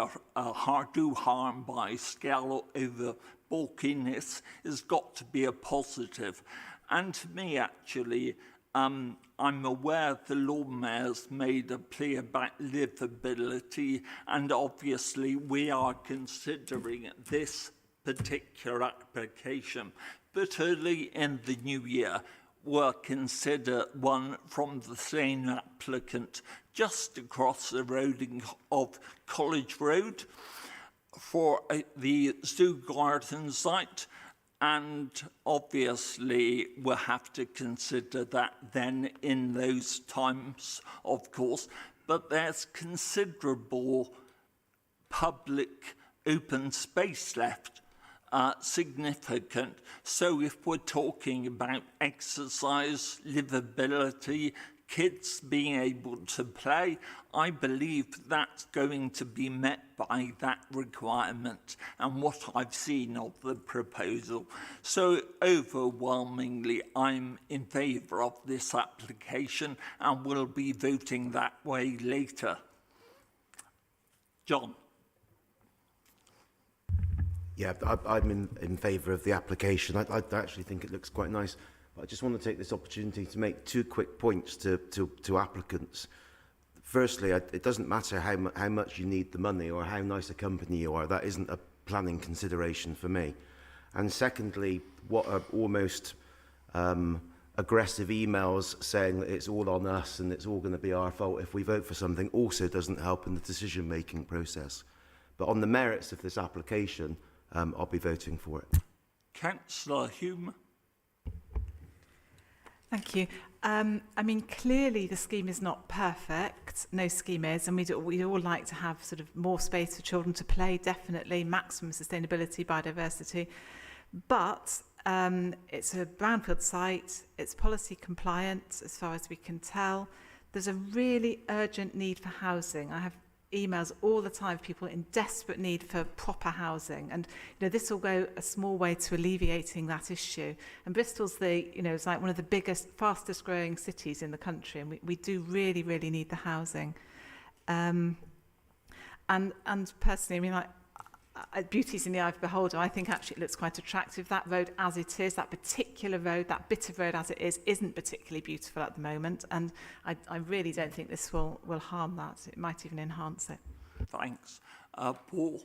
do harm by scale over bulkiness. It's got to be a positive. And to me, actually, I'm aware the Lord Mayor's made a plea about livability, and obviously we are considering this particular application. But early in the new year, we'll consider one from the same applicant just across the road of College Road for the Zoo Garden site. And obviously, we'll have to consider that then in those times, of course. But there's considerable public open space left, significant. So if we're talking about exercise, livability, kids being able to play, I believe that's going to be met by that requirement and what I've seen of the proposal. So overwhelmingly, I'm in favour of this application and will be voting that way later. John. Yeah, I'm in favour of the application. I actually think it looks quite nice. I just want to take this opportunity to make 2 quick points to applicants. Firstly, it doesn't matter how much you need the money or how nice a company you are. That isn't a planning consideration for me. And secondly, what are almost aggressive emails saying that it's all on us and it's all going to be our fault if we vote for something also doesn't help in the decision-making process. But on the merits of this application, I'll be voting for it. Councillor Hume. Thank you. I mean, clearly the scheme is not perfect. No scheme is, and we'd all like to have sort of more space for children to play, definitely, maximum sustainability, biodiversity. But it's a brownfield site. It's policy compliant, as far as we can tell. There's a really urgent need for housing. I have emails all the time of people in desperate need for proper housing, and this will go a small way to alleviating that issue. And Bristol's it's like one of the biggest, fastest growing cities in the country, and we do really need the housing. And personally, I mean, beauty's in the eye of the beholder. I think actually it looks quite attractive. That road as it is, that particular road, that bit of road as it is, isn't particularly beautiful at the moment. And I really don't think this will harm that. It might even enhance it. Thanks. Paul.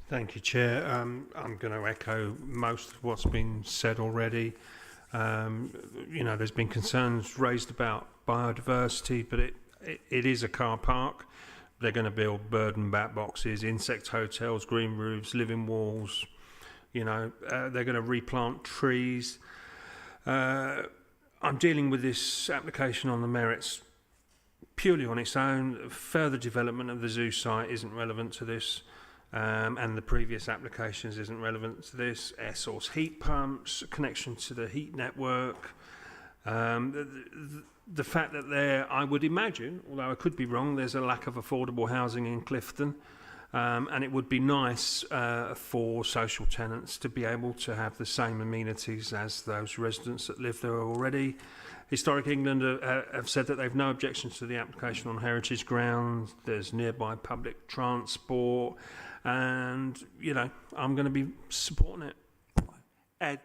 Thank you, Chair. I'm going to echo most of what's been said already. There's been concerns raised about biodiversity, but it is a car park. They're going to build bird and bat boxes, insect hotels, green roofs, living walls. They're going to replant trees. I'm dealing with this application on the merits purely on its own. Further development of the zoo site isn't relevant to this, and the previous applications isn't relevant to this. Air source heat pumps, connection to the heat network. The fact that I would imagine, although I could be wrong, there's a lack of affordable housing in Clifton, and it would be nice for social tenants to be able to have the same amenities as those residents that live there already. Historic England have said that they've no objections to the application on heritage grounds. There's nearby public transport, and I'm going to be supporting it. Ed.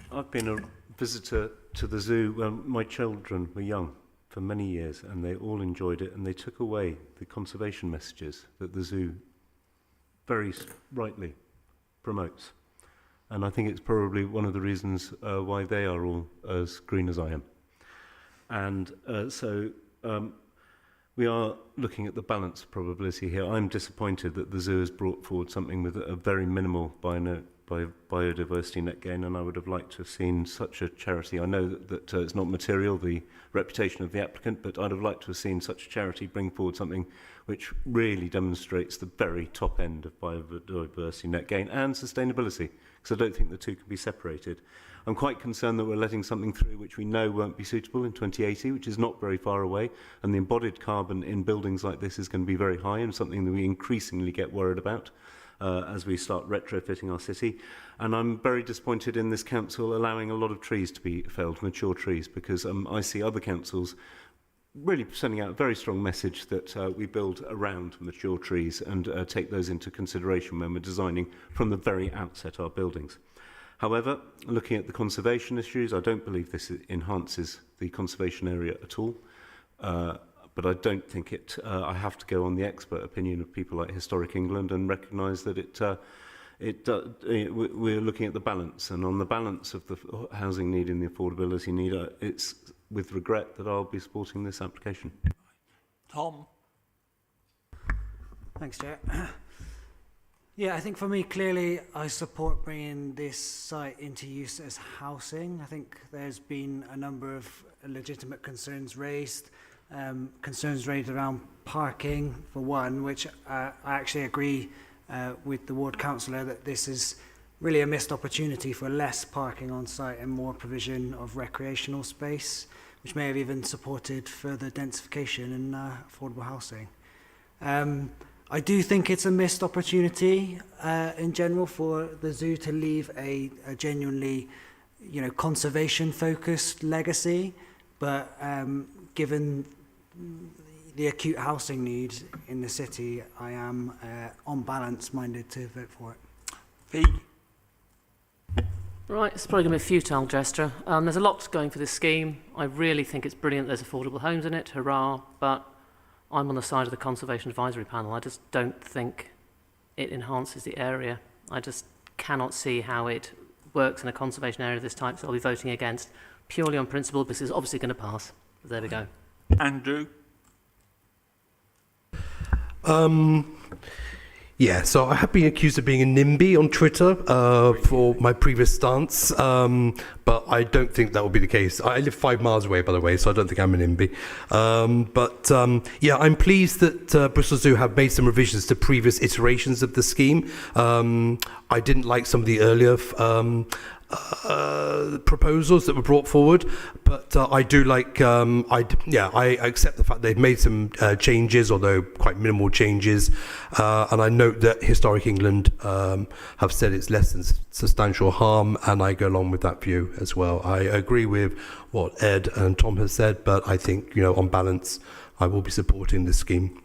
I've been a visitor to the zoo when my children were young for many years, and they all enjoyed it, and they took away the conservation messages that the zoo very rightly promotes. And I think it's probably one of the reasons why they are all as green as I am. And we are looking at the balance probability here. I'm disappointed that the zoo has brought forward something with a very minimal biodiversity net gain, and I would have liked to have seen such a charity. I know that it's not material, the reputation of the applicant, but I'd have liked to have seen such a charity bring forward something which really demonstrates the very top end of biodiversity net gain and sustainability, because I don't think the two can be separated. I'm quite concerned that we're letting something through which we know won't be suitable in 2080, which is not very far away, and the embodied carbon in buildings like this is going to be very high, and something that we increasingly get worried about as we start retrofitting our city. And I'm very disappointed in this council allowing a lot of trees to be felled, mature trees, because I see other councils really sending out a very strong message that we build around mature trees and take those into consideration when we're designing from the very outset our buildings. However, looking at the conservation issues, I don't believe this enhances the conservation area at all. But I don't think it. I have to go on the expert opinion of people like Historic England and recognise that we're looking at the balance, and on the balance of the housing need and the affordability need, it's with regret that I'll be supporting this application. Tom. Thanks, Chair. Yeah, I think for me, clearly, I support bringing this site into use as housing. I think there's been a number of legitimate concerns raised around parking, for one, which I actually agree with the ward councillor that this is really a missed opportunity for less parking on site and more provision of recreational space, which may have even supported further densification and affordable housing. I do think it's a missed opportunity in general for the zoo to leave a genuinely, conservation-focused legacy, but given the acute housing need in the city, I am on balance minded to vote for it. Fee. Right, it's probably going to be a futile gesture. There's a lot going for this scheme. I really think it's brilliant there's affordable homes in it, hurrah, but I'm on the side of the Conservation Advisory Panel. I just don't think it enhances the area. I just cannot see how it works in a conservation area of this type, so I'll be voting against purely on principle because it's obviously going to pass. There we go. Andrew? Yeah, so I have been accused of being a NIMBY on Twitter for my previous stance, but I don't think that will be the case. I live 5 miles away, by the way, so I don't think I'm a NIMBY. Yeah, I'm pleased that Bristol Zoo have made some revisions to previous iterations of the scheme. I didn't like some of the earlier proposals that were brought forward, but I do like. I accept the fact they've made some changes, although quite minimal changes, and I note that Historic England have said it's less than substantial harm, and I go along with that view as well. I agree with what Ed and Tom has said, but I think on balance, I will be supporting this scheme.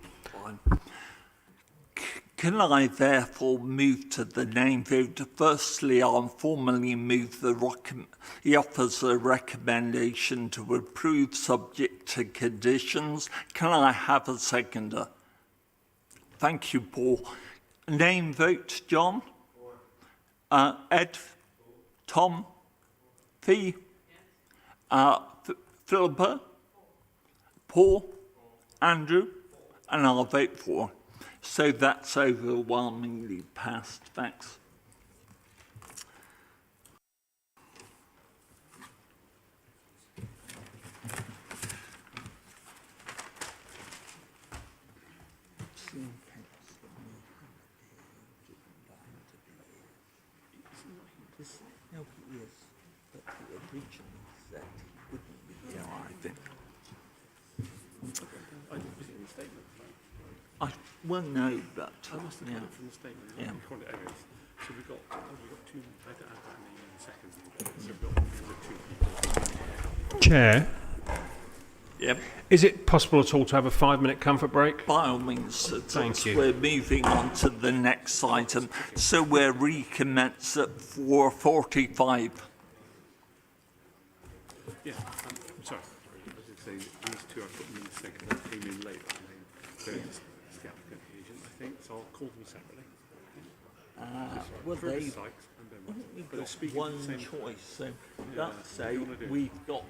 Can I therefore move to the name vote? Firstly, I'll formally move the offers a recommendation to approve subject to conditions. Can I have a seconder? Thank you, Paul. Name vote, John? Ed? Tom? Fee? Philippa? Paul? Andrew? And I'll vote for. So that's overwhelmingly passed. Thanks. Well, no, but I must have got it from the statement. Yeah. So we've got two. I don't have that in seconds. So we've got two people. Chair. Yep. Is it possible at all to have a 5-minute comfort break? By all means, Thank you. We're moving on to the next item, so we'll recommence at 4:45. Yeah, I'm sorry. I was going to say these two, I put them in the second. They came in late. So it's the applicant agent, I think. So I'll call them separately. Well, First they've Sykes, got one choice, so let's say we've got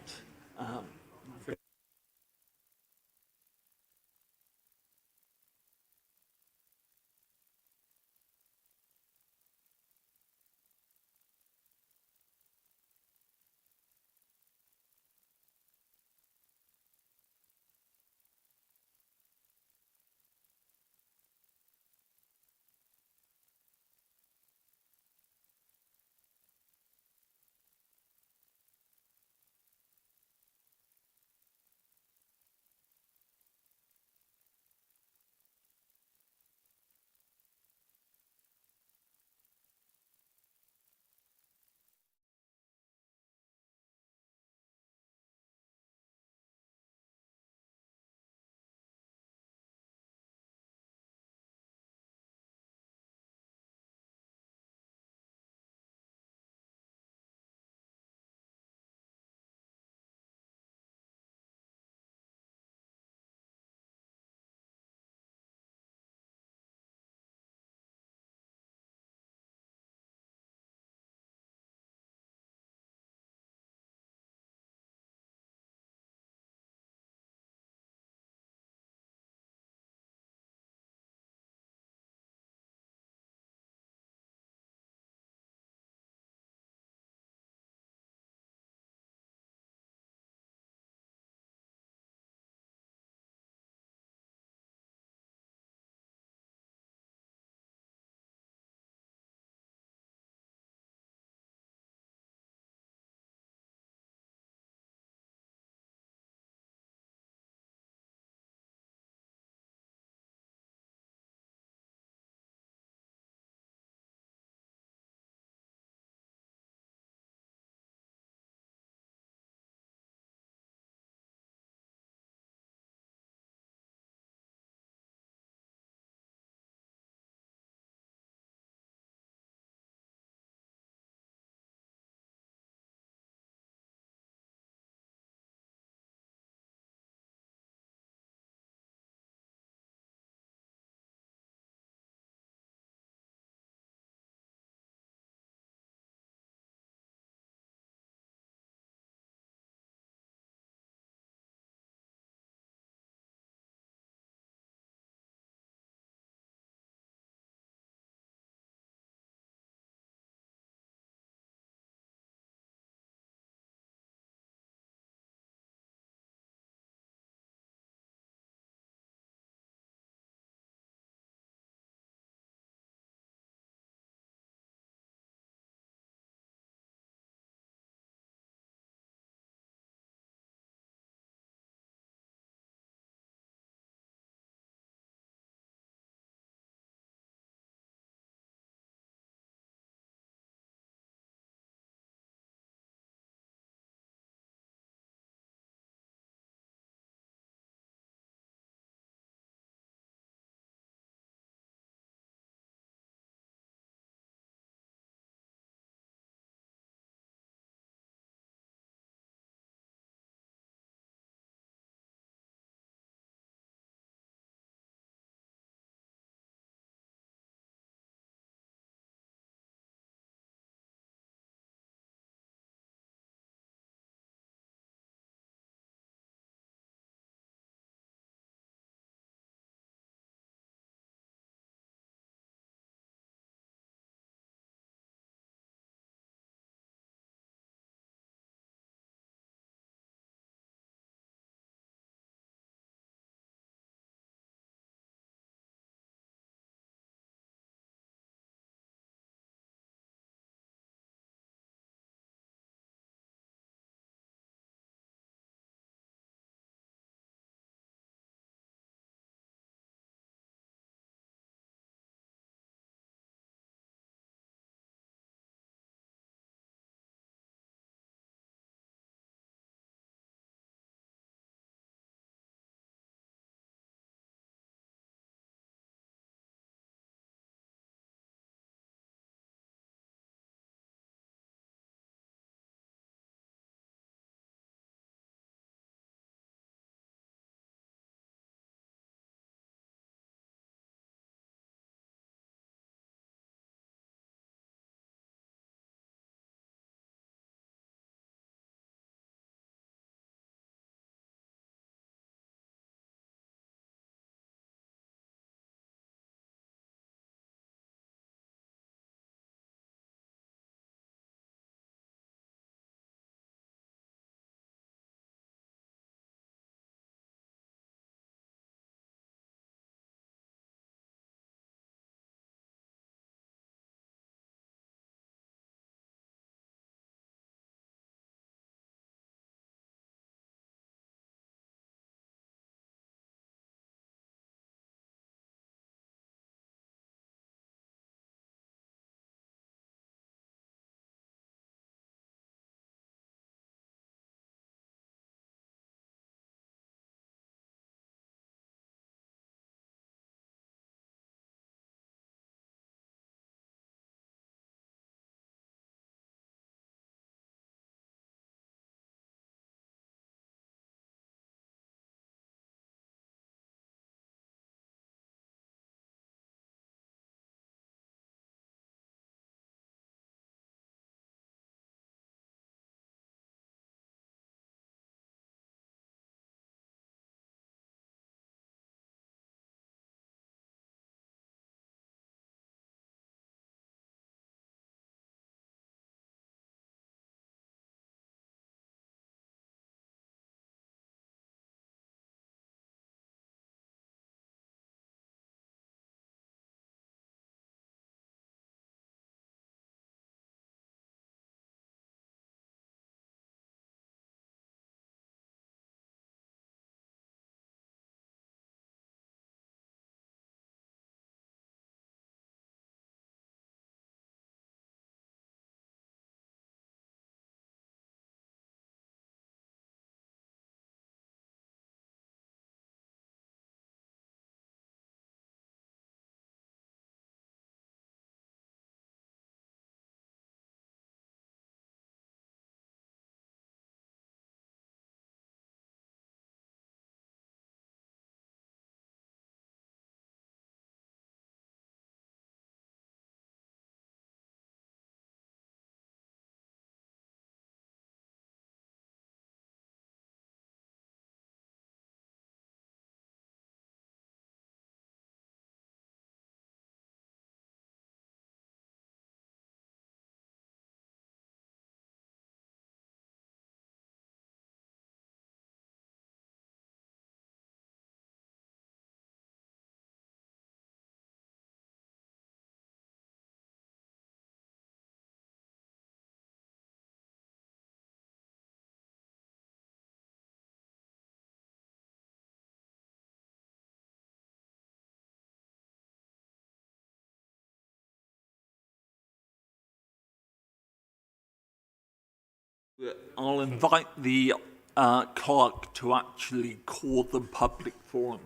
I'll invite the clerk to actually call the public forum.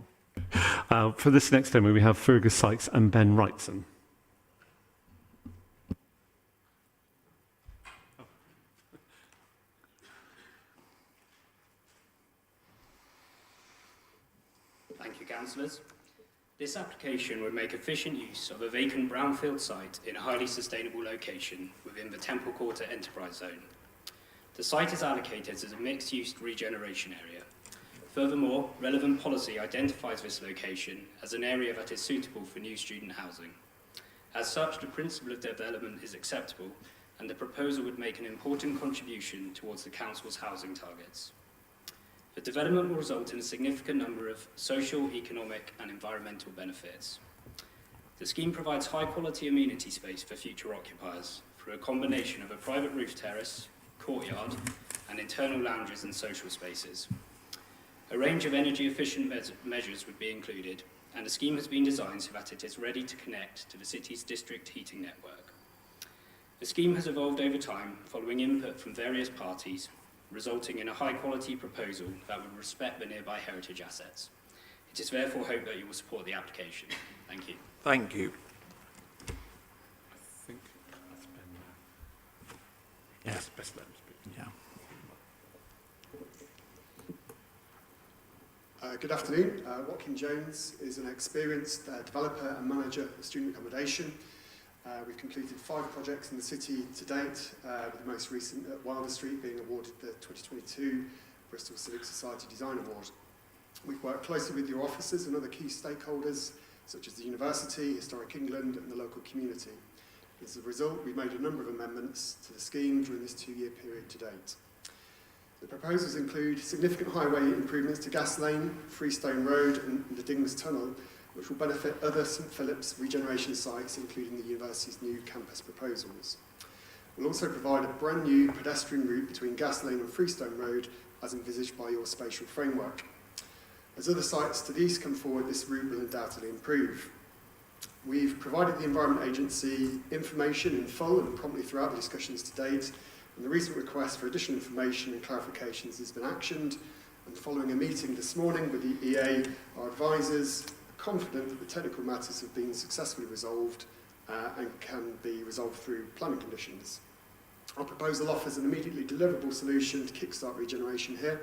For this next demo, we have Fergus Sykes and Ben Wrightson. Thank you, councillors. This application would make efficient use of a vacant brownfield site in a highly sustainable location within the Temple Quarter Enterprise Zone. The site is allocated as a mixed-use regeneration area. Furthermore, relevant policy identifies this location as an area that is suitable for new student housing. As such, the principle of development is acceptable, and the proposal would make an important contribution towards the council's housing targets. The development will result in a significant number of social, economic and environmental benefits. The scheme provides high-quality amenity space for future occupiers through a combination of a private roof terrace, courtyard and internal lounges and social spaces. A range of energy-efficient measures would be included, and the scheme has been designed so that it is ready to connect to the city's district heating network. The scheme has evolved over time following input from various parties, resulting in a high-quality proposal that would respect the nearby heritage assets. It is therefore hoped that you will support the application. Thank you. Thank you. I think that's Ben. Yes, best let him speak. Yeah. Good afternoon. Watkin Jones is an experienced developer and manager of student accommodation. We've completed 5 projects in the city to date, with the most recent at Wilder Street being awarded the 2022 Bristol Civic Society Design Award. We've worked closely with your officers and other key stakeholders, such as the University, Historic England and the local community. As a result, we've made a number of amendments to the scheme during this 2-year period to date. The proposals include significant highway improvements to Gas Lane, Freestone Road and the Dings Tunnel, which will benefit other St Philip's regeneration sites, including the university's new campus proposals. We'll also provide a brand new pedestrian route between Gas Lane and Freestone Road, as envisaged by your spatial framework. As other sites to the east come forward, this route will undoubtedly improve. We've provided the Environment Agency information in full and promptly throughout the discussions to date, and the recent request for additional information and clarifications has been actioned, and following a meeting this morning with the EA, our advisors are confident that the technical matters have been successfully resolved and can be resolved through planning conditions. Our proposal offers an immediately deliverable solution to kickstart regeneration here,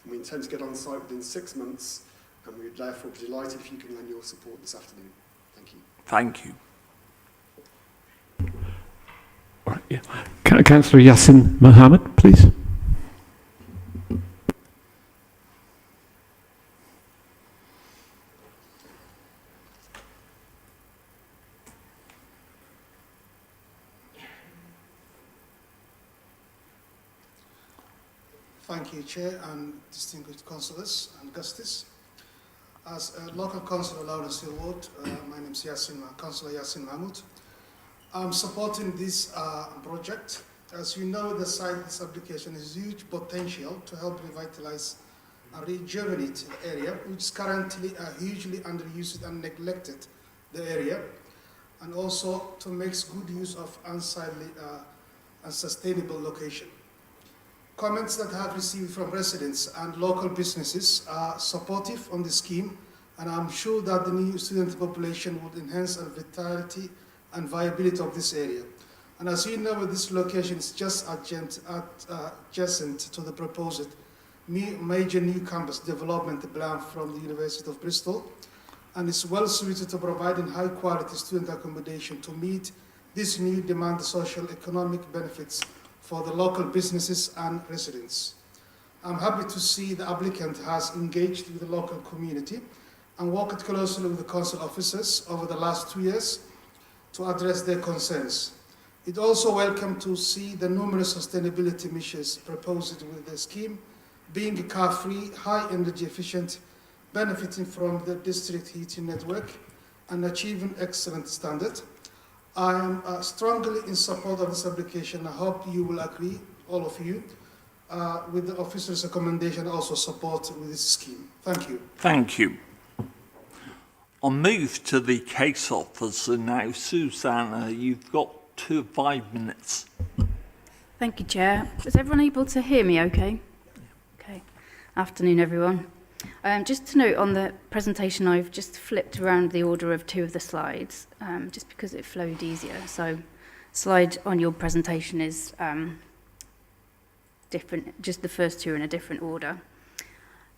and we intend to get on site within 6 months, and we would therefore be delighted if you can lend your support this afternoon. Thank you. Thank you. All right, yeah. Councillor Yassin Mohammed, please. Thank you, Chair and distinguished councillors and guests. As a local councillor Lawrence Ward, my name is Councillor Yassin Mahmoud. I'm supporting this project. As you know, the site this application is huge potential to help revitalize and rejuvenate the area, which is currently hugely underused and neglected the area, and also to make good use of unsightly and sustainable location. Comments that I have received from residents and local businesses are supportive on the scheme, and I'm sure that the new student population would enhance the vitality and viability of this area. And as you know, this location is just adjacent to the proposed major new campus development plan from the University of Bristol, and is well suited to providing high quality student accommodation to meet this new demand social economic benefits for the local businesses and residents. I'm happy to see the applicant has engaged with the local community and worked closely with the council officers over the last 2 years to address their concerns. It's also welcome to see the numerous sustainability measures proposed with the scheme, being car-free, high energy efficient, benefiting from the district heating network and achieving excellent standard. I am strongly in support of this application. I hope you will agree, all of you, with the officer's recommendation, also support with this scheme. Thank you. Thank you. I'll move to the case officer now. Susanna, you've got 5 minutes. Thank you, Chair. Is everyone able to hear me okay? Okay. Afternoon, everyone. Just to note on the presentation, I've just flipped around the order of two of the slides, just because it flowed easier. So slide on your presentation is different, just the first two are in a different order.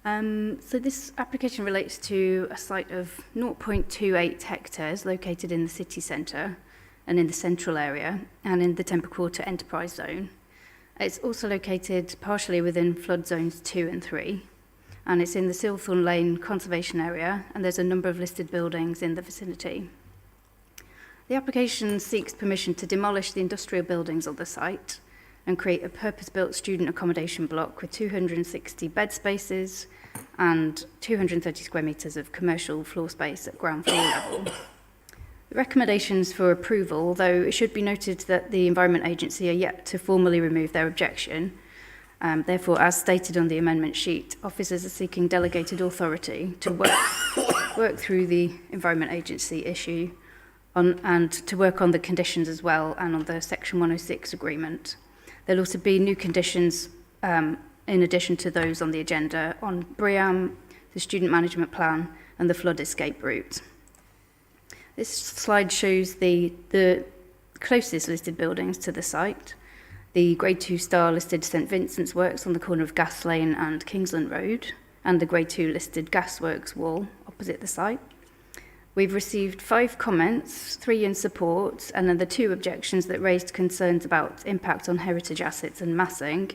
So this application relates to a site of 0.28 hectares located in the city centre and in the central area and in the Temple Quarter Enterprise Zone. It's also located partially within flood zones 2 and 3, and it's in the Silthorne Lane Conservation Area, and there's a number of listed buildings in the vicinity. The application seeks permission to demolish the industrial buildings on the site and create a purpose-built student accommodation block with 260 bed spaces and 230 square metres of commercial floor space at ground floor level. The recommendations for approval, although it should be noted that the Environment Agency are yet to formally remove their objection. Therefore, as stated on the amendment sheet, officers are seeking delegated authority to work through the Environment Agency issue and to work on the conditions as well and on the Section 106 agreement. There'll also be new conditions in addition to those on the agenda on BREEAM, the student management plan and the flood escape route. This slide shows the closest listed buildings to the site. The Grade 2 star listed St Vincent's Works on the corner of Gas Lane and Kingsland Road, and the Grade 2 listed Gasworks wall opposite the site. We've received 5 comments, 3 in support, and then the 2 objections that raised concerns about impact on heritage assets and massing.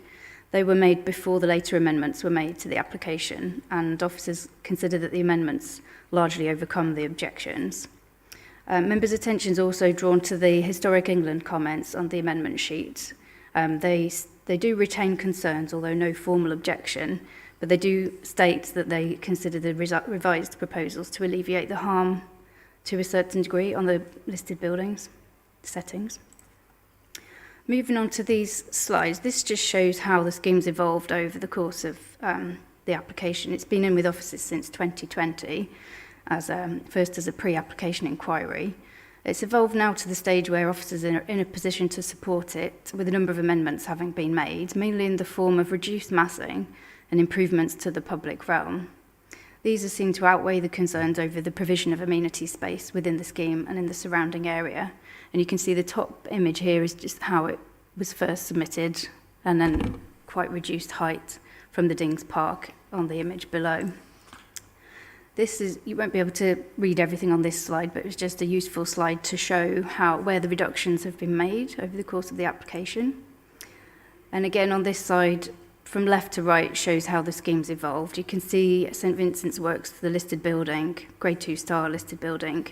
They were made before the later amendments were made to the application, and officers consider that the amendments largely overcome the objections. Members' attention is also drawn to the Historic England comments on the amendment sheet. They do retain concerns, although no formal objection, but they do state that they consider the revised proposals to alleviate the harm to a certain degree on the listed buildings settings. Moving on to these slides, this just shows how the scheme's evolved over the course of the application. It's been in with officers since 2020, as first as a pre-application inquiry. It's evolved now to the stage where officers are in a position to support it, with a number of amendments having been made, mainly in the form of reduced massing and improvements to the public realm. These are seen to outweigh the concerns over the provision of amenity space within the scheme and in the surrounding area. And you can see the top image here is just how it was first submitted, and then quite reduced height from the Dings Park on the image below. This is, you won't be able to read everything on this slide, but it was just a useful slide to show where the reductions have been made over the course of the application. And again, on this side, from left to right, shows how the scheme's evolved. You can see St Vincent's Works, the listed building, Grade 2 star listed building,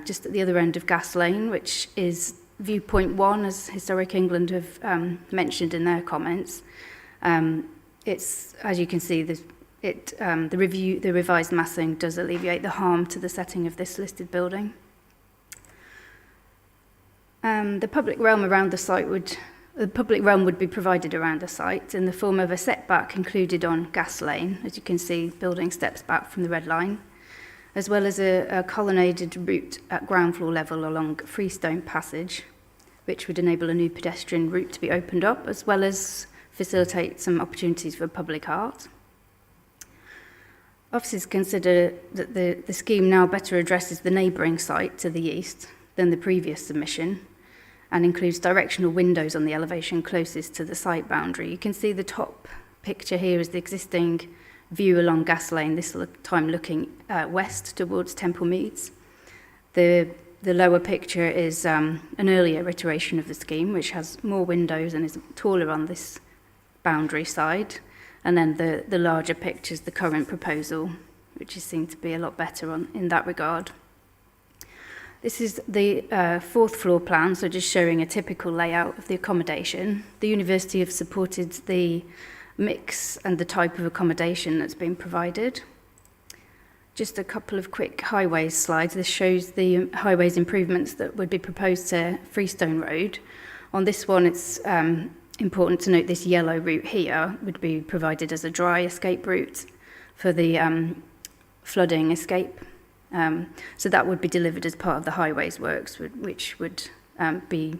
just at the other end of Gas Lane, which is viewpoint 1, as Historic England have mentioned in their comments. It's, as you can see, the revised massing does alleviate the harm to the setting of this listed building. The public realm would be provided around the site in the form of a setback included on Gas Lane, as you can see, building steps back from the red line, as well as a colonnaded route at ground floor level along Freestone Passage, which would enable a new pedestrian route to be opened up, as well as facilitate some opportunities for public art. Officers consider that the scheme now better addresses the neighbouring site to the east than the previous submission, and includes directional windows on the elevation closest to the site boundary. You can see the top picture here is the existing view along Gas Lane, this time looking west towards Temple Meads. The lower picture is an earlier iteration of the scheme, which has more windows and is taller on this boundary side. And then the larger picture is the current proposal, which is seen to be a lot better in that regard. This is the 4th floor plan, so just showing a typical layout of the accommodation. The university have supported the mix and the type of accommodation that's been provided. Just a couple of quick highways slides. This shows the highways improvements that would be proposed to Freestone Road. On this one, it's important to note this yellow route here would be provided as a dry escape route for the flooding escape. So that would be delivered as part of the highways works, which would be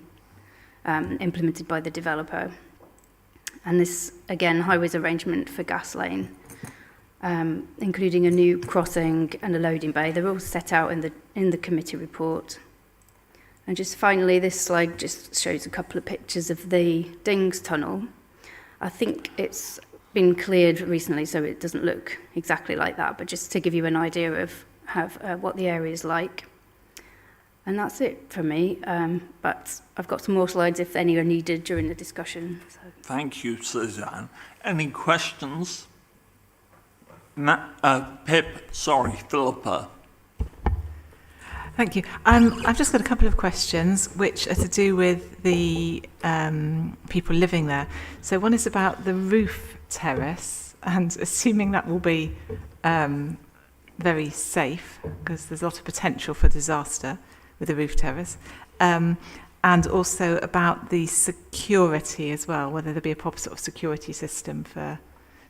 implemented by the developer. And this, again, highways arrangement for gas lane, including a new crossing and a loading bay. They're all set out in the committee report. And just finally, this slide just shows a couple of pictures of the Dings tunnel. I think it's been cleared recently, so it doesn't look exactly like that, but just to give you an idea of what the area is like. And that's it for me, but I've got some more slides if any are needed during the discussion. So. Thank you, Suzanne. Any questions? Philippa. Thank you. I've just got a couple of questions which are to do with the people living there. So one is about the roof terrace, and assuming that will be very safe, because there's a lot of potential for disaster with the roof terrace, and also about the security as well, whether there'll be a proper sort of security system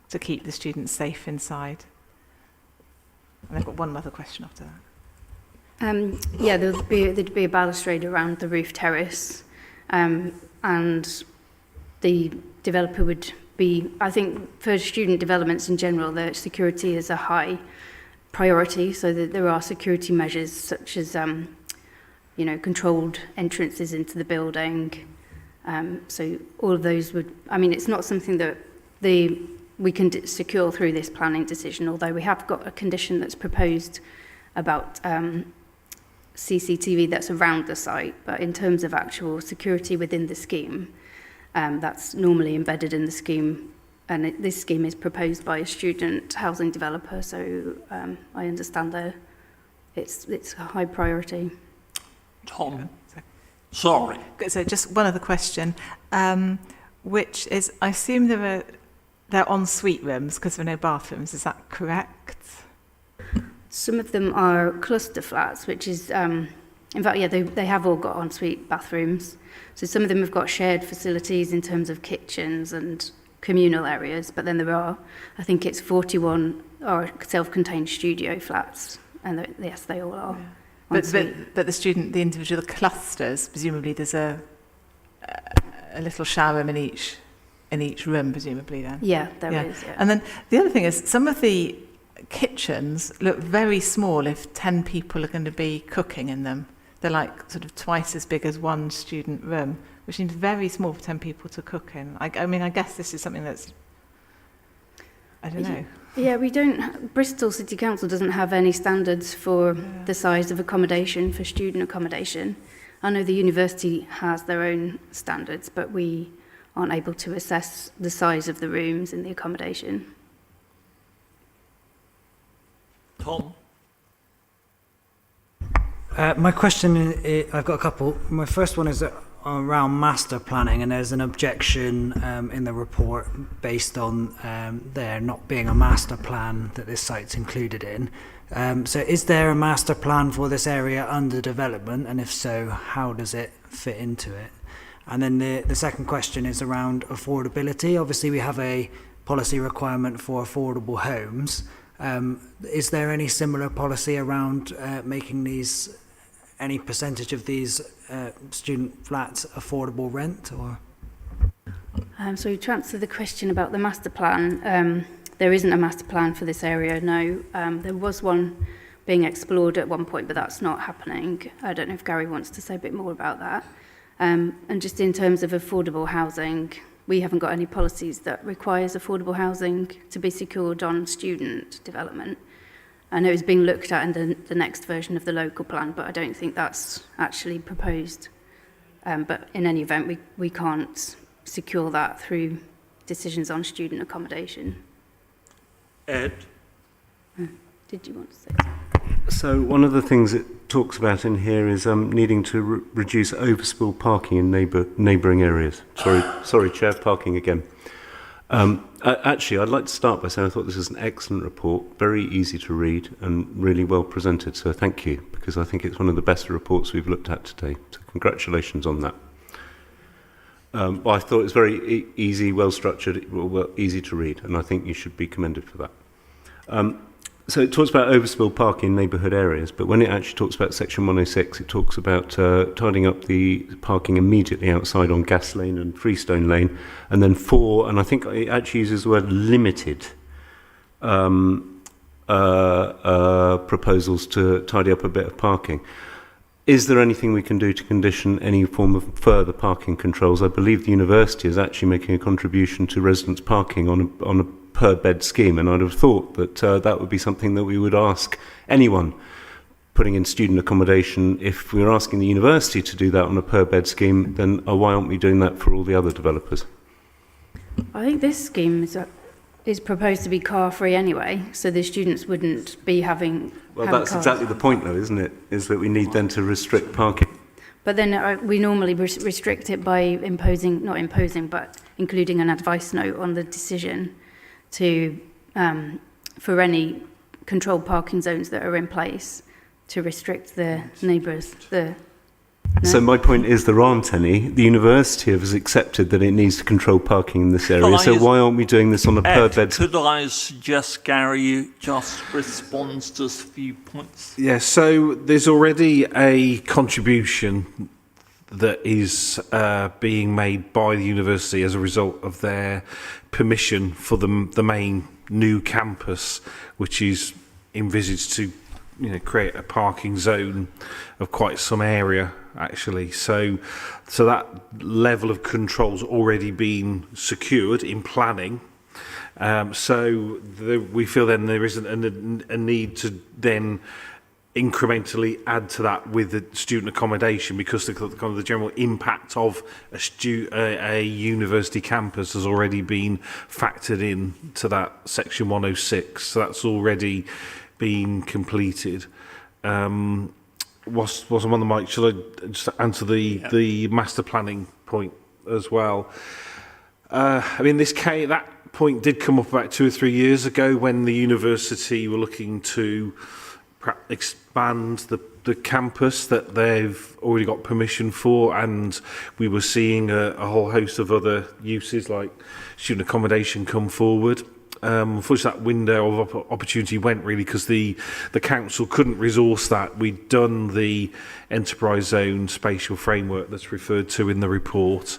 to keep the students safe inside. And I've got one other question after that. Yeah, there'd be a balustrade around the roof terrace, and the developer would be, I think for student developments in general, the security is a high priority, so that there are security measures such as controlled entrances into the building. So all of those would, I mean, it's not something that we can secure through this planning decision, although we have got a condition that's proposed about CCTV that's around the site, but in terms of actual security within the scheme, that's normally embedded in the scheme, and this scheme is proposed by a student housing developer, so I understand that it's a high priority. Tom, sorry. So just one other question, which is, I assume they're ensuite rooms because there are no bathrooms, is that correct? Some of them are cluster flats, which is, in fact, yeah, they have all got ensuite bathrooms. So some of them have got shared facilities in terms of kitchens and communal areas, but then there are, I think it's 41 are self-contained studio flats, and yes, they all are. Yeah. But the individual clusters, presumably there's a little shower room in each room, presumably then. Yeah, there is. Yeah. And then the other thing is, some of the kitchens look very small if 10 people are going to be cooking in them. They're like sort of twice as big as one student room, which seems very small for 10 people to cook in. I mean, I guess this is something that's, I don't know. Yeah, Bristol City Council doesn't have any standards for the size of accommodation for student accommodation. I know the university has their own standards, but we aren't able to assess the size of the rooms in the accommodation. Tom? My question, I've got a couple. My first one is around master planning, and there's an objection in the report based on there not being a master plan that this site's included in. So is there a master plan for this area under development, and if so, how does it fit into it? And then the second question is around affordability. Obviously, we have a policy requirement for affordable homes. Is there any similar policy around making any percentage of these student flats affordable rent? Or? So to answer the question about the master plan, there isn't a master plan for this area, no. There was one being explored at one point, but that's not happening. I don't know if Gary wants to say a bit more about that. And just in terms of affordable housing, we haven't got any policies that requires affordable housing to be secured on student development. I know it's being looked at in the next version of the local plan, but I don't think that's actually proposed. But in any event, we can't secure that through decisions on student accommodation. Ed? Did you want to say something? So one of the things it talks about in here is needing to reduce overspill parking in neighbouring areas. Sorry, Chair, parking again. Actually, I'd like to start by saying I thought this was an excellent report, very easy to read and really well presented. So thank you, because I think it's one of the best reports we've looked at today. So congratulations on that. Well, I thought it was very easy, well structured, easy to read, and I think you should be commended for that. So it talks about overspill parking in neighbourhood areas, but when it actually talks about section 106, it talks about tidying up the parking immediately outside on Gas Lane and Freestone Lane, and then and I think it actually uses the word limited proposals to tidy up a bit of parking. Is there anything we can do to condition any form of further parking controls? I believe the university is actually making a contribution to residents' parking on a per bed scheme, and I'd have thought that that would be something that we would ask anyone putting in student accommodation. If we were asking the university to do that on a per bed scheme, then why aren't we doing that for all the other developers? I think this scheme is proposed to be car free anyway, so the students wouldn't be having. Well, that's cars. exactly the point, though, isn't it? Is that we need then to restrict parking. But then we normally restrict it by not imposing, but including an advice note on the decision to for any controlled parking zones that are in place to restrict the neighbours. So my point is there aren't any. The university has accepted that it needs to control parking in this area. So why aren't we doing this on a per bed? Could I suggest Gary just responds to a few points? Yeah, so there's already a contribution that is being made by the university as a result of their permission for the main new campus, which is envisaged to create a parking zone of quite some area, actually. So that level of control's already been secured in planning. We feel then there isn't a need to then incrementally add to that with the student accommodation, because the general impact of a university campus has already been factored in to that section 106. So that's already been completed. Was I'm on the mic? Shall I just answer the master planning point as well? I mean, that point did come up about 2 or 3 years ago when the university were looking to expand the campus that they've already got permission for, and we were seeing a whole host of other uses like student accommodation come forward. Unfortunately, that window of opportunity went really because the council couldn't resource that. We'd done the enterprise zone spatial framework that's referred to in the report.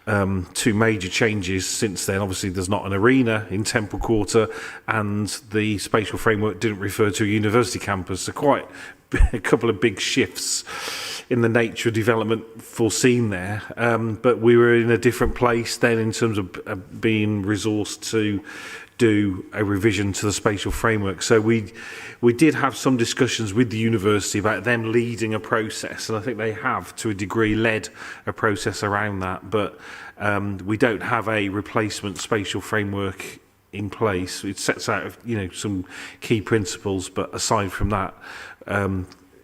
2 major changes since then. Obviously, there's not an arena in Temple Quarter, and the spatial framework didn't refer to a university campus. So quite a couple of big shifts in the nature of development foreseen there. But we were in a different place then in terms of being resourced to do a revision to the spatial framework. So we did have some discussions with the university about them leading a process, and I think they have to a degree led a process around that, but we don't have a replacement spatial framework in place. It sets out some key principles, but aside from that,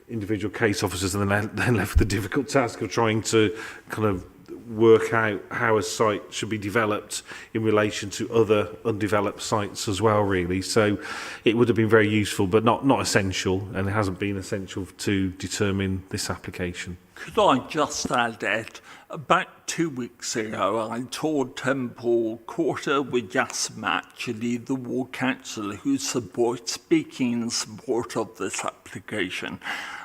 individual case officers are then left with the difficult task of trying to kind of work out how a site should be developed in relation to other undeveloped sites as well, really. So it would have been very useful, but not essential, and it hasn't been essential to determine this application. Could I just add, Ed, about 2 weeks ago, I toured Temple Quarter with Yasim, actually, the ward councillor who's speaking in support of this application.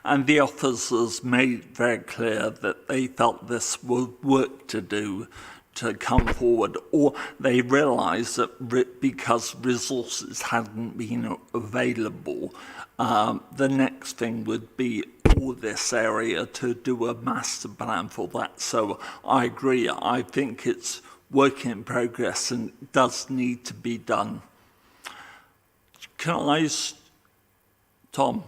And the officers made very clear that they felt this was work to do to come forward, or they realised that because resources hadn't been available, the next thing would be all this area to do a master plan for that. So I agree. I think it's work in progress and does need to be done. Tom?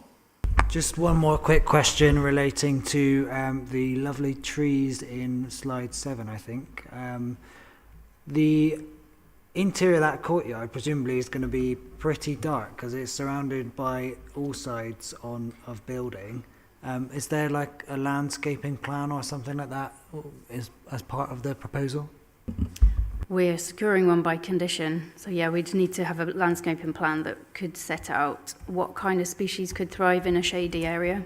Just one more quick question relating to the lovely trees in slide 7, I think. The interior of that courtyard presumably is going to be pretty dark because it's surrounded by all sides of building. Is there like a landscaping plan or something like that as part of the proposal? We're securing one by condition. So yeah, we'd need to have a landscaping plan that could set out what kind of species could thrive in a shady area.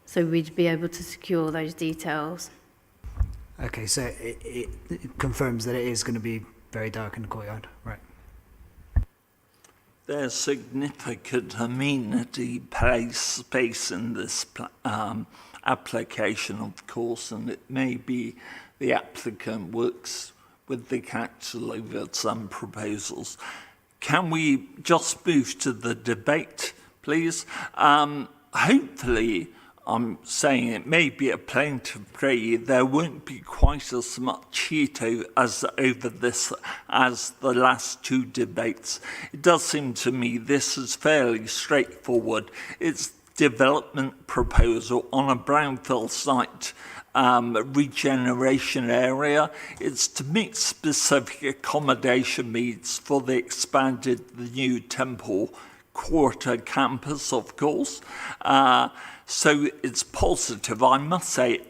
So we'd be able to secure those details. Okay, so it confirms that it is going to be very dark in the courtyard, right? there's significant amenity space in this application, of course, and it may be the applicant works with the council over some proposals. Can we just move to the debate, please? Hopefully, I'm saying it may be a plaintive plea, there won't be quite as much heat as over this as the last two debates. It does seem to me this is fairly straightforward. It's development proposal on a brownfield site, regeneration area. It's to meet specific accommodation needs for the new Temple Quarter campus, of course. So it's positive. I must say,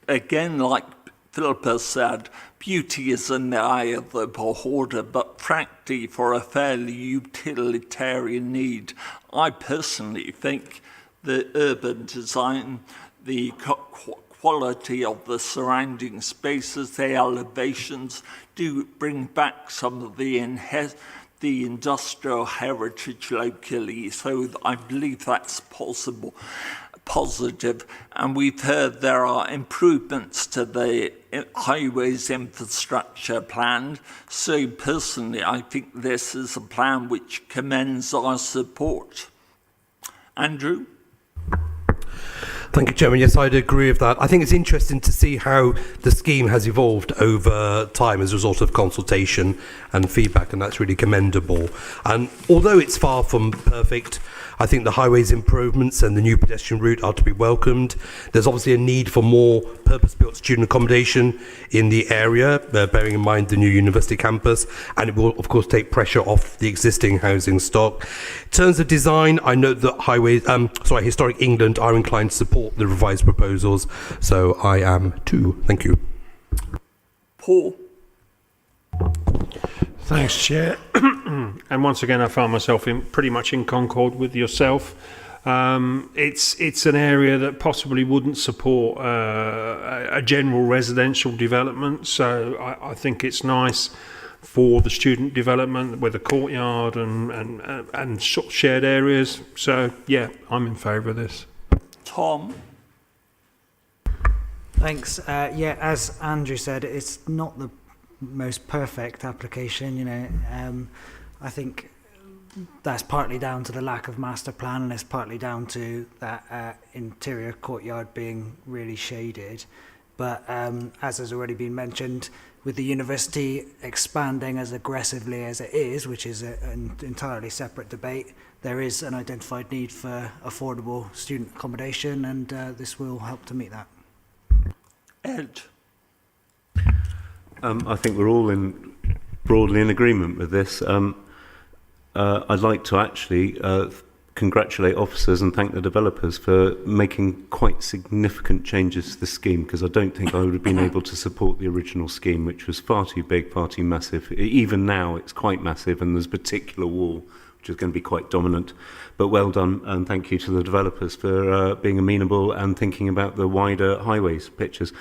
again, like Philippa said, beauty is in the eye of the beholder, but frankly, for a fairly utilitarian need, I personally think the urban design, the quality of the surrounding spaces, the elevations, do bring back some of the industrial heritage locally. So I believe that's positive. And we've heard there are improvements to the highways infrastructure plan. So personally, I think this is a plan which commends our support. Andrew? Thank you, Chairman. Yes, I'd agree with that. I think it's interesting to see how the scheme has evolved over time as a result of consultation and feedback, and that's really commendable. And although it's far from perfect, I think the highways improvements and the new pedestrian route are to be welcomed. There's obviously a need for more purpose-built student accommodation in the area, bearing in mind the new university campus, and it will, of course, take pressure off the existing housing stock. In terms of design, I note that Historic England are inclined to support the revised proposals, so I am too. Thank you. Paul. Thanks, Chair. And once again, I found myself pretty much in concord with yourself. It's an area that possibly wouldn't support a general residential development, so I think it's nice for the student development with a courtyard and sort of shared areas. So yeah, I'm in favour of this. Tom? Thanks. Yeah, as Andrew said, it's not the most perfect application, I think that's partly down to the lack of master plan, and it's partly down to that interior courtyard being really shaded. But as has already been mentioned, with the university expanding as aggressively as it is, which is an entirely separate debate, there is an identified need for affordable student accommodation, and this will help to meet that. Ed? I think we're all broadly in agreement with this. I'd like to actually congratulate officers and thank the developers for making quite significant changes to the scheme, because I don't think I would have been able to support the original scheme, which was far too big, far too massive. Even now, it's quite massive, and there's a particular wall which is going to be quite dominant. But well done, and thank you to the developers for being amenable and thinking about the wider highways pictures.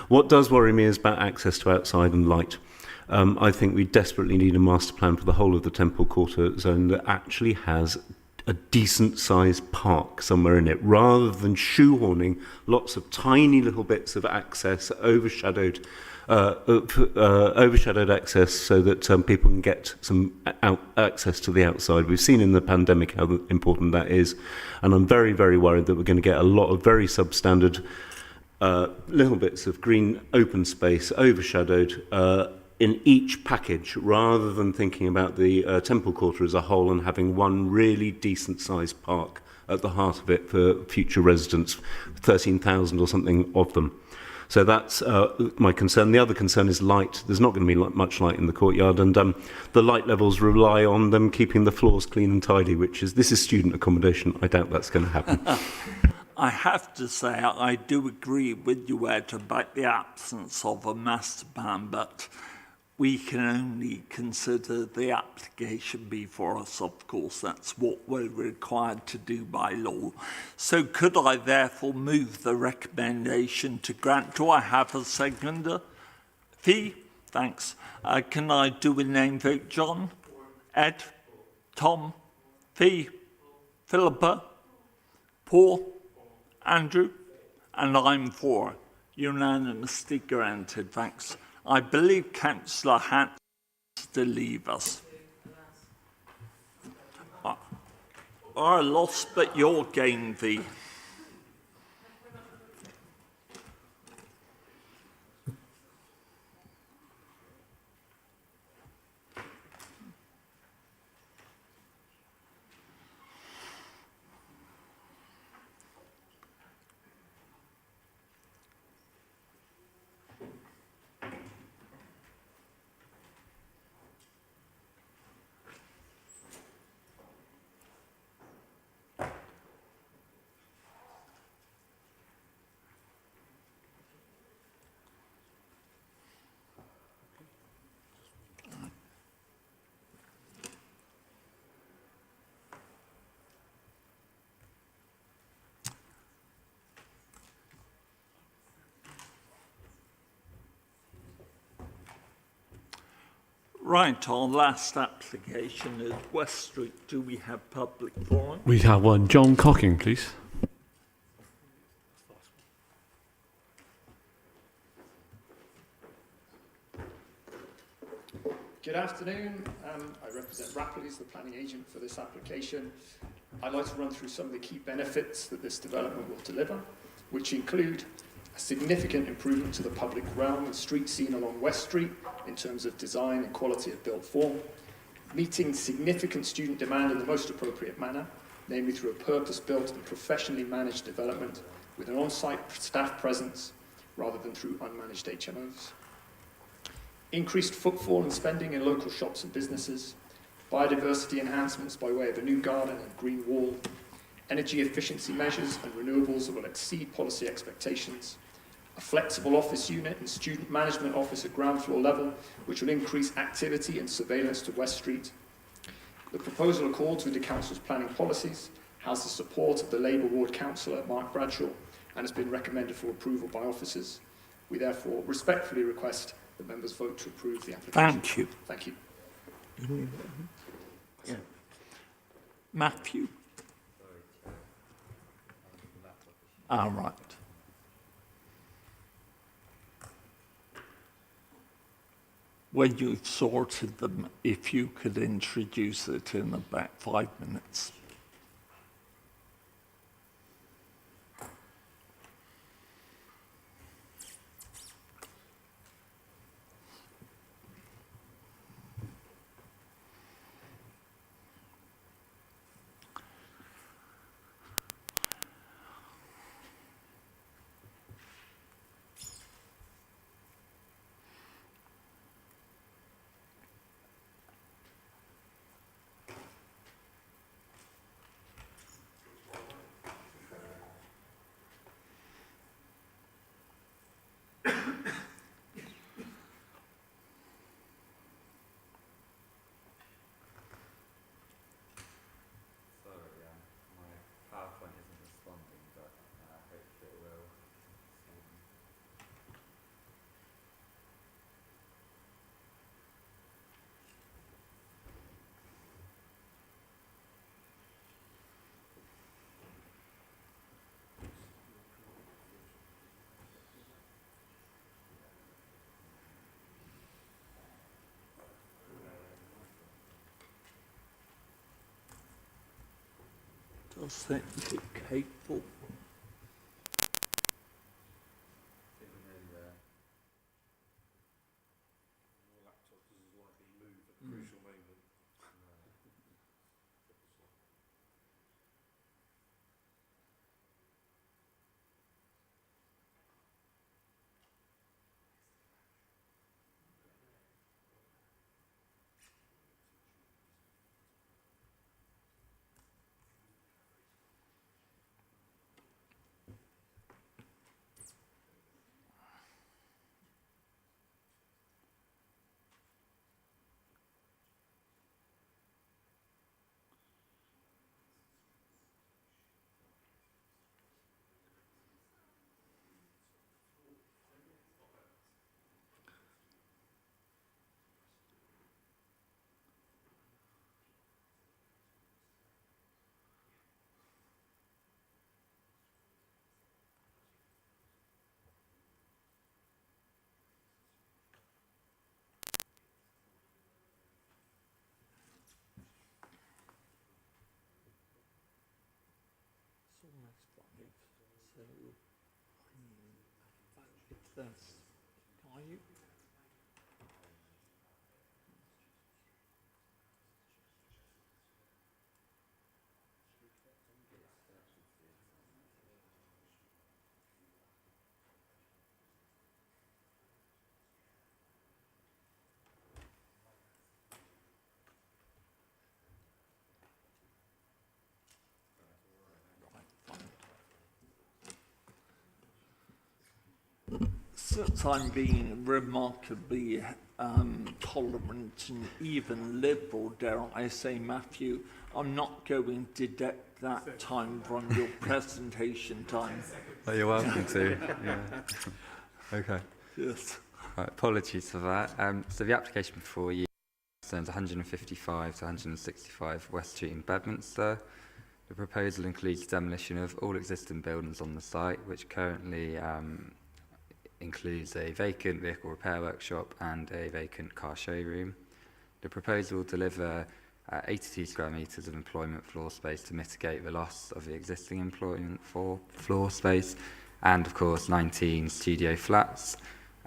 What does worry me is about access to outside and light. I think we desperately need a master plan for the whole of the Temple Quarter zone that actually has a decent-sized park somewhere in it, rather than shoehorning lots of tiny little bits of access, overshadowed access, so that people can get some access to the outside. We've seen in the pandemic how important that is, and I'm very, very worried that we're going to get a lot of very substandard little bits of green open space overshadowed in each package, rather than thinking about the Temple Quarter as a whole and having one really decent-sized park at the heart of it for future residents, 13,000 or something of them. So that's my concern. The other concern is light. There's not going to be much light in the courtyard, and the light levels rely on them keeping the floors clean and tidy, this is student accommodation. I doubt that's going to happen. I have to say, I do agree with you, Ed, about the absence of a master plan, but we can only consider the application before us, of course. That's what we're required to do by law. So could I therefore move the recommendation to grant? Do I have a seconder? Fee? Thanks. Can I do a name vote, John? Ed? Tom? Fee, Philippa, Paul, Andrew, and I'm for. Unanimously granted, thanks. I believe Councillor Hants to leave us. Our loss, but your gain, Fee. Right, our last application is West Street. Do we have public forum? We have one. John Cocking, please. Good afternoon. I represent Rapidly as the planning agent for this application. I'd like to run through some of the key benefits that this development will deliver, which include a significant improvement to the public realm and street scene along West Street in terms of design and quality of built form, meeting significant student demand in the most appropriate manner, namely through a purpose-built and professionally managed development with an on-site staff presence rather than through unmanaged HMOs. Increased footfall and spending in local shops and businesses, biodiversity enhancements by way of a new garden and green wall, energy efficiency measures and renewables that will exceed policy expectations, a flexible office unit and student management office at ground floor level, which will increase activity and surveillance to West Street. The proposal accords with the Council's planning policies, has the support of the Labour Ward Councillor, Mark Bradshaw, and has been recommended for approval by officers. We therefore respectfully request that members vote to approve the application. Thank you. Thank you. Yeah. Matthew? All right. When you've sorted them, if you could introduce it in about 5 minutes. Does that look capable? it's this guy. Since I'm being remarkably tolerant and even liberal, dare I say, Matthew, I'm not going to deduct that time from your presentation time. Oh, you're welcome to. Yeah. Okay. Yes. Right, apologies for that. So the application before you concerns 155 to 165 West Street in Bedminster. The proposal includes demolition of all existing buildings on the site, which currently includes a vacant vehicle repair workshop and a vacant car showroom. The proposal will deliver 82 square metres of employment floor space to mitigate the loss of the existing employment floor space, and of course 19 studio flats,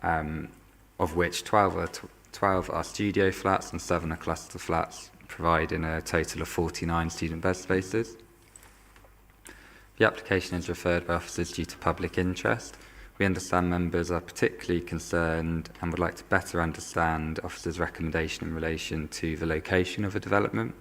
of which 12 are studio flats and 7 are cluster flats, providing a total of 49 student bed spaces. The application is referred by officers due to public interest. We understand members are particularly concerned and would like to better understand officers' recommendation in relation to the location of a development.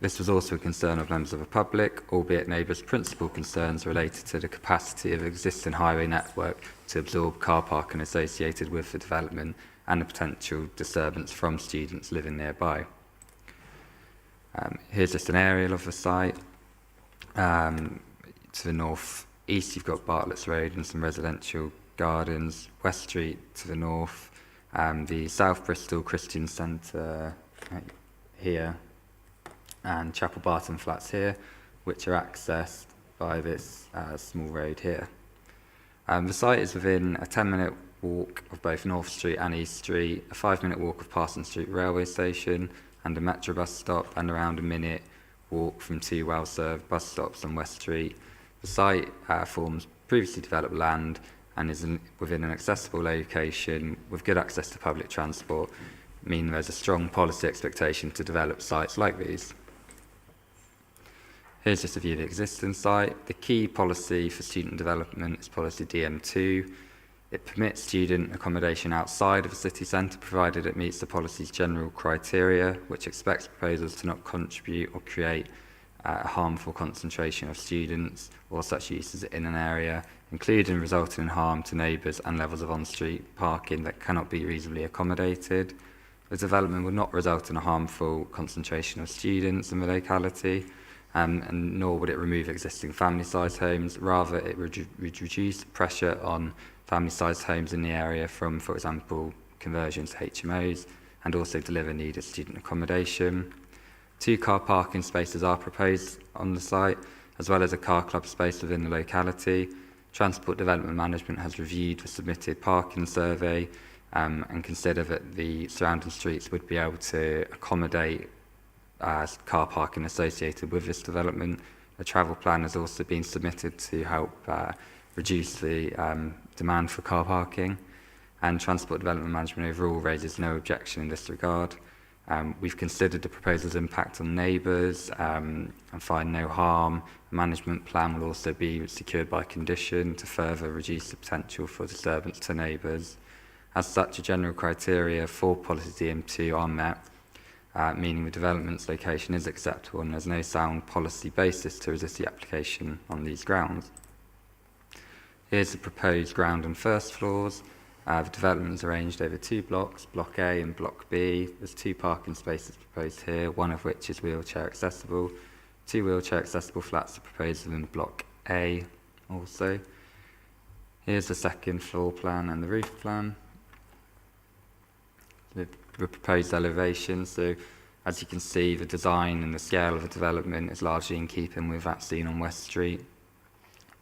This was also a concern of members of the public, albeit neighbours' principal concerns related to the capacity of existing highway network to absorb car parking associated with the development and the potential disturbance from students living nearby. Here's just an aerial of the site. To the north east, you've got Bartlett's Road and some residential gardens. West Street to the north, the South Bristol Christian Centre here, and Chapel Barton Flats here, which are accessed by this small road here. The site is within a 10-minute walk of both North Street and East Street, a 5-minute walk of Parsons Street railway station and a Metro bus stop, and around a minute walk from 2 well-served bus stops on West Street. The site forms previously developed land and is within an accessible location with good access to public transport, meaning there's a strong policy expectation to develop sites like these. Here's just a view of the existing site. The key policy for student development is policy DM2. It permits student accommodation outside of the city centre, provided it meets the policy's general criteria, which expects proposals to not contribute or create a harmful concentration of students or such uses in an area, including resulting in harm to neighbours and levels of on-street parking that cannot be reasonably accommodated. The development would not result in a harmful concentration of students in the locality, and nor would it remove existing family-sized homes. Rather, it would reduce pressure on family-sized homes in the area from, for example, conversion to HMOs, and also deliver needed student accommodation. 2 car parking spaces are proposed on the site, as well as a car club space within the locality. Transport Development Management has reviewed the submitted parking survey and consider that the surrounding streets would be able to accommodate car parking associated with this development. A travel plan has also been submitted to help reduce the demand for car parking, and Transport Development Management overall raises no objection in this regard. We've considered the proposal's impact on neighbours and find no harm. A management plan will also be secured by condition to further reduce the potential for disturbance to neighbours. As such, a general criteria for policy DM2 are met, meaning the development's location is acceptable and there's no sound policy basis to resist the application on these grounds. Here's the proposed ground and first floors. The development is arranged over 2 blocks, Block A and Block B. There's 2 parking spaces proposed here, one of which is wheelchair accessible. 2 wheelchair accessible flats are proposed within Block A also. Here's the second floor plan and the roof plan. The proposed elevation. So as you can see, the design and the scale of the development is largely in keeping with that seen on West Street.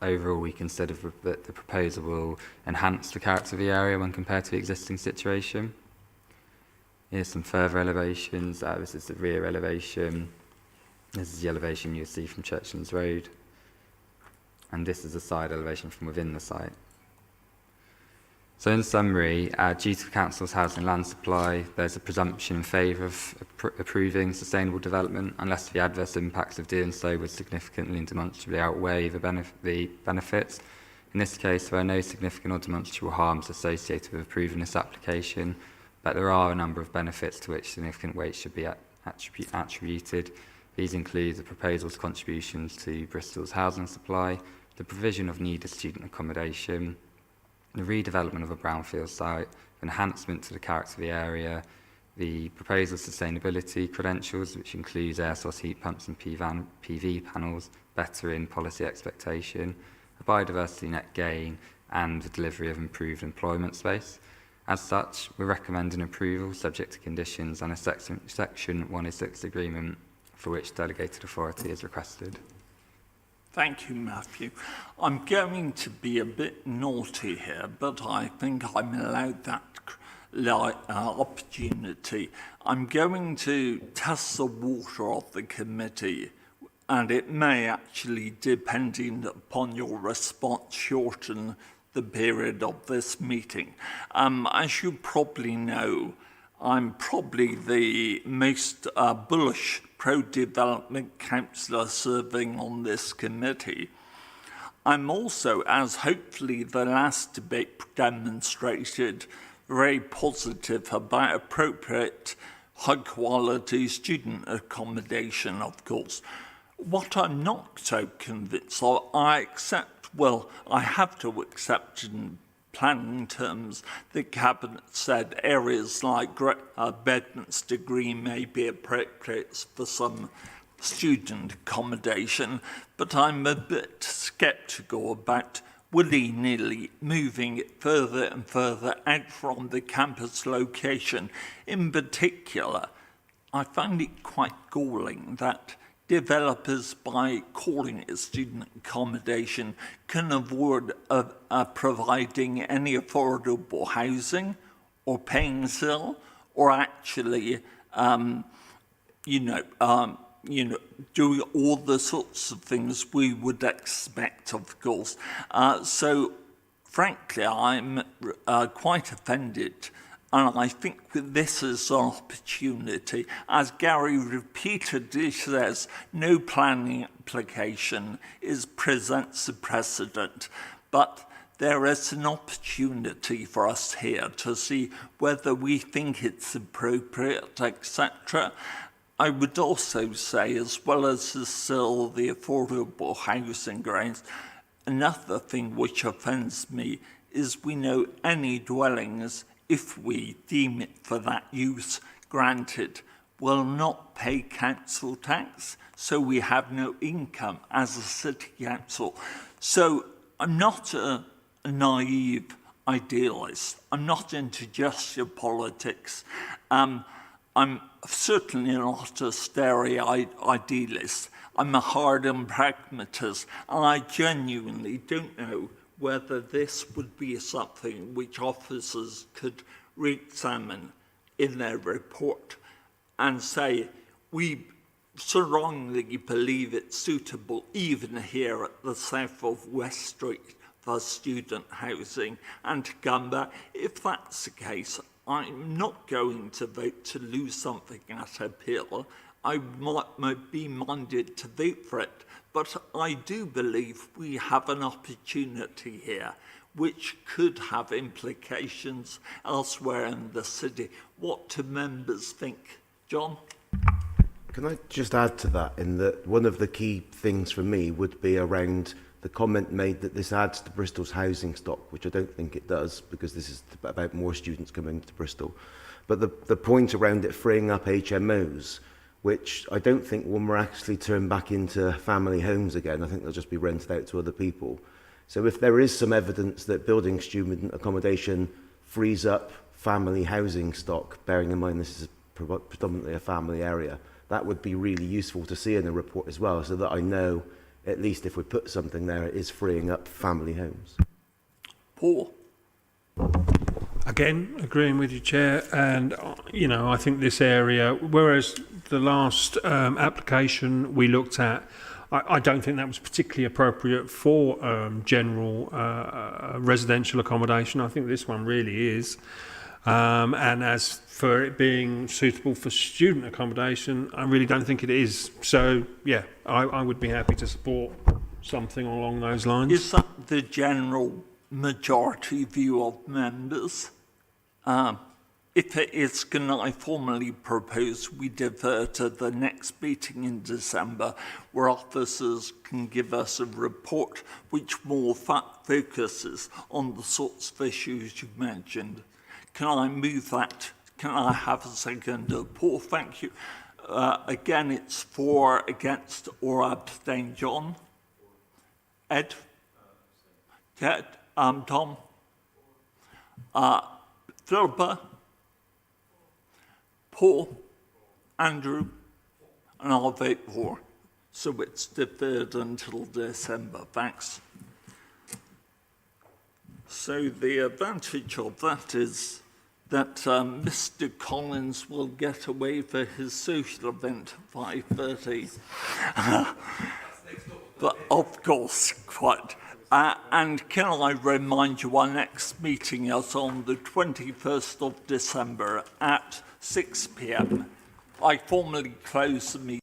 Overall, we consider that the proposal will enhance the character of the area when compared to the existing situation. Here's some further elevations. This is the rear elevation. This is the elevation you'll see from Churchlands Road. and this is a side elevation from within the site. So in summary, due to the Council's housing land supply, there's a presumption in favour of approving sustainable development unless the adverse impacts of doing so would significantly and demonstrably outweigh the benefits. In this case, there are no significant or demonstrable harms associated with approving this application, but there are a number of benefits to which significant weight should be attributed. These include the proposal's contributions to Bristol's housing supply, the provision of needed student accommodation, the redevelopment of a brownfield site, enhancement to the character of the area, the proposal's sustainability credentials, which includes air source heat pumps and PV panels, bettering policy expectation, a biodiversity net gain, and the delivery of improved employment space. As such, we're recommending approval subject to conditions and a Section 106 agreement for which delegated authority is requested. Thank you, Matthew. I'm going to be a bit naughty here, but I think I'm allowed that opportunity. I'm going to test the water of the committee, and it may actually, depending upon your response, shorten the period of this meeting. As you probably know, I'm probably the most bullish pro-development councillor serving on this committee. I'm also, as hopefully the last debate demonstrated, very positive about appropriate high-quality student accommodation, of course. What I'm not so convinced of, I have to accept in planning terms, the Cabinet said areas like Bedminster Green may be appropriate for some student accommodation, but I'm a bit sceptical about willy-nilly moving it further and further out from the campus location. In particular, I find it quite galling that developers, by calling it student accommodation, can avoid providing any affordable housing or paying Cllr, or actually, doing all the sorts of things we would expect, of course. So, frankly, I'm quite offended. And I think this is an opportunity. As Gary repeatedly says, no planning application presents a precedent. But there is an opportunity for us here to see whether we think it's appropriate, etc. I would also say, as well as still the affordable housing grants, another thing which offends me is we know any dwellings, if we deem it for that use granted, will not pay council tax, so we have no income as a city council. So I'm not a naive idealist. I'm not into gesture politics. I'm certainly not a starry-eyed idealist. I'm a hardened pragmatist, and I genuinely don't know whether this would be something which officers could re-examine in their report and say, we strongly believe it's suitable even here at the south of West Street for student housing, and to come back. If that's the case, I'm not going to vote to lose something at appeal. I might be minded to vote for it, but I do believe we have an opportunity here which could have implications elsewhere in the city. What do members think? John? Can I just add to that, in that one of the key things for me would be around the comment made that this adds to Bristol's housing stock, which I don't think it does, because this is about more students coming to Bristol. But the point around it freeing up HMOs, which I don't think will miraculously turn back into family homes again. I think they'll just be rented out to other people. So if there is some evidence that building student accommodation frees up family housing stock, bearing in mind this is predominantly a family area, that would be really useful to see in the report as well, so that I know, at least if we put something there, it is freeing up family homes. Paul? Again, agreeing with you, Chair, and I think this area, whereas the last application we looked at, I don't think that was particularly appropriate for general residential accommodation. I think this one really is. And as for it being suitable for student accommodation, I really don't think it is. So, yeah, I would be happy to support something along those lines. Is that the general majority view of members? If it is, can I formally propose we defer to the next meeting in December, where officers can give us a report which more focuses on the sorts of issues you mentioned? Can I move that? Can I have a second? Paul, thank you. Again, it's for, against, or abstain. John? Ed? Ted? Tom? Philippa? Paul? Andrew? And I'll vote for. So it's deferred until December. Thanks. So the advantage of that is that Mr. Collins will get away for his social event at 5:30. But of course, quite. And can I remind you, our next meeting is on the 21st of December at 6 p.m. I formally close the meeting.